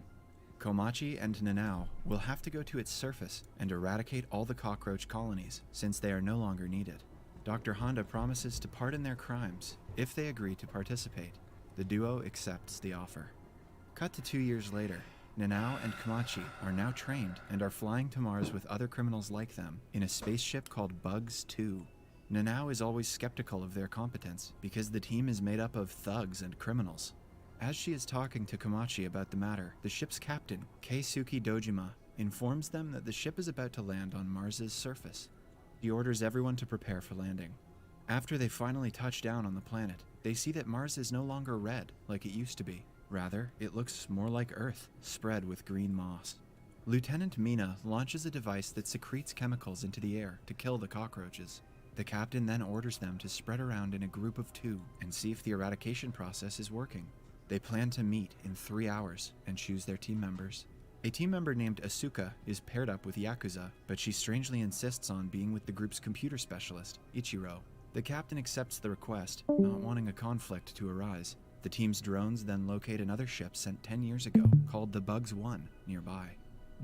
Komachi and Nanao will have to go to its surface and eradicate all the cockroach colonies, since they are no longer needed. Dr. Honda promises to pardon their crimes if they agree to participate. The duo accepts the offer. Cut to 2 years later, Nanao and Komachi are now trained and are flying to Mars with other criminals like them in a spaceship called Bugs 2. Nanao is always skeptical of their competence because the team is made up of thugs and criminals. As she is talking to Komachi about the matter, the ship's captain, Keisuke Dojima, informs them that the ship is about to land on Mars's surface. He orders everyone to prepare for landing. After they finally touch down on the planet, they see that Mars is no longer red like it used to be. Rather, it looks more like Earth, spread with green moss. Lieutenant Mina launches a device that secretes chemicals into the air to kill the cockroaches. The captain then orders them to spread around in a group of 2 and see if the eradication process is working. They plan to meet in 3 hours and choose their team members. A team member named Asuka is paired up with Yakuza, but she strangely insists on being with the group's computer specialist, Ichiro. The captain accepts the request, not wanting a conflict to arise. The team's drones then locate another ship sent 10 years ago, called the Bugs 1, nearby.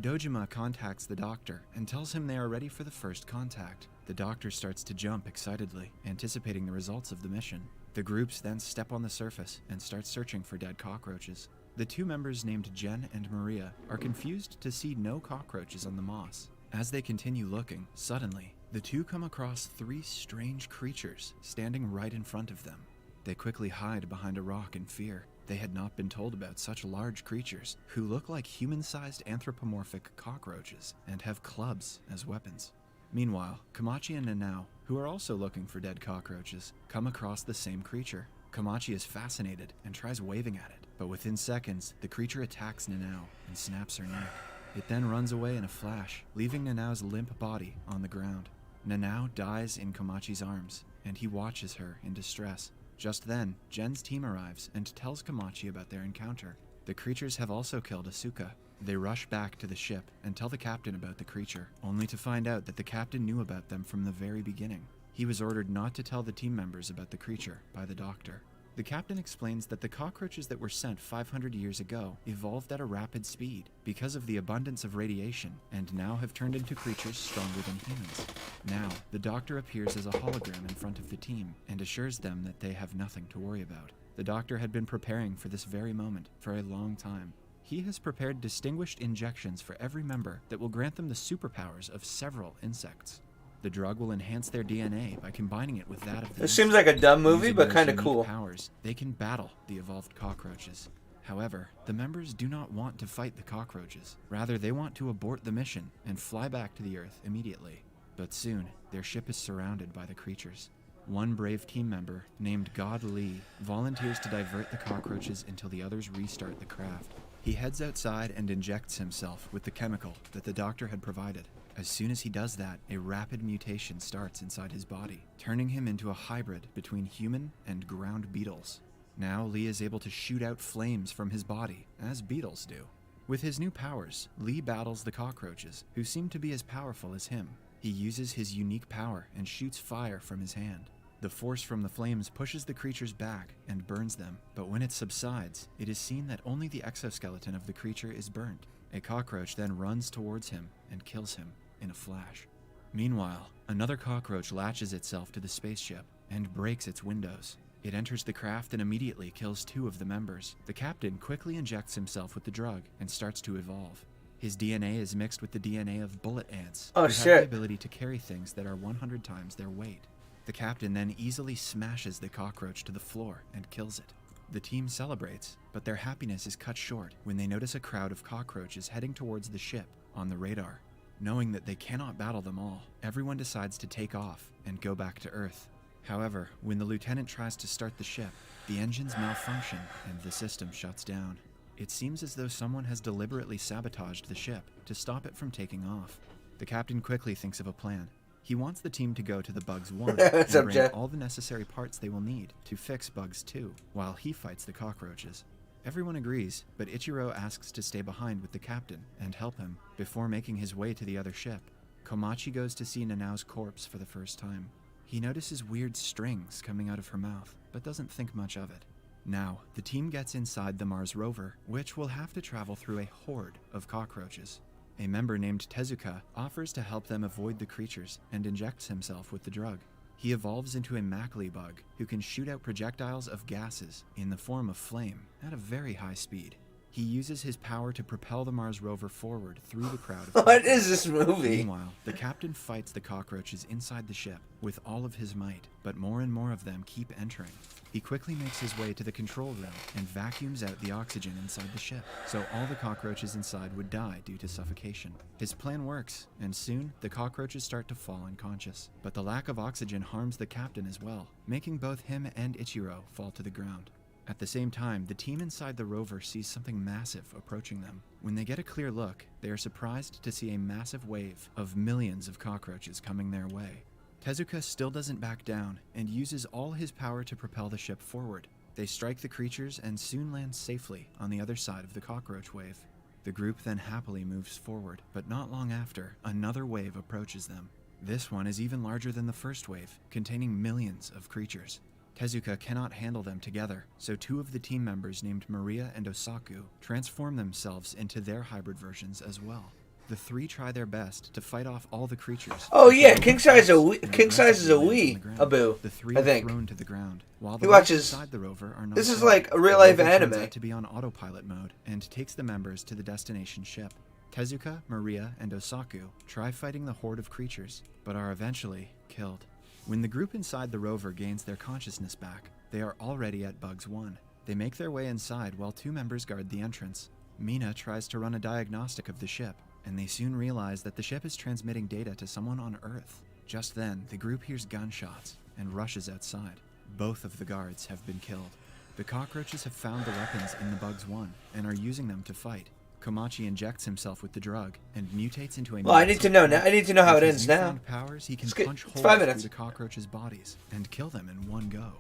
Dojima contacts the doctor and tells him they are ready for the first contact. The doctor starts to jump excitedly, anticipating the results of the mission. The groups then step on the surface and start searching for dead cockroaches. The 2 members named Jen and Maria are confused to see no cockroaches on the moss. As they continue looking, suddenly, the 2 come across 3 strange creatures standing right in front of them. They quickly hide behind a rock in fear. They had not been told about such large creatures, who look like human-sized anthropomorphic cockroaches and have clubs as weapons. Meanwhile, Komachi and Nanao, who are also looking for dead cockroaches, come across the same creature. Komachi is fascinated and tries waving at it, but within seconds, the creature attacks Nanao and snaps her neck. It then runs away in a flash, leaving Nanao's limp body on the ground. Nanao dies in Komachi's arms, and he watches her in distress. Just then, Jen's team arrives and tells Komachi about their encounter. The creatures have also killed Asuka. They rush back to the ship and tell the captain about the creature, only to find out that the captain knew about them from the very beginning. He was ordered not to tell the team members about the creature by the doctor. The captain explains that the cockroaches that were sent 500 years ago evolved at a rapid speed because of the abundance of radiation and now have turned into creatures stronger than humans. Now, the doctor appears as a hologram in front of the team and assures them that they have nothing to worry about. The doctor had been preparing for this very moment for a long time. He has prepared distinguished injections for every member that will grant them the superpowers of several insects. The drug will enhance their DNA by combining it with that of the This seems like a dumb movie, Using but those kind of unique cool. powers, they can battle the evolved cockroaches. However, the members do not want to fight the cockroaches. Rather, they want to abort the mission and fly back to the Earth immediately. But soon, their ship is surrounded by the creatures. One brave team member, named God Lee, volunteers to divert the cockroaches until the others restart the craft. He heads outside and injects himself with the chemical that the doctor had provided. As soon as he does that, a rapid mutation starts inside his body, turning him into a hybrid between human and ground beetles. Now Lee is able to shoot out flames from his body, as beetles do. With his new powers, Lee battles the cockroaches, who seem to be as powerful as him. He uses his unique power and shoots fire from his hand. The force from the flames pushes the creatures back and burns them, but when it subsides, it is seen that only the exoskeleton of the creature is burnt. A cockroach then runs towards him and kills him in a flash. Meanwhile, another cockroach latches itself to the spaceship and breaks its windows. It enters the craft and immediately kills 2 of the members. The captain quickly injects himself with the drug and starts to evolve. His DNA is mixed with the DNA of bullet ants, who have the ability to carry things that are 100 times their weight. The captain then easily smashes the cockroach to the floor and kills it. The team celebrates, but their happiness is cut short when they notice a crowd of cockroaches heading towards the ship on the radar. Knowing that they cannot battle them all, everyone decides to take off and go back to Earth. However, when the lieutenant tries to start the ship, the engines malfunction and the system shuts down. It seems as though someone has deliberately sabotaged the ship to stop it from taking off. The captain quickly thinks of a plan. He wants the team to go to the Bugs 1 and bring all the necessary parts they will need to fix Bugs 2, while he fights the cockroaches. Everyone agrees, but Ichiro asks to stay behind with the captain and help him before making his way to the other ship. Komachi goes to see Nanao's corpse for the first time. He notices weird strings coming out of her mouth, but doesn't think much of it. Now, the team gets inside the Mars rover, which will have to travel through a horde of cockroaches. A member named Tezuka offers to help them avoid the creatures and injects himself with the drug. He evolves into a Mackley bug who can shoot out projectiles of gases in the form of flame at a very high speed. He uses his power to propel the Mars rover forward through the crowd of What is this movie? Meanwhile, the captain fights the cockroaches inside the ship with all of his might, but more and more of them keep entering. He quickly makes his way to the control room and vacuums out the oxygen inside the ship, so all the cockroaches inside would die due to suffocation. His plan works, and soon the cockroaches start to fall unconscious. But the lack of oxygen harms the captain as well, making both him and Ichiro fall to the ground. At the same time, the team inside the rover sees something massive approaching them. When they get a clear look, they are surprised to see a massive wave of millions of cockroaches coming their way. Tezuka still doesn't back down and uses all his power to propel the ship forward. They strike the creatures and soon land safely on the other side of the cockroach wave. The group then happily moves forward, but not long after, another wave approaches them. This one is even larger than the first wave, containing millions of creatures. Tezuka cannot handle them together, so 2 of the team members named Maria and Osaku transform themselves into their hybrid versions as well. The 3 try their best to fight off all the creatures. Oh yeah, King Size is a wee, Abu. The 3 I are think. thrown to the ground, while He the watches. inside the rover are not. This is dead. like a real The life rover turns anime. out to be on autopilot mode and takes the members to the destination ship. Tezuka, Maria, and Osaku try fighting the horde of creatures, but are eventually killed. When the group inside the rover gains their consciousness back, they are already at Bugs 1. They make their way inside while 2 members guard the entrance. Mina tries to run a diagnostic of the ship, and they soon realize that the ship is transmitting data to someone on Earth. Just then, the group hears gunshots and rushes outside. Both of the guards have been killed. The cockroaches have found the weapons in the Bugs 1 and are using them to fight. Komachi injects himself with the drug and mutates into a. Well, I need to know now. I need to know how it ends now. Powers, he can It's good. punch It's holes 5 through minutes. the cockroaches' bodies and kill them in one go.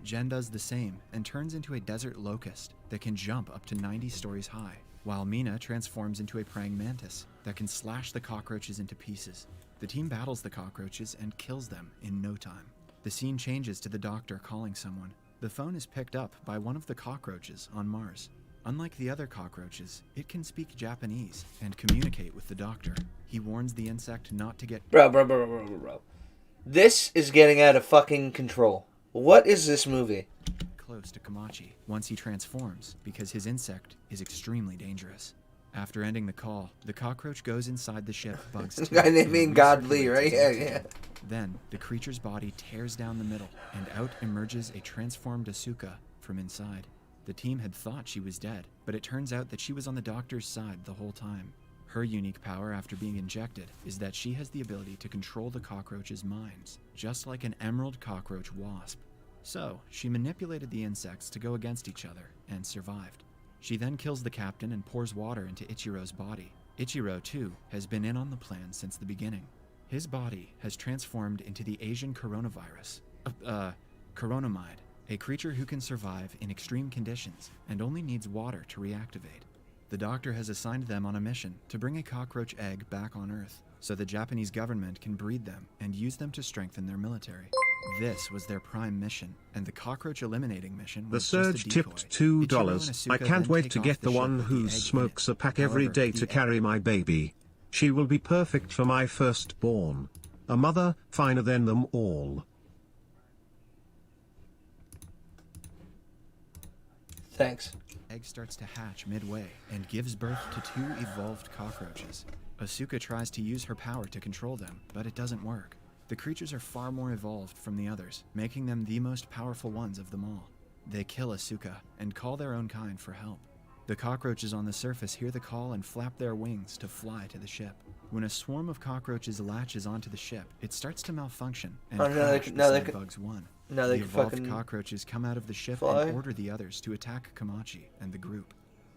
Jen does the same and turns into a desert locust that can jump up to 90 stories high, while Mina transforms into a praying mantis that can slash the cockroaches into pieces. The team battles the cockroaches and kills them in no time. The scene changes to the doctor calling someone. The phone is picked up by one of the cockroaches on Mars. Unlike the other cockroaches, it can speak Japanese and communicate with the doctor. He warns the insect not to get... Bro. This is getting out of fucking control. What is this movie? ...close to Komachi once he transforms, because his insect is extremely dangerous. After ending the call, the cockroach goes inside the ship Bugs 2. Guy named God Lee, right? Yeah. Then, the creature's body tears down the middle, and out emerges a transformed Asuka from inside. The team had thought she was dead, but it turns out that she was on the doctor's side the whole time. Her unique power after being injected is that she has the ability to control the cockroaches' minds, just like an emerald cockroach wasp. So, she manipulated the insects to go against each other, and survived. She then kills the captain and pours water into Ichiro's body. Ichiro, too, has been in on the plan since the beginning. His body has transformed into the Asian coronavirus, coronamide, a creature who can survive in extreme conditions and only needs water to reactivate. The doctor has assigned them on a mission to bring a cockroach egg back on Earth, so the Japanese government can breed them and use them to strengthen their military. This was their prime mission, and the cockroach eliminating mission The was Surge just a decoy. tipped $2. Ichiro and Asuka I can't then wait take to off get the the ship one with who the egg in smokes it. a pack every However, day the to carry my baby. She will be perfect for my firstborn. A mother, finer than them all. Thanks. Egg starts to hatch midway and gives birth to 2 evolved cockroaches. Asuka tries to use her power to control them, but it doesn't work. The creatures are far more evolved from the others, making them the most powerful ones of them all. They kill Asuka and call their own kind for help. The cockroaches on the surface hear the call and flap their wings to fly to the ship. When a swarm of cockroaches latches onto the ship, it starts to malfunction and crash beside Bugs 1. The evolved cockroaches come out of the ship and order the others to attack Komachi and the group.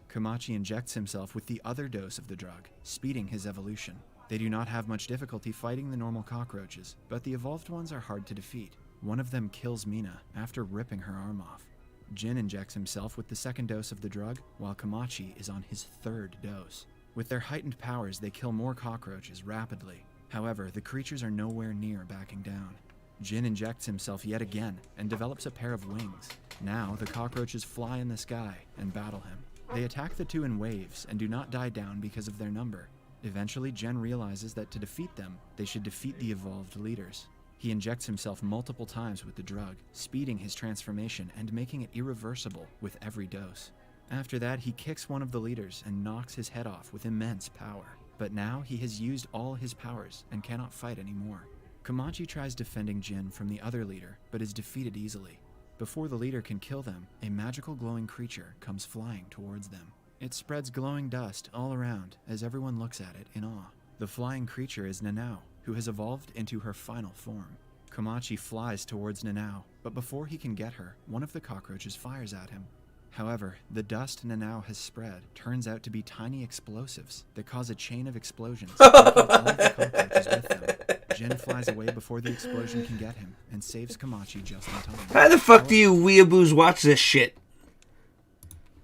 Komachi injects himself with the other dose of the drug, speeding his evolution. They do not have much difficulty fighting the normal cockroaches, but the evolved ones are hard to defeat. One of them kills Mina after ripping her arm off. Jin injects himself with the second dose of the drug, while Komachi is on his 3rd dose. With their heightened powers, they kill more cockroaches rapidly. However, the creatures are nowhere near backing down. Jin injects himself yet again and develops a pair of wings. Now, the cockroaches fly in the sky and battle him. They attack the 2 in waves and do not die down because of their number. Eventually, Jin realizes that to defeat them, they should defeat the evolved leaders. He injects himself multiple times with the drug, speeding his transformation and making it irreversible with every dose. After that, he kicks one of the leaders and knocks his head off with immense power. But now he has used all his powers and cannot fight anymore. Komachi tries defending Jin from the other leader, but is defeated easily. Before the leader can kill them, a magical glowing creature comes flying towards them. It spreads glowing dust all around as everyone looks at it in awe. The flying creature is Nanao, who has evolved into her final form. Komachi flies towards Nanao, but before he can get her, one of the cockroaches fires at him. However, the dust Nanao has spread turns out to be tiny explosives that cause a chain of explosions, taking all the cockroaches with them. Jin flies away before the explosion can get him, and saves Komachi just in time. How the fuck do you weeaboos watch this shit?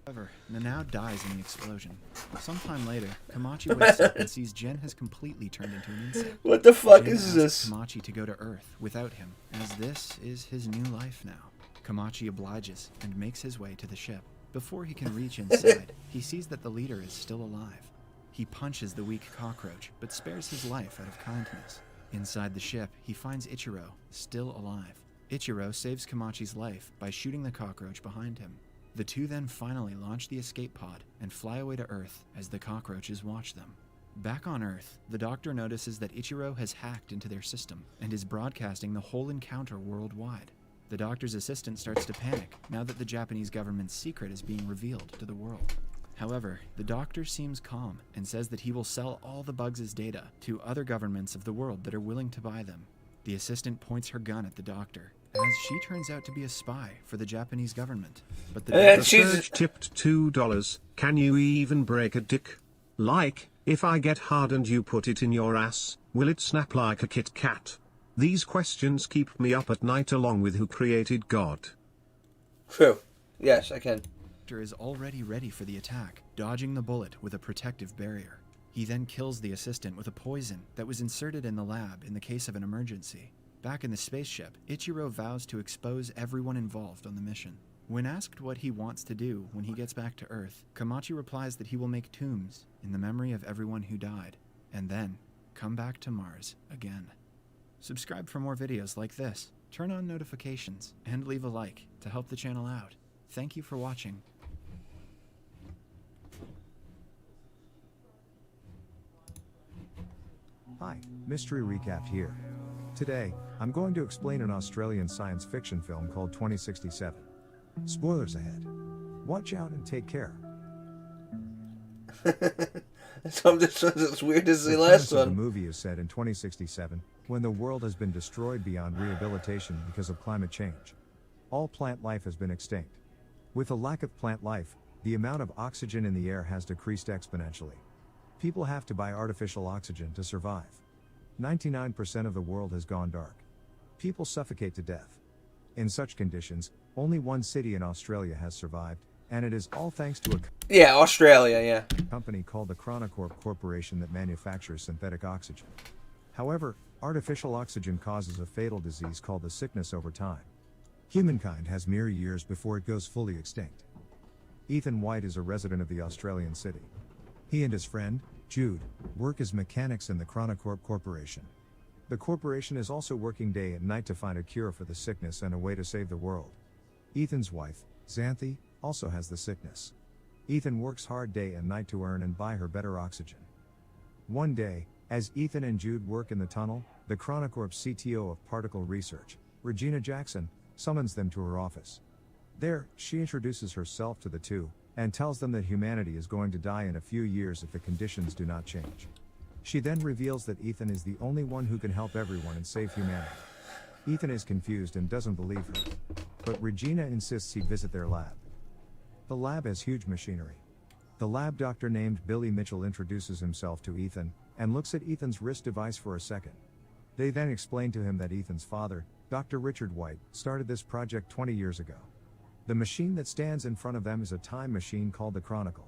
However, Nanao dies in the explosion. Sometime later, Komachi wakes up and sees Jin has completely turned into an insect. What the fuck Jin is asks this? Komachi to go to Earth without him, as this is his new life now. Komachi obliges and makes his way to the ship. Before he can reach inside, he sees that the leader is still alive. He punches the weak cockroach, but spares his life out of kindness. Inside the ship, he finds Ichiro, still alive. Ichiro saves Komachi's life by shooting the cockroach behind him. The 2 then finally launch the escape pod and fly away to Earth as the cockroaches watch them. Back on Earth, the doctor notices that Ichiro has hacked into their system and is broadcasting the whole encounter worldwide. The doctor's assistant starts to panic now that the Japanese government's secret is being revealed to the world. However, the doctor seems calm and says that he will sell all the Bugs' data to other governments of the world that are willing to buy them. The assistant points her gun at the doctor, as she turns out to be a spy for the Japanese government. But The Surge tipped $2. Can you even break a dick? Like, if I get hard and you put it in your ass, will it snap like a Kit Kat? These questions keep me up at night along with who created God. True. Yes, I can. Is already ready for the attack, dodging the bullet with a protective barrier. He then kills the assistant with a poison that was inserted in the lab in the case of an emergency. Back in the spaceship, Ichiro vows to expose everyone involved on the mission. When asked what he wants to do when he gets back to Earth, Komachi replies that he will make tombs in the memory of everyone who died, and then come back to Mars again. Subscribe for more videos like this, turn on notifications, and leave a like to help the channel out. Thank you for watching. Hi, Mystery Recap here. Today, I'm going to explain an Australian science fiction film called 2067. Spoilers ahead. Watch out and take care. So this one's as weird as the The last premise of the one. movie is set in 2067, when the world has been destroyed beyond rehabilitation because of climate change. All plant life has been extinct. With a lack of plant life, the amount of oxygen in the air has decreased exponentially. People have to buy artificial oxygen to survive. 99% of the world has gone dark. People suffocate to death. In such conditions, only one city in Australia has survived, and it is all thanks to a Yeah, Australia, yeah. company called the Chronocorp Corporation that manufactures synthetic oxygen. However, artificial oxygen causes a fatal disease called the sickness over time. Humankind has mere years before it goes fully extinct. Ethan White is a resident of the Australian city. He and his friend, Jude, work as mechanics in the Chronocorp Corporation. The corporation is also working day and night to find a cure for the sickness and a way to save the world. Ethan's wife, Xanthi, also has the sickness. Ethan works hard day and night to earn and buy her better oxygen. One day, as Ethan and Jude work in the tunnel, the Chronocorp CTO of Particle Research, Regina Jackson, summons them to her office. There, she introduces herself to the two, and tells them that humanity is going to die in a few years if the conditions do not change. She then reveals that Ethan is the only one who can help everyone and save humanity. Ethan is confused and doesn't believe her. But Regina insists he visit their lab. The lab has huge machinery. The lab doctor named Billy Mitchell introduces himself to Ethan, and looks at Ethan's wrist device for a second. They then explain to him that Ethan's father, Dr. Richard White, started this project 20 years ago. The machine that stands in front of them is a time machine called the Chronicle.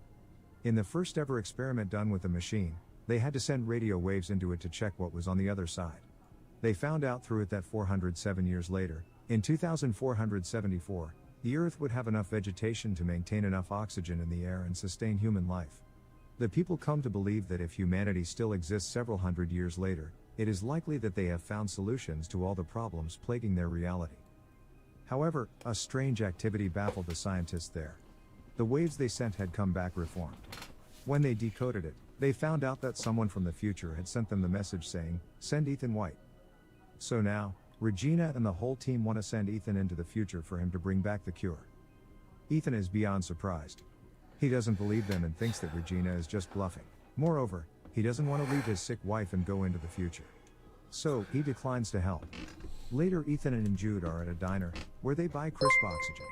In the first ever experiment done with the machine, they had to send radio waves into it to check what was on the other side. They found out through it that 407 years later, in 2474, the Earth would have enough vegetation to maintain enough oxygen in the air and sustain human life. The people come to believe that if humanity still exists several hundred years later, it is likely that they have found solutions to all the problems plaguing their reality. However, a strange activity baffled the scientists there. The waves they sent had come back reformed. When they decoded it, they found out that someone from the future had sent them the message saying, "Send Ethan White." So now, Regina and the whole team want to send Ethan into the future for him to bring back the cure. Ethan is beyond surprised. He doesn't believe them and thinks that Regina is just bluffing. Moreover, he doesn't want to leave his sick wife and go into the future. So, he declines to help. Later, Ethan and Jude are at a diner, where they buy crisp oxygen.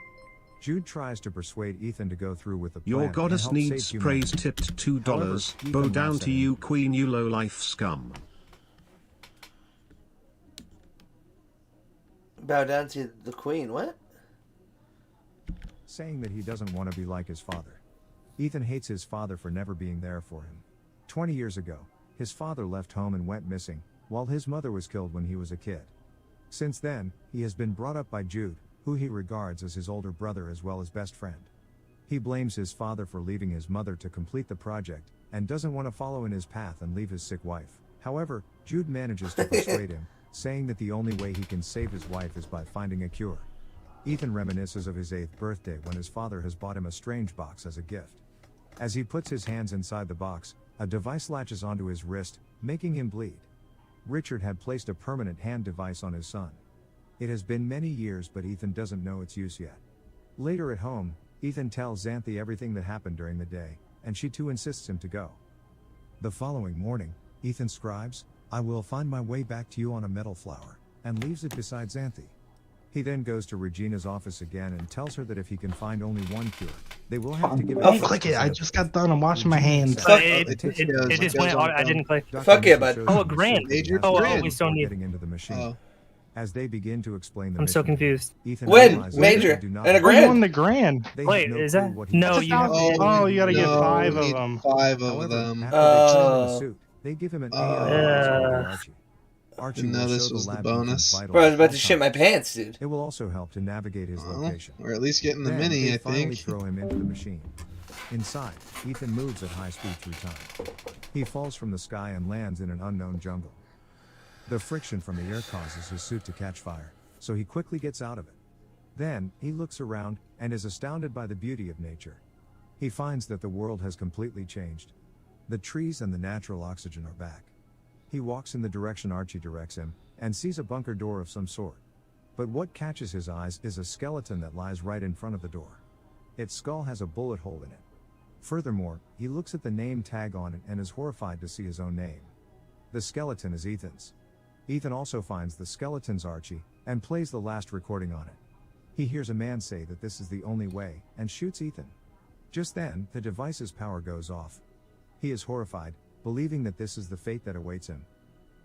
Jude tries to persuade Ethan to go through with the plan Your and goddess help needs save praise humanity. tipped $2. However, Bow Ethan down laughs to at him. you, queen, you low life scum. Bow down to the queen, what? Saying that he doesn't want to be like his father. Ethan hates his father for never being there for him. 20 years ago, his father left home and went missing, while his mother was killed when he was a kid. Since then, he has been brought up by Jude, who he regards as his older brother as well as best friend. He blames his father for leaving his mother to complete the project, and doesn't want to follow in his path and leave his sick wife. However, Jude manages to persuade him, saying that the only way he can save his wife is by finding a cure. Ethan reminisces of his 8th birthday when his father has bought him a strange box as a gift. As he puts his hands inside the box, a device latches onto his wrist, making him bleed. Richard had placed a permanent hand device on his son. It has been many years, but Ethan doesn't know its use yet. Later at home, Ethan tells Xanthi everything that happened during the day, and she too insists him to go. The following morning, Ethan scribes, "I will find my way back to you on a metal flower," and leaves it beside Xanthi. He then goes to Regina's office again and tells her that if he can find only one cure, they will have to give it. Oh, click it! I just got done. I'm washing my hands. It just went. I didn't click. Fuck yeah, bud. Oh, a grand. Oh, we still need. Getting into the machine. As they begin to explain the I'm so mission, confused. Ethan When? realizes Major? that they do not And a have- grand? I won the grand. They Wait, have no is clue that? what he No, does. you have. Oh, you gotta get No, 5 we of need them. 5 of However, them. after they put him in a suit, they give him an AI called Archie. Archie Didn't know will this show was the the lab bonus. Ethan's vitals Bro, I was at about all to shit my times. pants, dude. It will also help to navigate his location. Or at least getting the Then mini, they I finally think. throw him into the machine. Inside, Ethan moves at high speed through time. He falls from the sky and lands in an unknown jungle. The friction from the air causes his suit to catch fire, so he quickly gets out of it. Then, he looks around, and is astounded by the beauty of nature. He finds that the world has completely changed. The trees and the natural oxygen are back. He walks in the direction Archie directs him, and sees a bunker door of some sort. But what catches his eyes is a skeleton that lies right in front of the door. Its skull has a bullet hole in it. Furthermore, he looks at the name tag on it and is horrified to see his own name. The skeleton is Ethan's. Ethan also finds the skeleton's Archie, and plays the last recording on it. He hears a man say that this is the only way, and shoots Ethan. Just then, the device's power goes off. He is horrified, believing that this is the fate that awaits him.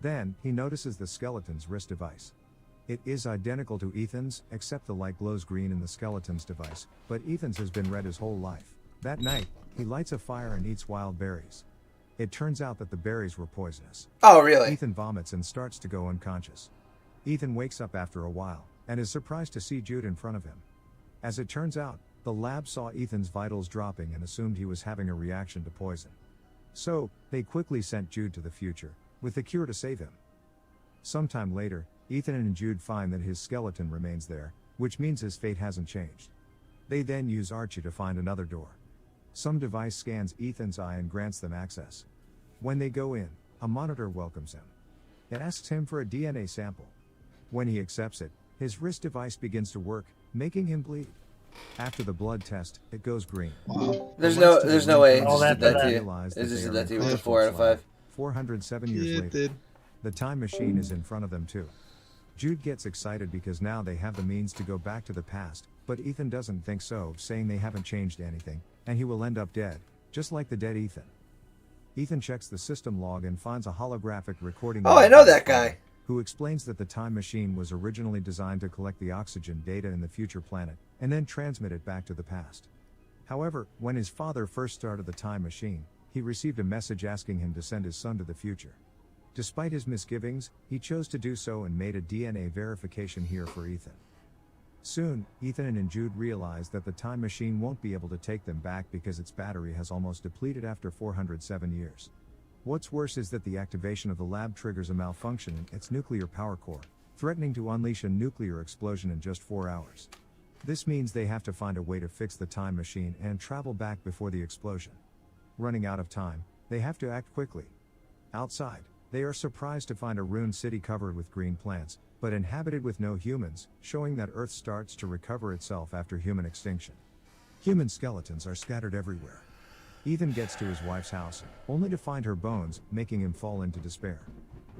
Then, he notices the skeleton's wrist device. It is identical to Ethan's, except the light glows green in the skeleton's device, but Ethan's has been red his whole life. That night, he lights a fire and eats wild berries. It turns out that the berries were poisonous. Oh, really? Ethan vomits and starts to go unconscious. Ethan wakes up after a while, and is surprised to see Jude in front of him. As it turns out, the lab saw Ethan's vitals dropping and assumed he was having a reaction to poison. So, they quickly sent Jude to the future, with the cure to save him. Sometime later, Ethan and Jude find that his skeleton remains there, which means his fate hasn't changed. They then use Archie to find another door. Some device scans Ethan's eye and grants them access. When they go in, a monitor welcomes him. It asks him for a DNA sample. When he accepts it, his wrist device begins to work, making him bleed. After the blood test, it goes green. There's no way. All It just did that to you. realize It that just they did are that to you in with a 4 out of 5. 407 years Yeah, it later. did. The time machine is in front of them too. Jude gets excited because now they have the means to go back to the past, but Ethan doesn't think so, saying they haven't changed anything, and he will end up dead, just like the dead Ethan. Ethan checks the system log and finds a holographic recording. Oh, I know that guy. Who explains that the time machine was originally designed to collect the oxygen data in the future planet, and then transmit it back to the past. However, when his father first started the time machine, he received a message asking him to send his son to the future. Despite his misgivings, he chose to do so and made a DNA verification here for Ethan. Soon, Ethan and Jude realize that the time machine won't be able to take them back because its battery has almost depleted after 407 years. What's worse is that the activation of the lab triggers a malfunction in its nuclear power core, threatening to unleash a nuclear explosion in just 4 hours. This means they have to find a way to fix the time machine and travel back before the explosion. Running out of time, they have to act quickly. Outside, they are surprised to find a ruined city covered with green plants, but inhabited with no humans, showing that Earth starts to recover itself after human extinction. Human skeletons are scattered everywhere. Ethan gets to his wife's house, only to find her bones, making him fall into despair.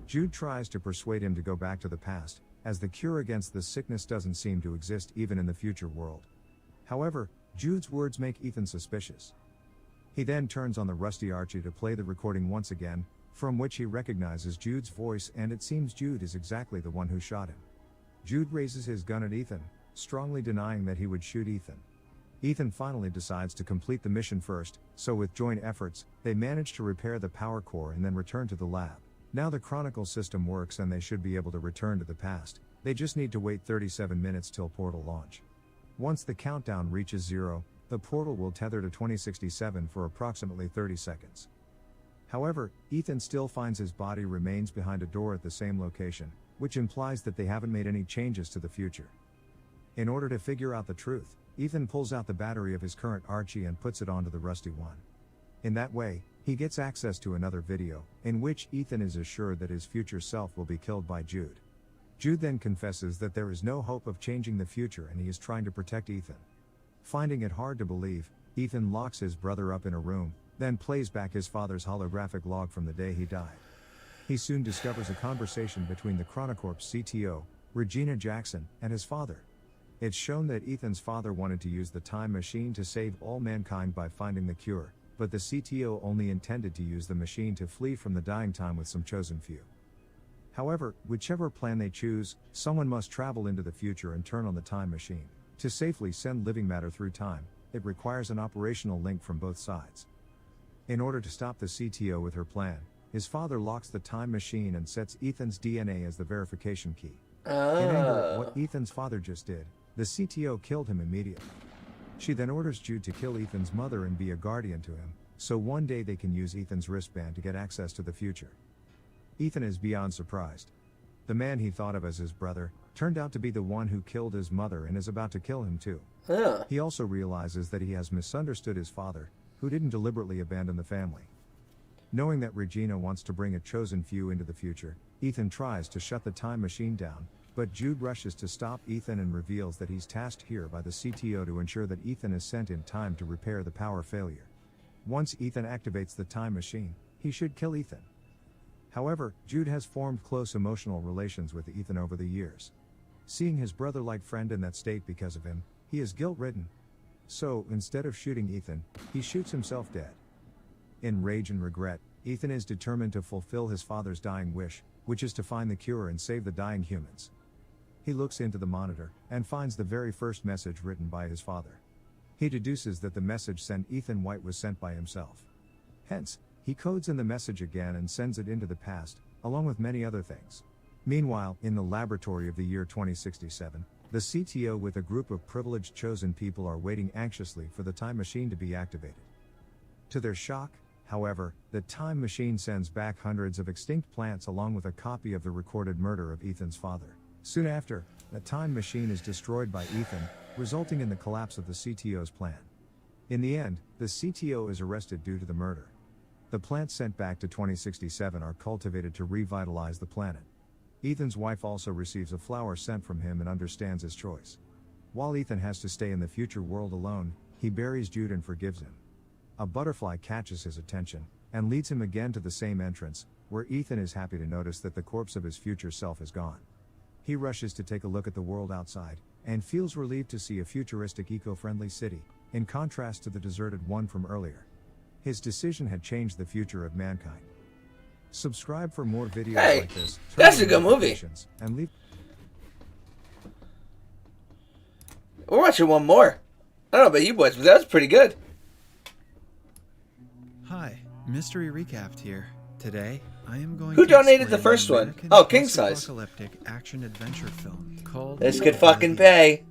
Jude tries to persuade him to go back to the past, as the cure against the sickness doesn't seem to exist even in the future world. However, Jude's words make Ethan suspicious. He then turns on the rusty Archie to play the recording once again, from which he recognizes Jude's voice, and it seems Jude is exactly the one who shot him. Jude raises his gun at Ethan, strongly denying that he would shoot Ethan. Ethan finally decides to complete the mission first, so with joint efforts, they manage to repair the power core and then return to the lab. Now the Chronicle system works and they should be able to return to the past. They just need to wait 37 minutes till portal launch. Once the countdown reaches 0, the portal will tether to 2067 for approximately 30 seconds. However, Ethan still finds his body remains behind a door at the same location, which implies that they haven't made any changes to the future. In order to figure out the truth, Ethan pulls out the battery of his current Archie and puts it onto the rusty one. In that way, he gets access to another video, in which Ethan is assured that his future self will be killed by Jude. Jude then confesses that there is no hope of changing the future and he is trying to protect Ethan. Finding it hard to believe, Ethan locks his brother up in a room, then plays back his father's holographic log from the day he died. He soon discovers a conversation between the Chronocorp's CTO, Regina Jackson, and his father. It's shown that Ethan's father wanted to use the time machine to save all mankind by finding the cure, but the CTO only intended to use the machine to flee from the dying time with some chosen few. However, whichever plan they choose, someone must travel into the future and turn on the time machine. To safely send living matter through time, it requires an operational link from both sides. In order to stop the CTO with her plan, his father locks the time machine and sets Ethan's DNA as the verification key. In anger at what Ethan's father just did, the CTO killed him immediately. She then orders Jude to kill Ethan's mother and be a guardian to him, so one day they can use Ethan's wristband to get access to the future. Ethan is beyond surprised. The man he thought of as his brother turned out to be the one who killed his mother and is about to kill him too. He also realizes that he has misunderstood his father, who didn't deliberately abandon the family. Knowing that Regina wants to bring a chosen few into the future, Ethan tries to shut the time machine down, but Jude rushes to stop Ethan and reveals that he's tasked here by the CTO to ensure that Ethan is sent in time to repair the power failure. Once Ethan activates the time machine, he should kill Ethan. However, Jude has formed close emotional relations with Ethan over the years. Seeing his brother-like friend in that state because of him, he is guilt-ridden. So, instead of shooting Ethan, he shoots himself dead. In rage and regret, Ethan is determined to fulfill his father's dying wish, which is to find the cure and save the dying humans. He looks into the monitor, and finds the very first message written by his father. He deduces that the message sent Ethan White was sent by himself. Hence, he codes in the message again and sends it into the past, along with many other things. Meanwhile, in the laboratory of the year 2067, the CTO with a group of privileged chosen people are waiting anxiously for the time machine to be activated. To their shock, however, the time machine sends back hundreds of extinct plants along with a copy of the recorded murder of Ethan's father. Soon after, the time machine is destroyed by Ethan, resulting in the collapse of the CTO's plan. In the end, the CTO is arrested due to the murder. The plants sent back to 2067 are cultivated to revitalize the planet. Ethan's wife also receives a flower sent from him and understands his choice. While Ethan has to stay in the future world alone, he buries Jude and forgives him. A butterfly catches his attention, and leads him again to the same entrance, where Ethan is happy to notice that the corpse of his future self is gone. He rushes to take a look at the world outside, and feels relieved to see a futuristic eco-friendly city, in contrast to the deserted one from earlier. His decision had changed the future of mankind. Subscribe for more videos like this. That's a good movie. And leave. We're watching one more. I don't know about you boys, but that was pretty good. Hi, Mystery Recapped here. Today, I am going Who to donated the explain first an one? American Oh, king size. post-apocalyptic action-adventure film called... This could fucking pay.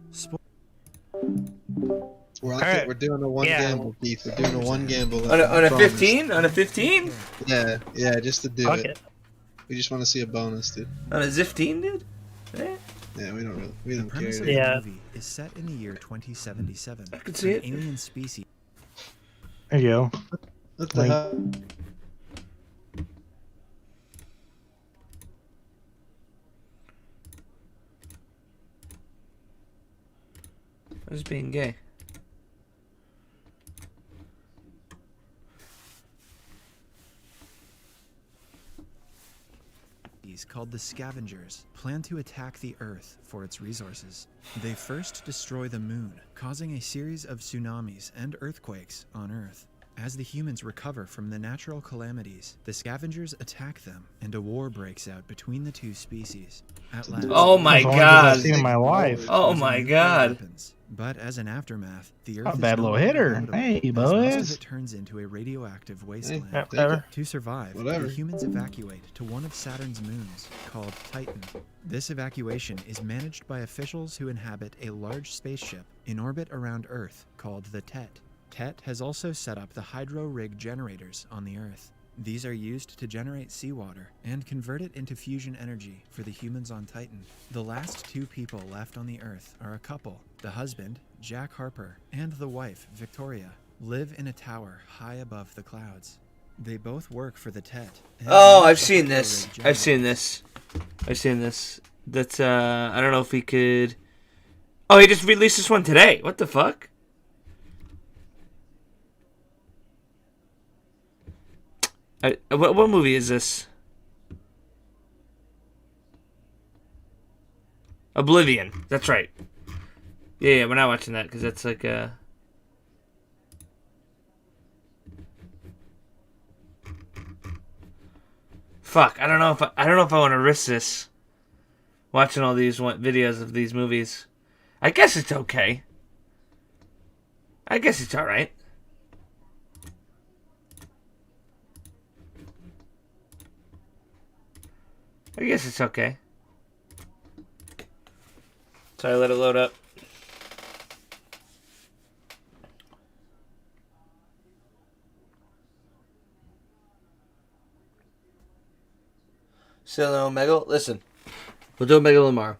We're doing a one gamble, Keith. We're doing a one gamble. On a 15? On a 15? Yeah, just to do Fuck it. it. We just want to see a bonus, dude. On a 15, dude? Yeah, we don't The care. premise of the movie is set in the year 2077. I could see it. Alien species... There you go. What the hell? Who's being gay? called the Scavengers plan to attack the Earth for its resources. They first destroy the moon, causing a series of tsunamis and earthquakes on Earth. As the humans recover from the natural calamities, the Scavengers attack them, and a war breaks out between the two species. At last, oh my god! My wife. Oh my god! Weapons. But as an aftermath, the Earth Not a is bad no little longer hitter. habitable, Hey, as most of boys. it turns into a radioactive wasteland. Whatever. To survive, Whatever. the humans evacuate to one of Saturn's moons, called Titan. This evacuation is managed by officials who inhabit a large spaceship in orbit around Earth called the Tet. Tet has also set up the hydro rig generators on the Earth. These are used to generate seawater and convert it into fusion energy for the humans on Titan. The last two people left on the Earth are a couple. The husband, Jack Harper, and the wife, Victoria, live in a tower high above the clouds. They both work for the Tet. Oh, I've seen this. I've seen this. I've seen this. That's, I don't know if he could... Oh, he just released this one today. What the fuck? What movie is this? Oblivion. That's right. Yeah, we're not watching that because that's like Fuck. I don't know if I want to risk this. Watching all these videos of these movies. I guess it's okay. I guess it's all right. I guess it's okay. So I let it load up. Still no Omega? Listen. We'll do Omega tomorrow.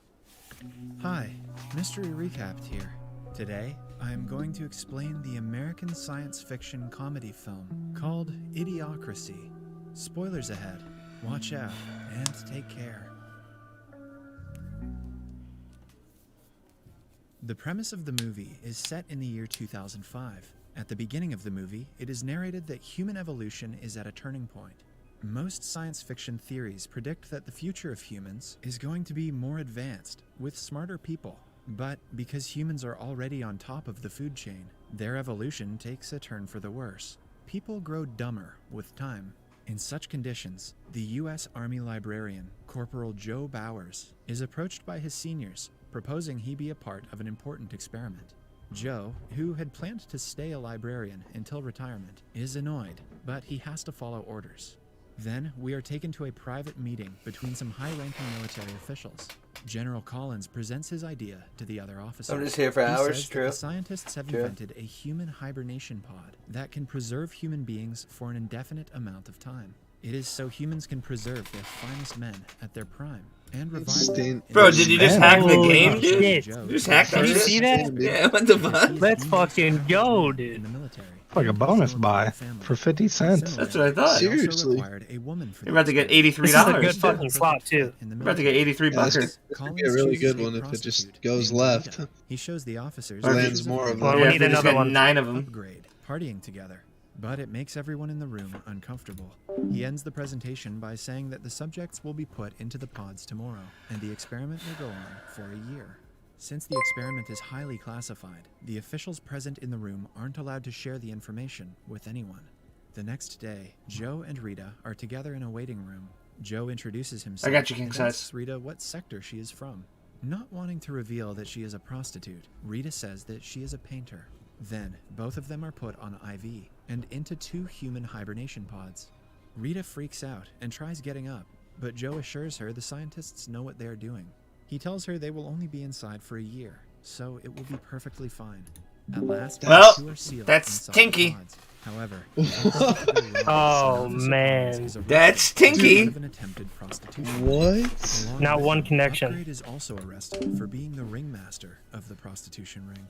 Hi, Mystery Recapped here. Today, I am going to explain the American science fiction comedy film called Idiocracy. Spoilers ahead. Watch out and take care. The premise of the movie is set in the year 2005. At the beginning of the movie, it is narrated that human evolution is at a turning point. Most science fiction theories predict that the future of humans is going to be more advanced, with smarter people. But because humans are already on top of the food chain, their evolution takes a turn for the worse. People grow dumber with time. In such conditions, the U.S. Army librarian, Corporal Joe Bowers, is approached by his seniors, proposing he be a part of an important experiment. Joe, who had planned to stay a librarian until retirement, is annoyed, but he has to follow orders. Then, we are taken to a private meeting between some high-ranking military officials. General Collins presents his idea to the other officers. I'm just here for hours, says true. That the scientists have True. invented a human hibernation pod that can preserve human beings for an indefinite amount of time. It is so humans can preserve their finest men at their prime and revive them. Bro, did you just hack the game, dude? Shit. You just hacked that Did you shit? see that? Yeah, what the fuck? Let's fucking go, dude. Like a bonus buy for 50 cents. That's what I thought. Seriously. You're about to get $83. This is a good fucking slot, too. You're about to get 83 Yeah, bucks. this could be a really good one if it just goes left. He shows the officers Lands more of Well, them. we Yeah, need they just another got one. 9 of them. upgrade, partying together. But it makes everyone in the room uncomfortable. He ends the presentation by saying that the subjects will be put into the pods tomorrow, and the experiment will go on for a year. Since the experiment is highly classified, the officials present in the room aren't allowed to share the information with anyone. The next day, Joe and Rita are together in a waiting room. Joe introduces himself I got you, king and size. asks Rita what sector she is from. Not wanting to reveal that she is a prostitute, Rita says that she is a painter. Then, both of them are put on IV and into 2 human hibernation pods. Rita freaks out and tries getting up, but Joe assures her the scientists know what they are doing. He tells her they will only be inside for a year, so it will be perfectly fine. At last, Well, the 2 are sealed that's inside the Tinky. pods. However, Oh, man. That's Tinky. of an attempted prostitution. What? Along Not with one him, connection. Upgrade is also arrested for being the ringmaster of the prostitution ring.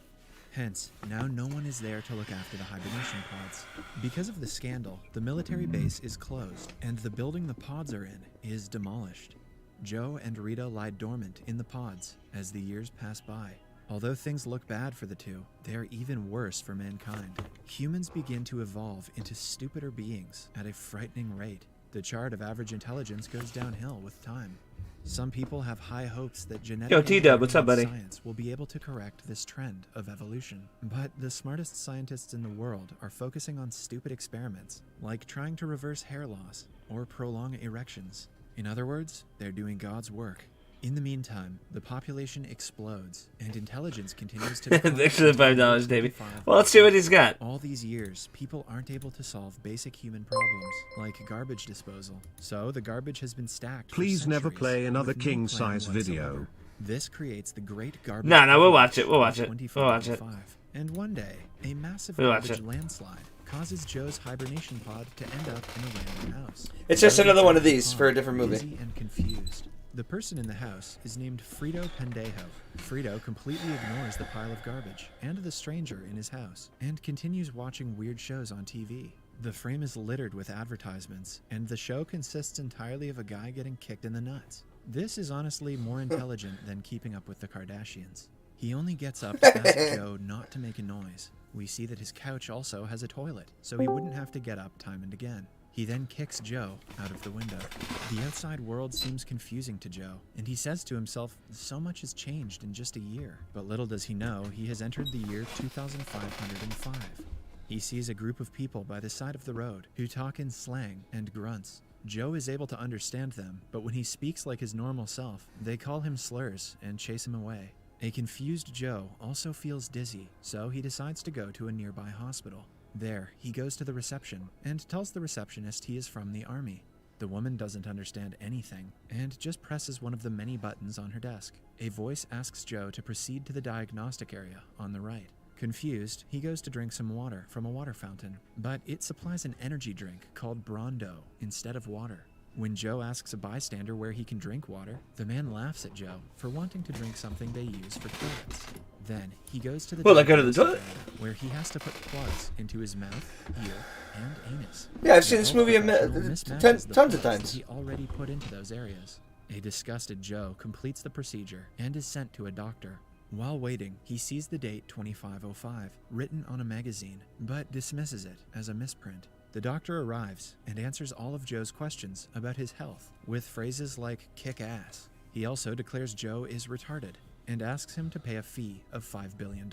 Hence, now no one is there to look after the hibernation pods. Because of the scandal, the military base is closed, and the building the pods are in is demolished. Joe and Rita lie dormant in the pods as the years pass by. Although things look bad for the two, they are even worse for mankind. Humans begin to evolve into stupider beings at a frightening rate. The chart of average intelligence goes downhill with time. Some people have high hopes that genetic Yo, T-Dub, what's up, buddy? science will be able to correct this trend of evolution. But the smartest scientists in the world are focusing on stupid experiments, like trying to reverse hair loss or prolong erections. In other words, they're doing God's work. In the meantime, the population explodes, and intelligence continues to decline. Thanks for the $5, Davey. Well, let's see what he's got. All these years, people aren't able to solve basic human problems, like garbage disposal. So the garbage has been stacked for Please never centuries play another with no king plan size whatsoever. video. This creates the great garbage. No, we'll watch avalanche it. We'll watch of it. We'll watch it. 2045. And one day, a massive We'll watch garbage it. landslide causes Joe's hibernation pod to end up in a random house. It's just Joe another one of is these for a different movie. Busy and confused. The person in the house is named Frito Pendejo. Frito completely ignores the pile of garbage and the stranger in his house and continues watching weird shows on TV. The frame is littered with advertisements, and the show consists entirely of a guy getting kicked in the nuts. This is honestly more intelligent than Keeping Up with the Kardashians. He only gets up to ask Joe not to make a noise. We see that his couch also has a toilet, so he wouldn't have to get up time and again. He then kicks Joe out of the window. The outside world seems confusing to Joe, and he says to himself, so much has changed in just a year. But little does he know, he has entered the year 2505. He sees a group of people by the side of the road who talk in slang and grunts. Joe is able to understand them, but when he speaks like his normal self, they call him slurs and chase him away. A confused Joe also feels dizzy, so he decides to go to a nearby hospital. There, he goes to the reception and tells the receptionist he is from the army. The woman doesn't understand anything and just presses one of the many buttons on her desk. A voice asks Joe to proceed to the diagnostic area on the right. Confused, he goes to drink some water from a water fountain, but it supplies an energy drink called Brondo instead of water. When Joe asks a bystander where he can drink water, the man laughs at Joe for wanting to drink something they use for toilets. Then, he goes to the Well, I go to the toilet? area where he has to put plugs into his mouth, ear, and anus. Yeah, I've seen The this health movie professional mismatches the tons of plugs that times. He already put into those areas. A disgusted Joe completes the procedure and is sent to a doctor. While waiting, he sees the date 2505 written on a magazine, but dismisses it as a misprint. The doctor arrives and answers all of Joe's questions about his health with phrases like kick ass. He also declares Joe is retarded and asks him to pay a fee of $5 billion.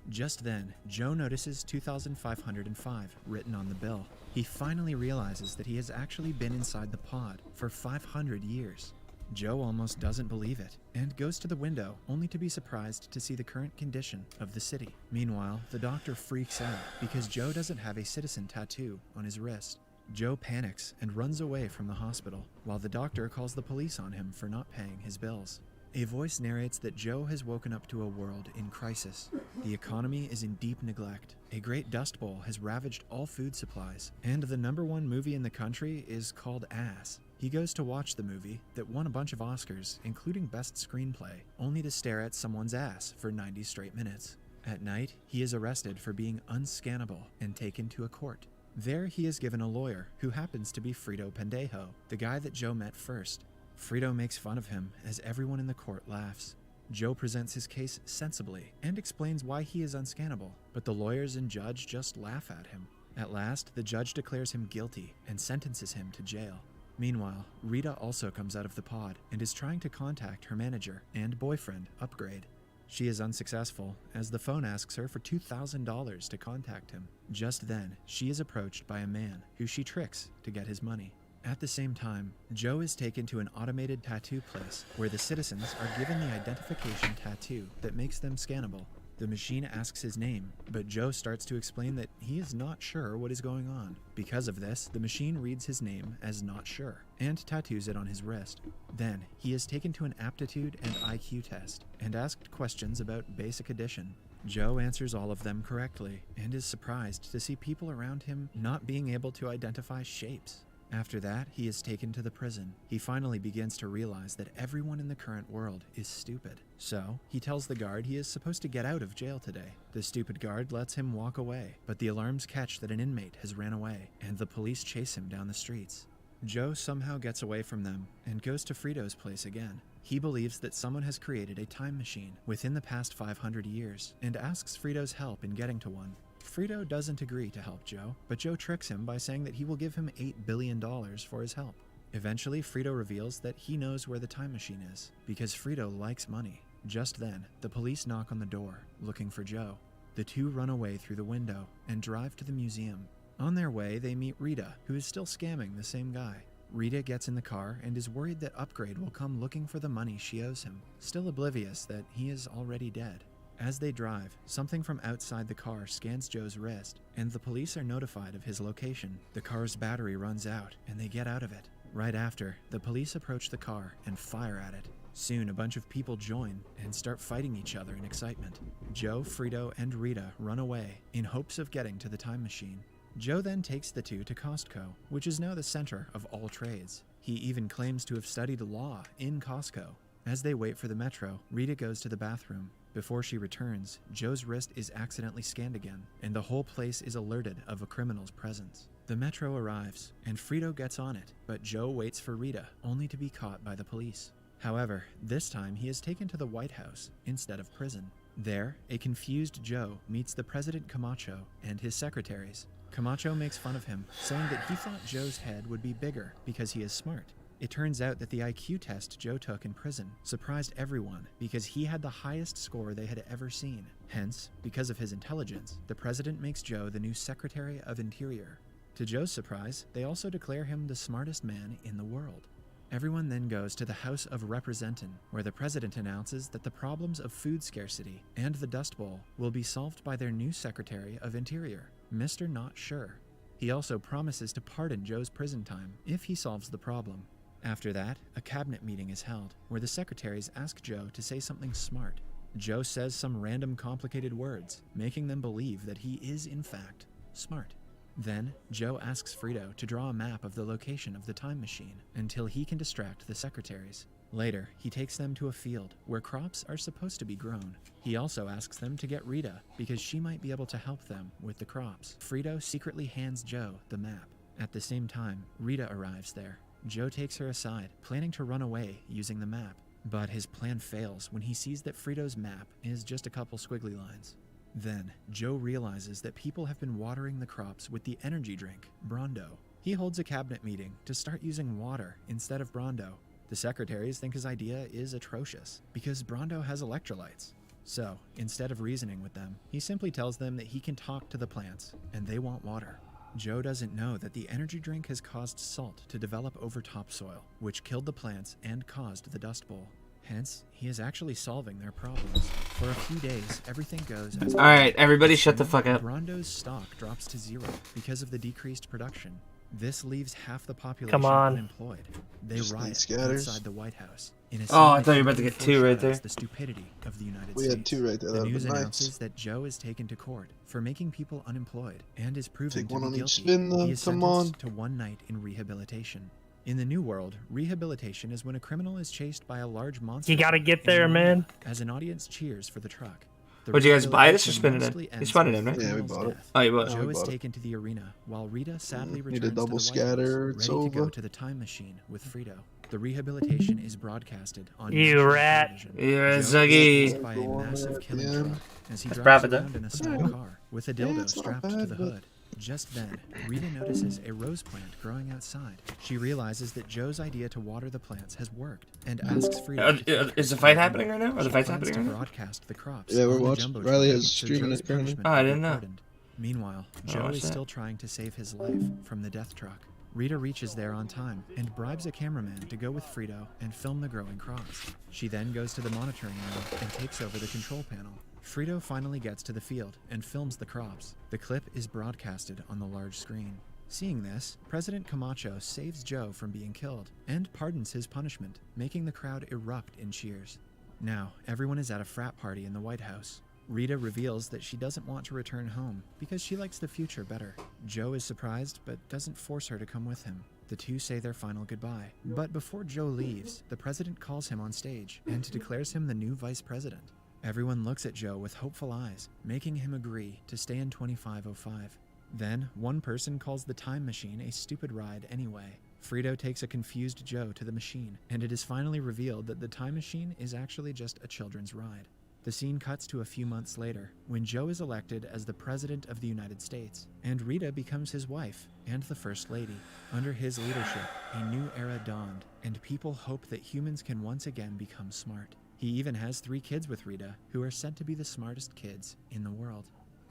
Just then, Joe notices 2,505 written on the bill. He finally realizes that he has actually been inside the pod for 500 years. Joe almost doesn't believe it and goes to the window only to be surprised to see the current condition of the city. Meanwhile, the doctor freaks out because Joe doesn't have a citizen tattoo on his wrist. Joe panics and runs away from the hospital while the doctor calls the police on him for not paying his bills. A voice narrates that Joe has woken up to a world in crisis. The economy is in deep neglect. A great dust bowl has ravaged all food supplies, and the #1 movie in the country is called Ass. He goes to watch the movie that won a bunch of Oscars, including Best Screenplay, only to stare at someone's ass for 90 straight minutes. At night, he is arrested for being unscannable and taken to a court. There, he is given a lawyer who happens to be Frito Pendejo, the guy that Joe met first. Frito makes fun of him as everyone in the court laughs. Joe presents his case sensibly and explains why he is unscannable, but the lawyers and judge just laugh at him. At last, the judge declares him guilty and sentences him to jail. Meanwhile, Rita also comes out of the pod and is trying to contact her manager and boyfriend, Upgrade. She is unsuccessful, as the phone asks her for $2,000 to contact him. Just then, she is approached by a man who she tricks to get his money. At the same time, Joe is taken to an automated tattoo place where the citizens are given the identification tattoo that makes them scannable. The machine asks his name, but Joe starts to explain that he is not sure what is going on. Because of this, the machine reads his name as not sure and tattoos it on his wrist. Then, he is taken to an aptitude and IQ test and asked questions about basic addition. Joe answers all of them correctly and is surprised to see people around him not being able to identify shapes. After that, he is taken to the prison. He finally begins to realize that everyone in the current world is stupid. So, he tells the guard he is supposed to get out of jail today. The stupid guard lets him walk away, but the alarms catch that an inmate has ran away, and the police chase him down the streets. Joe somehow gets away from them and goes to Frito's place again. He believes that someone has created a time machine within the past 500 years and asks Frito's help in getting to one. Frito doesn't agree to help Joe, but Joe tricks him by saying that he will give him $8 billion for his help. Eventually, Frito reveals that he knows where the time machine is, because Frito likes money. Just then, the police knock on the door, looking for Joe. The two run away through the window and drive to the museum. On their way, they meet Rita, who is still scamming the same guy. Rita gets in the car and is worried that Upgrade will come looking for the money she owes him, still oblivious that he is already dead. As they drive, something from outside the car scans Joe's wrist, and the police are notified of his location. The car's battery runs out, and they get out of it. Right after, the police approach the car and fire at it. Soon, a bunch of people join and start fighting each other in excitement. Joe, Frito, and Rita run away in hopes of getting to the time machine. Joe then takes the two to Costco, which is now the center of all trades. He even claims to have studied law in Costco. As they wait for the metro, Rita goes to the bathroom. Before she returns, Joe's wrist is accidentally scanned again, and the whole place is alerted of a criminal's presence. The metro arrives, and Frito gets on it, but Joe waits for Rita, only to be caught by the police. However, this time he is taken to the White House instead of prison. There, a confused Joe meets the President Camacho and his secretaries. Camacho makes fun of him, saying that he thought Joe's head would be bigger because he is smart. It turns out that the IQ test Joe took in prison surprised everyone because he had the highest score they had ever seen. Hence, because of his intelligence, the president makes Joe the new Secretary of Interior. To Joe's surprise, they also declare him the smartest man in the world. Everyone then goes to the House of Representin, where the president announces that the problems of food scarcity and the Dust Bowl will be solved by their new Secretary of Interior, Mr. Not Sure. He also promises to pardon Joe's prison time if he solves the problem. After that, a cabinet meeting is held, where the secretaries ask Joe to say something smart. Joe says some random complicated words, making them believe that he is in fact smart. Then, Joe asks Frito to draw a map of the location of the time machine until he can distract the secretaries. Later, he takes them to a field where crops are supposed to be grown. He also asks them to get Rita because she might be able to help them with the crops. Frito secretly hands Joe the map. At the same time, Rita arrives there. Joe takes her aside, planning to run away using the map. But his plan fails when he sees that Frito's map is just a couple squiggly lines. Then, Joe realizes that people have been watering the crops with the energy drink, Brondo. He holds a cabinet meeting to start using water instead of Brondo. The secretaries think his idea is atrocious because Brondo has electrolytes. So, instead of reasoning with them, he simply tells them that he can talk to the plants, and they want water. Joe doesn't know that the energy drink has caused salt to develop over topsoil, which killed the plants and caused the Dust Bowl. Hence, he is actually solving their problems. For a few days, everything goes as Alright, everybody shut the fuck up. Brondo's stock drops to 0 because of the decreased production. This leaves half the population Come on. unemployed. They Just riot scatters. outside the White House. In a Oh, I scene thought you were that about to get beautifully 2 right there. foreshadows the stupidity of the United We States. had 2 right there. The That news would've been announces nice. that Joe is taken to court for making people unemployed and is proven Take to one be on each guilty. spin, though. He is Come sentenced to 1 night in rehabilitation. In the New World, rehabilitation is when a criminal is chased by a large monster. You gotta get there, in a man. room As an audience cheers for the truck. The Would you guys buy this or spin it in? mostly You ends spun it with in, right? the Yeah, we criminal's bought it. death. Oh, you bought it. Yeah, Joe we is bought it. taken to the arena, while Rita sadly Need returns a to the double White scatter. House, It's ready to go over. to the time machine with Frito. The rehabilitation is broadcasted on You national rat. television. Yeah, Joe is Zuggy. chased by a massive killing Yeah. truck as he That's drives Brabida. around in a small car with a dildo it's not strapped to bad, the but- hood. Just then, Rita notices a rose plant growing outside. She realizes that Joe's idea to water the plants has worked and asks Frito. to take Is the her fight to happening right now? Are the She fights plans happening to right now? broadcast the crops Yeah, we're on the watching. Jumbotron, Riley has so streaming Joe's it currently. punishment Oh, I will be didn't know. pardoned. Meanwhile, Joe watch is that. still trying to save his life from the death truck. Rita reaches there on time and bribes a cameraman to go with Frito and film the growing crops. She then goes to the monitoring room and takes over the control panel. Frito finally gets to the field and films the crops. The clip is broadcasted on the large screen. Seeing this, President Camacho saves Joe from being killed and pardons his punishment, making the crowd erupt in cheers. Now, everyone is at a frat party in the White House. Rita reveals that she doesn't want to return home because she likes the future better. Joe is surprised but doesn't force her to come with him. The two say their final goodbye. But before Joe leaves, the president calls him on stage and declares him the new vice president. Everyone looks at Joe with hopeful eyes, making him agree to stay in 2505. Then, one person calls the time machine a stupid ride anyway. Frito takes a confused Joe to the machine, and it is finally revealed that the time machine is actually just a children's ride. The scene cuts to a few months later, when Joe is elected as the President of the United States, and Rita becomes his wife and the First Lady. Under his leadership, a new era dawned, and people hope that humans can once again become smart. He even has 3 kids with Rita, who are said to be the smartest kids in the world.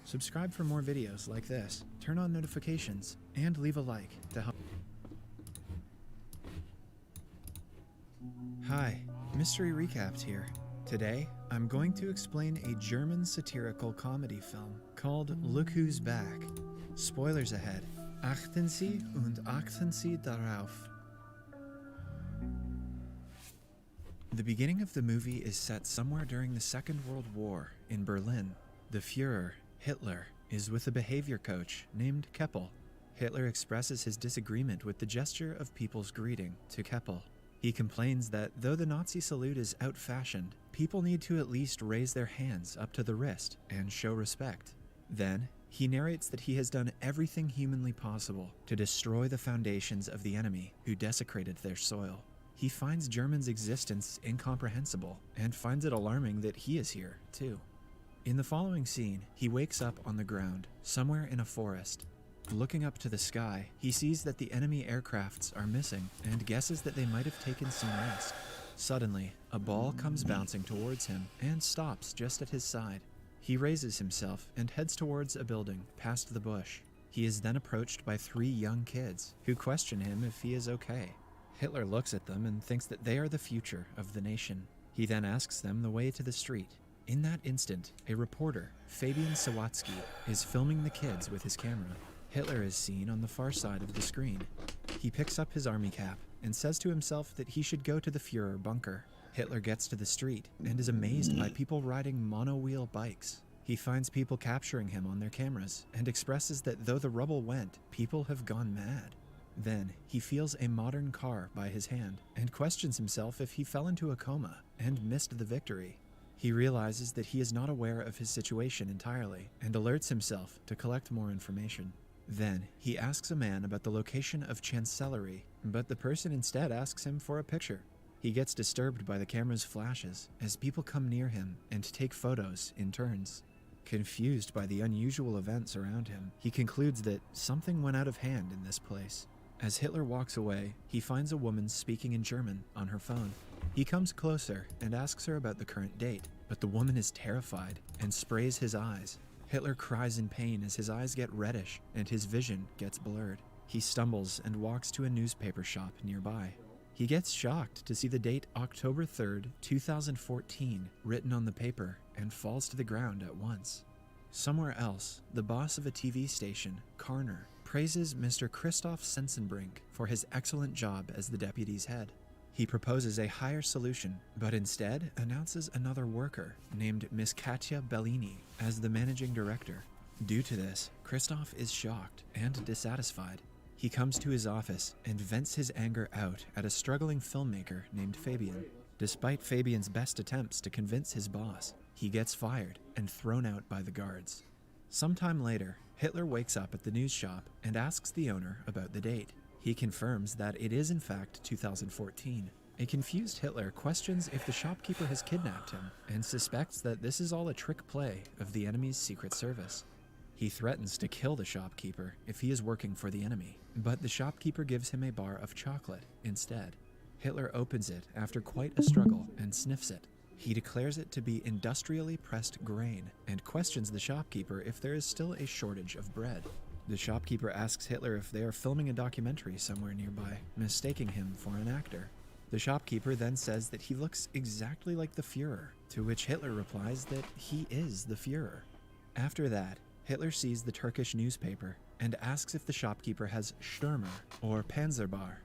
Subscribe for more videos like this, turn on notifications, and leave a like to help. Hi, Mystery Recapped here. Today, I'm going to explain a German satirical comedy film called Look Who's Back. Spoilers ahead. Achten Sie und achten Sie darauf. The beginning of the movie is set somewhere during the Second World War in Berlin. The Führer, Hitler, is with a behavior coach named Keppel. Hitler expresses his disagreement with the gesture of people's greeting to Keppel. He complains that though the Nazi salute is out-fashioned, people need to at least raise their hands up to the wrist and show respect. Then, he narrates that he has done everything humanly possible to destroy the foundations of the enemy who desecrated their soil. He finds Germans' existence incomprehensible and finds it alarming that he is here, too. In the following scene, he wakes up on the ground, somewhere in a forest. Looking up to the sky, he sees that the enemy aircrafts are missing and guesses that they might have taken some rest. Suddenly, a ball comes bouncing towards him and stops just at his side. He raises himself and heads towards a building past the bush. He is then approached by 3 young kids who question him if he is okay. Hitler looks at them and thinks that they are the future of the nation. He then asks them the way to the street. In that instant, a reporter, Fabian Sawatsky, is filming the kids with his camera. Hitler is seen on the far side of the screen. He picks up his army cap and says to himself that he should go to the Führer bunker. Hitler gets to the street and is amazed by people riding mono-wheel bikes. He finds people capturing him on their cameras and expresses that though the rubble went, people have gone mad. Then, he feels a modern car by his hand and questions himself if he fell into a coma and missed the victory. He realizes that he is not aware of his situation entirely and alerts himself to collect more information. Then, he asks a man about the location of Chancellery, but the person instead asks him for a picture. He gets disturbed by the camera's flashes as people come near him and take photos in turns. Confused by the unusual events around him, he concludes that something went out of hand in this place. As Hitler walks away, he finds a woman speaking in German on her phone. He comes closer and asks her about the current date, but the woman is terrified and sprays his eyes. Hitler cries in pain as his eyes get reddish and his vision gets blurred. He stumbles and walks to a newspaper shop nearby. He gets shocked to see the date October 3rd, 2014 written on the paper and falls to the ground at once. Somewhere else, the boss of a TV station, Karner, praises Mr. Christoph Sensenbrink for his excellent job as the deputy's head. He proposes a higher solution, but instead announces another worker named Miss Katja Bellini as the managing director. Due to this, Christoph is shocked and dissatisfied. He comes to his office and vents his anger out at a struggling filmmaker named Fabian. Despite Fabian's best attempts to convince his boss, he gets fired and thrown out by the guards. Sometime later, Hitler wakes up at the news shop and asks the owner about the date. He confirms that it is in fact 2014. A confused Hitler questions if the shopkeeper has kidnapped him and suspects that this is all a trick play of the enemy's secret service. He threatens to kill the shopkeeper if he is working for the enemy, but the shopkeeper gives him a bar of chocolate instead. Hitler opens it after quite a struggle and sniffs it. He declares it to be industrially pressed grain and questions the shopkeeper if there is still a shortage of bread. The shopkeeper asks Hitler if they are filming a documentary somewhere nearby, mistaking him for an actor. The shopkeeper then says that he looks exactly like the Führer, to which Hitler replies that he is the Führer. After that, Hitler sees the Turkish newspaper and asks if the shopkeeper has Stürmer or Panzerbar.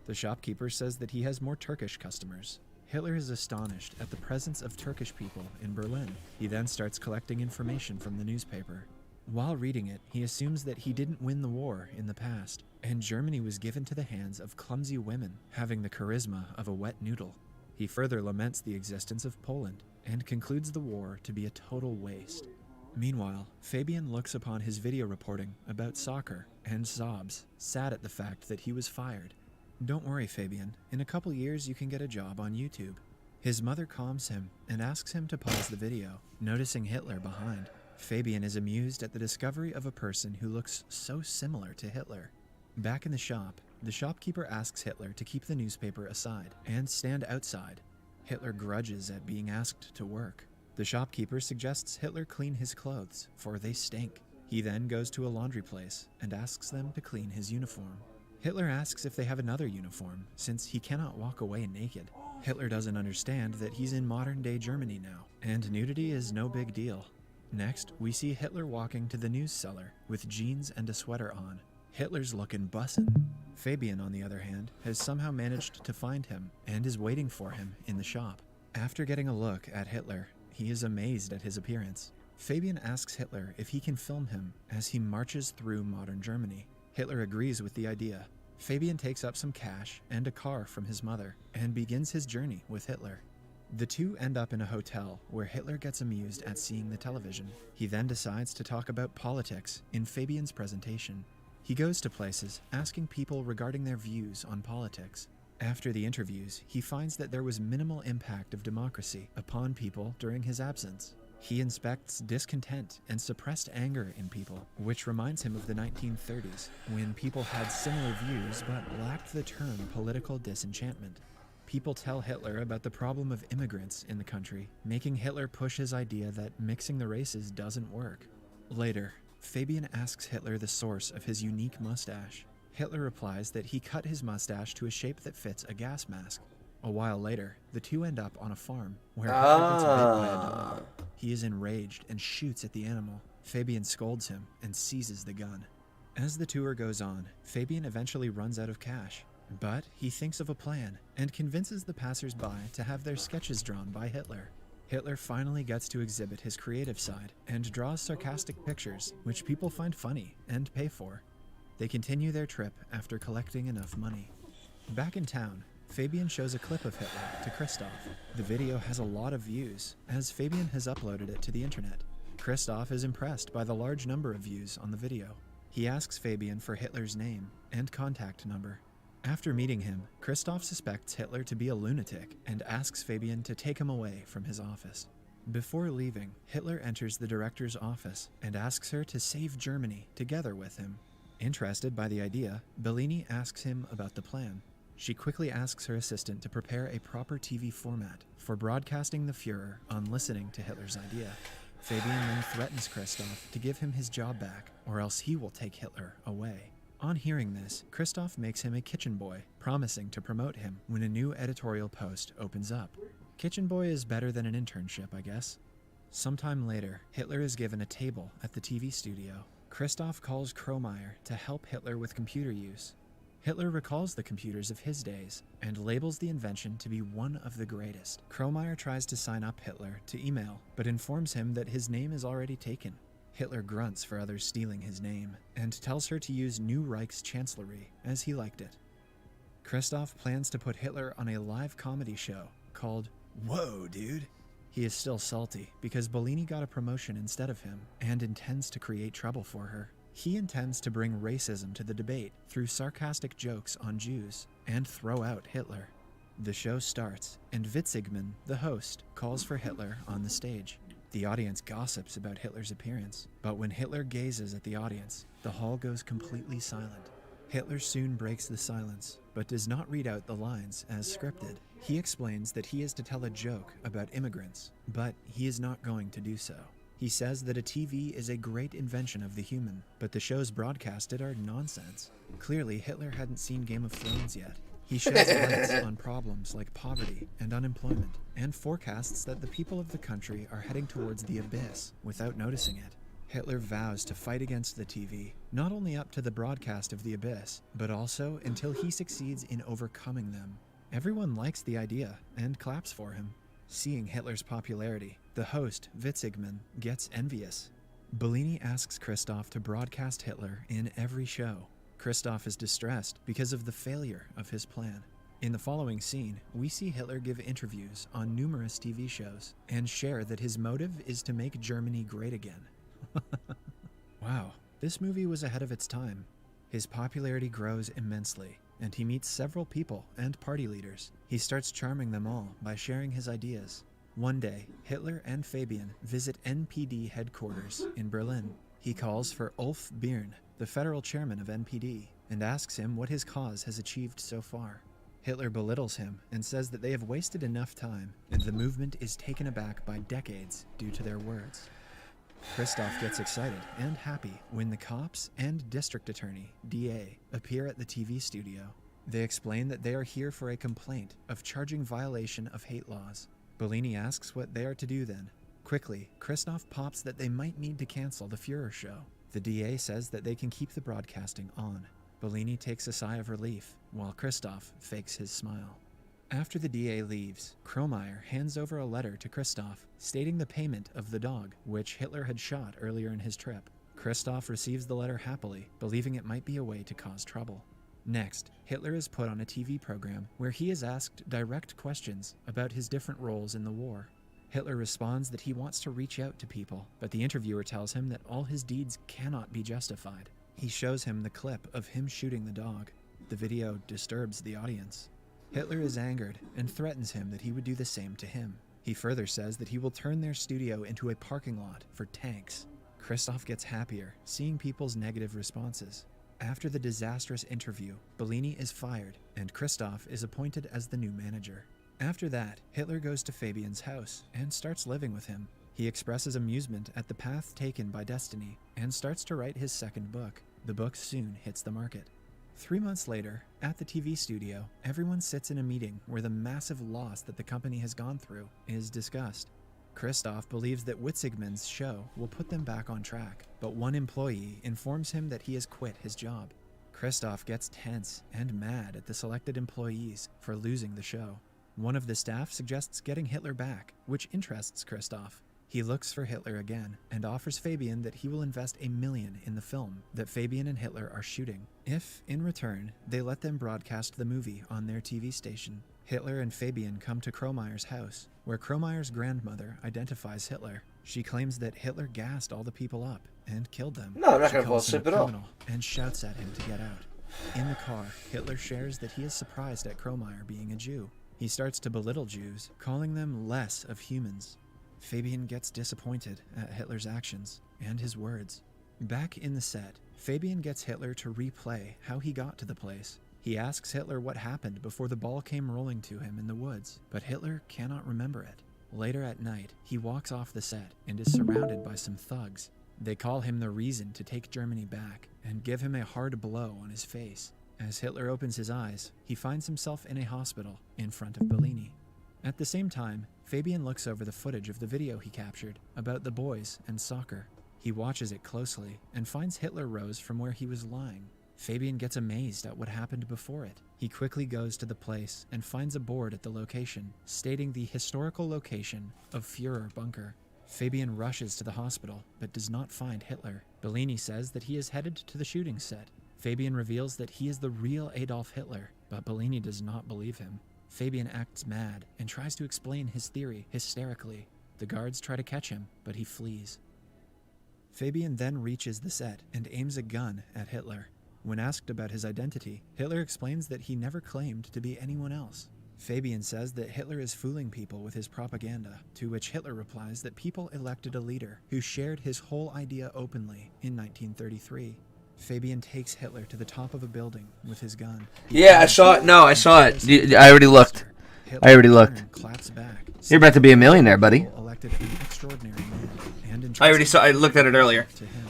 The shopkeeper says that he has more Turkish customers. Hitler is astonished at the presence of Turkish people in Berlin. He then starts collecting information from the newspaper. While reading it, he assumes that he didn't win the war in the past, and Germany was given to the hands of clumsy women having the charisma of a wet noodle. He further laments the existence of Poland and concludes the war to be a total waste. Meanwhile, Fabian looks upon his video reporting about soccer and sobs, sad at the fact that he was fired. Don't worry, Fabian. In a couple years, you can get a job on YouTube. His mother calms him and asks him to pause the video, noticing Hitler behind. Fabian is amused at the discovery of a person who looks so similar to Hitler. Back in the shop, the shopkeeper asks Hitler to keep the newspaper aside and stand outside. Hitler grudges at being asked to work. The shopkeeper suggests Hitler clean his clothes, for they stink. He then goes to a laundry place and asks them to clean his uniform. Hitler asks if they have another uniform, since he cannot walk away naked. Hitler doesn't understand that he's in modern-day Germany now, and nudity is no big deal. Next, we see Hitler walking to the news cellar with jeans and a sweater on. Hitler's looking bussin'. Fabian, on the other hand, has somehow managed to find him and is waiting for him in the shop. After getting a look at Hitler, he is amazed at his appearance. Fabian asks Hitler if he can film him as he marches through modern Germany. Hitler agrees with the idea. Fabian takes up some cash and a car from his mother and begins his journey with Hitler. The two end up in a hotel where Hitler gets amused at seeing the television. He then decides to talk about politics in Fabian's presentation. He goes to places asking people regarding their views on politics. After the interviews, he finds that there was minimal impact of democracy upon people during his absence. He inspects discontent and suppressed anger in people, which reminds him of the 1930s, when people had similar views but lacked the term political disenchantment. People tell Hitler about the problem of immigrants in the country, making Hitler push his idea that mixing the races doesn't work. Later, Fabian asks Hitler the source of his unique mustache. Hitler replies that he cut his mustache to a shape that fits a gas mask. A while later, the two end up on a farm, where Hitler gets bit by a dog. He is enraged and shoots at the animal. Fabian scolds him and seizes the gun. As the tour goes on, Fabian eventually runs out of cash, but he thinks of a plan and convinces the passers-by to have their sketches drawn by Hitler. Hitler finally gets to exhibit his creative side and draws sarcastic pictures, which people find funny and pay for. They continue their trip after collecting enough money. Back in town, Fabian shows a clip of Hitler to Christoph. The video has a lot of views, as Fabian has uploaded it to the internet. Christoph is impressed by the large number of views on the video. He asks Fabian for Hitler's name and contact number. After meeting him, Christoph suspects Hitler to be a lunatic and asks Fabian to take him away from his office. Before leaving, Hitler enters the director's office and asks her to save Germany together with him. Interested by the idea, Bellini asks him about the plan. She quickly asks her assistant to prepare a proper TV format for broadcasting the Führer on listening to Hitler's idea. Fabian then threatens Christoph to give him his job back, or else he will take Hitler away. On hearing this, Christoph makes him a kitchen boy, promising to promote him when a new editorial post opens up. Kitchen boy is better than an internship, I guess. Sometime later, Hitler is given a table at the TV studio. Christoph calls Kromeyer to help Hitler with computer use. Hitler recalls the computers of his days and labels the invention to be one of the greatest. Kromeyer tries to sign up Hitler to email, but informs him that his name is already taken. Hitler grunts for others stealing his name, and tells her to use New Reich's chancellery, as he liked it. Christoph plans to put Hitler on a live comedy show called Whoa, Dude! He is still salty, because Bellini got a promotion instead of him, and intends to create trouble for her. He intends to bring racism to the debate through sarcastic jokes on Jews, and throw out Hitler. The show starts, and Witzigmann, the host, calls for Hitler on the stage. The audience gossips about Hitler's appearance, but when Hitler gazes at the audience, the hall goes completely silent. Hitler soon breaks the silence, but does not read out the lines as scripted. He explains that he is to tell a joke about immigrants, but he is not going to do so. He says that a TV is a great invention of the human, but the shows broadcasted are nonsense. Clearly, Hitler hadn't seen Game of Thrones yet. He sheds lights on problems like poverty and unemployment, and forecasts that the people of the country are heading towards the abyss without noticing it. Hitler vows to fight against the TV, not only up to the broadcast of the abyss, but also until he succeeds in overcoming them. Everyone likes the idea and claps for him. Seeing Hitler's popularity, the host, Witzigmann, gets envious. Bellini asks Christoph to broadcast Hitler in every show. Christoph is distressed because of the failure of his plan. In the following scene, we see Hitler give interviews on numerous TV shows and share that his motive is to make Germany great again. Wow, this movie was ahead of its time. His popularity grows immensely, and he meets several people and party leaders. He starts charming them all by sharing his ideas. One day, Hitler and Fabian visit NPD headquarters in Berlin. He calls for Ulf Birn, the federal chairman of NPD, and asks him what his cause has achieved so far. Hitler belittles him and says that they have wasted enough time, and the movement is taken aback by decades due to their words. Christoph gets excited and happy when the cops and district attorney, DA, appear at the TV studio. They explain that they are here for a complaint of charging violation of hate laws. Bellini asks what they are to do then. Quickly, Christoph pops that they might need to cancel the Führer show. The DA says that they can keep the broadcasting on. Bellini takes a sigh of relief, while Christoph fakes his smile. After the DA leaves, Kromeyer hands over a letter to Christoph stating the payment of the dog, which Hitler had shot earlier in his trip. Christoph receives the letter happily, believing it might be a way to cause trouble. Next, Hitler is put on a TV program where he is asked direct questions about his different roles in the war. Hitler responds that he wants to reach out to people, but the interviewer tells him that all his deeds cannot be justified. He shows him the clip of him shooting the dog. The video disturbs the audience. Hitler is angered and threatens him that he would do the same to him. He further says that he will turn their studio into a parking lot for tanks. Christoph gets happier, seeing people's negative responses. After the disastrous interview, Bellini is fired, and Christoph is appointed as the new manager. After that, Hitler goes to Fabian's house and starts living with him. He expresses amusement at the path taken by destiny and starts to write his second book. The book soon hits the market. 3 months later, at the TV studio, everyone sits in a meeting where the massive loss that the company has gone through is discussed. Christoph believes that Witzigmann's show will put them back on track, but one employee informs him that he has quit his job. Christoph gets tense and mad at the selected employees for losing the show. One of the staff suggests getting Hitler back, which interests Christoph. He looks for Hitler again and offers Fabian that he will invest $1 million in the film that Fabian and Hitler are shooting, if, in return, they let them broadcast the movie on their TV station. Hitler and Fabian come to Kromeyer's house, where Kromeyer's grandmother identifies Hitler. She claims that Hitler gassed all the people up and killed them. No, I'm not She gonna fall calls him asleep a at all. criminal and shouts at him to get out. In the car, Hitler shares that he is surprised at Kromeyer being a Jew. He starts to belittle Jews, calling them less of humans. Fabian gets disappointed at Hitler's actions and his words. Back in the set, Fabian gets Hitler to replay how he got to the place. He asks Hitler what happened before the ball came rolling to him in the woods, but Hitler cannot remember it. Later at night, he walks off the set and is surrounded by some thugs. They call him the reason to take Germany back and give him a hard blow on his face. As Hitler opens his eyes, he finds himself in a hospital in front of Bellini. At the same time, Fabian looks over the footage of the video he captured about the boys and soccer. He watches it closely and finds Hitler rose from where he was lying. Fabian gets amazed at what happened before it. He quickly goes to the place and finds a board at the location stating the historical location of Führer Bunker. Fabian rushes to the hospital but does not find Hitler. Bellini says that he is headed to the shooting set. Fabian reveals that he is the real Adolf Hitler, but Bellini does not believe him. Fabian acts mad and tries to explain his theory hysterically. The guards try to catch him, but he flees. Fabian then reaches the set and aims a gun at Hitler. When asked about his identity, Hitler explains that he never claimed to be anyone else. Fabian says that Hitler is fooling people with his propaganda, to which Hitler replies that people elected a leader who shared his whole idea openly in 1933. Fabian takes Hitler to the top of a building with his gun. Yeah, I saw it. No, I saw it. I already looked. Claps back. You're about to be a millionaire, buddy. Elected an extraordinary man, and I already saw. I looked at it earlier. to him.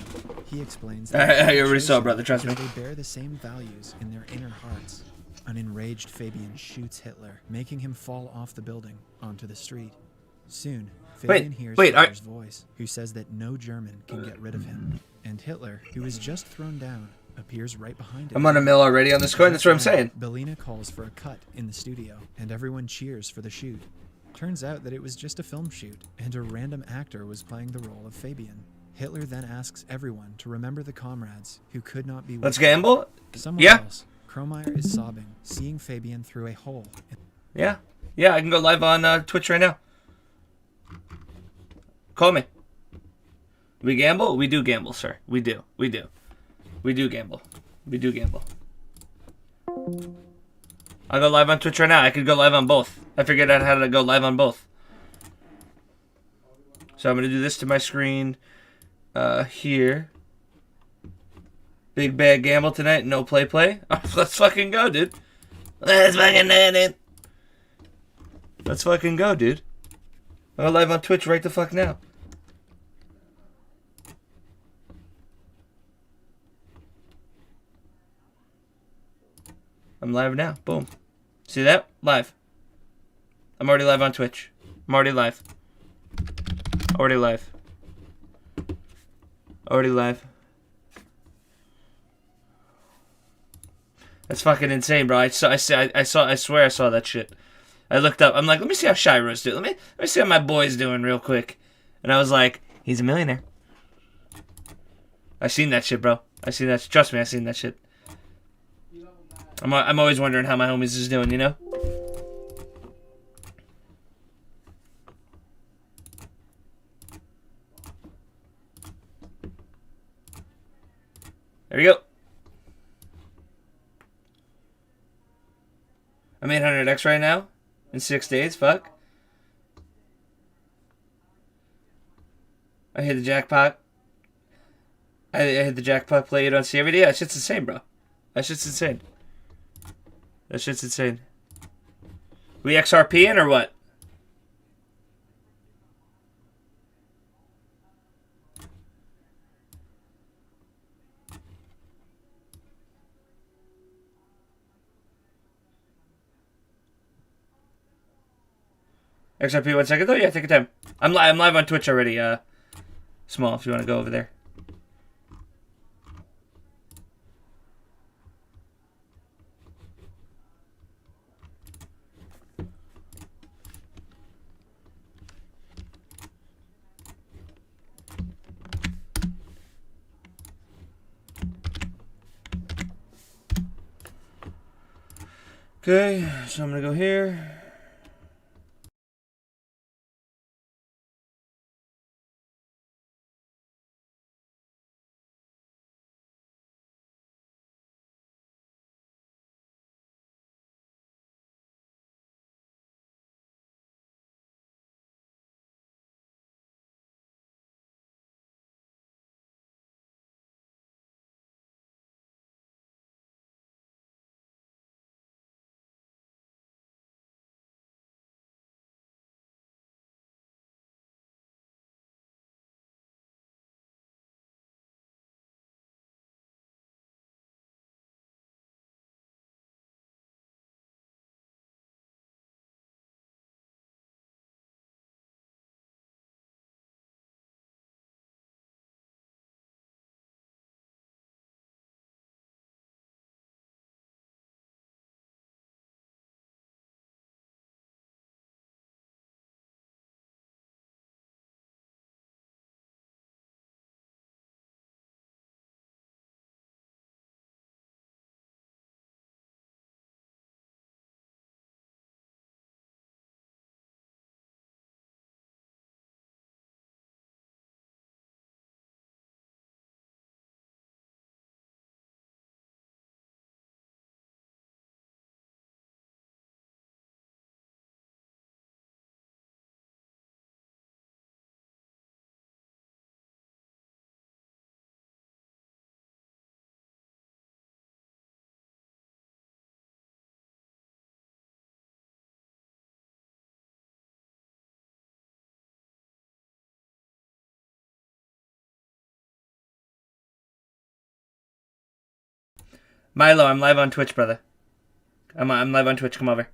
He explains I already saw, brother. Trust me. they bear the same values in their inner hearts. An enraged Fabian shoots Hitler, making him fall off the building onto the street. Soon, Fabian hears Hitler's voice, who says that no German can get rid of him. And Hitler, who is just thrown down, appears right behind him. I'm on a mill already on this coin. That's what I'm saying. Bellina calls for a cut in the studio, and everyone cheers for the shoot. Turns out that it was just a film shoot, and a random actor was playing the role of Fabian. Hitler then asks everyone to remember the comrades who could not be with Let's gamble? Someone Yeah. else, Kromeyer is sobbing, seeing Fabian through a hole. Yeah. Yeah, I can go live on Twitch right now. Call me. We gamble? We do gamble, sir. We do. We do. We do gamble. We do gamble. I'll go live on Twitch right now. I could go live on both. I figured out how to go live on both. So I'm going to do this to my screen here. Big bad gamble tonight. No play. Let's fucking go, dude. Let's fucking do it. Let's fucking go, dude. I'll go live on Twitch right the fuck now. I'm live now. Boom. See that? Live. I'm already live on Twitch. I'm already live. Already live. Already live. That's fucking insane, bro. I swear I saw that shit. I looked up. I'm like, let me see how Shiro's doing. Let me see how my boy's doing real quick. And I was like, he's a millionaire. I seen that shit, bro. I seen that. Trust me, I seen that shit. I'm always wondering how my homies is doing, you know? There you go. I'm 800x right now. In 6 days, fuck. I hit the jackpot. I hit the jackpot play you don't see every day. That shit's insane, bro. That shit's insane. That shit's insane. We XRP in or what? XRP 1 second though? Yeah, take your time. I'm live on Twitch already, Small, if you want to go over there. Okay, so I'm gonna go here. Milo, I'm live on Twitch, brother. I'm live on Twitch. Come over.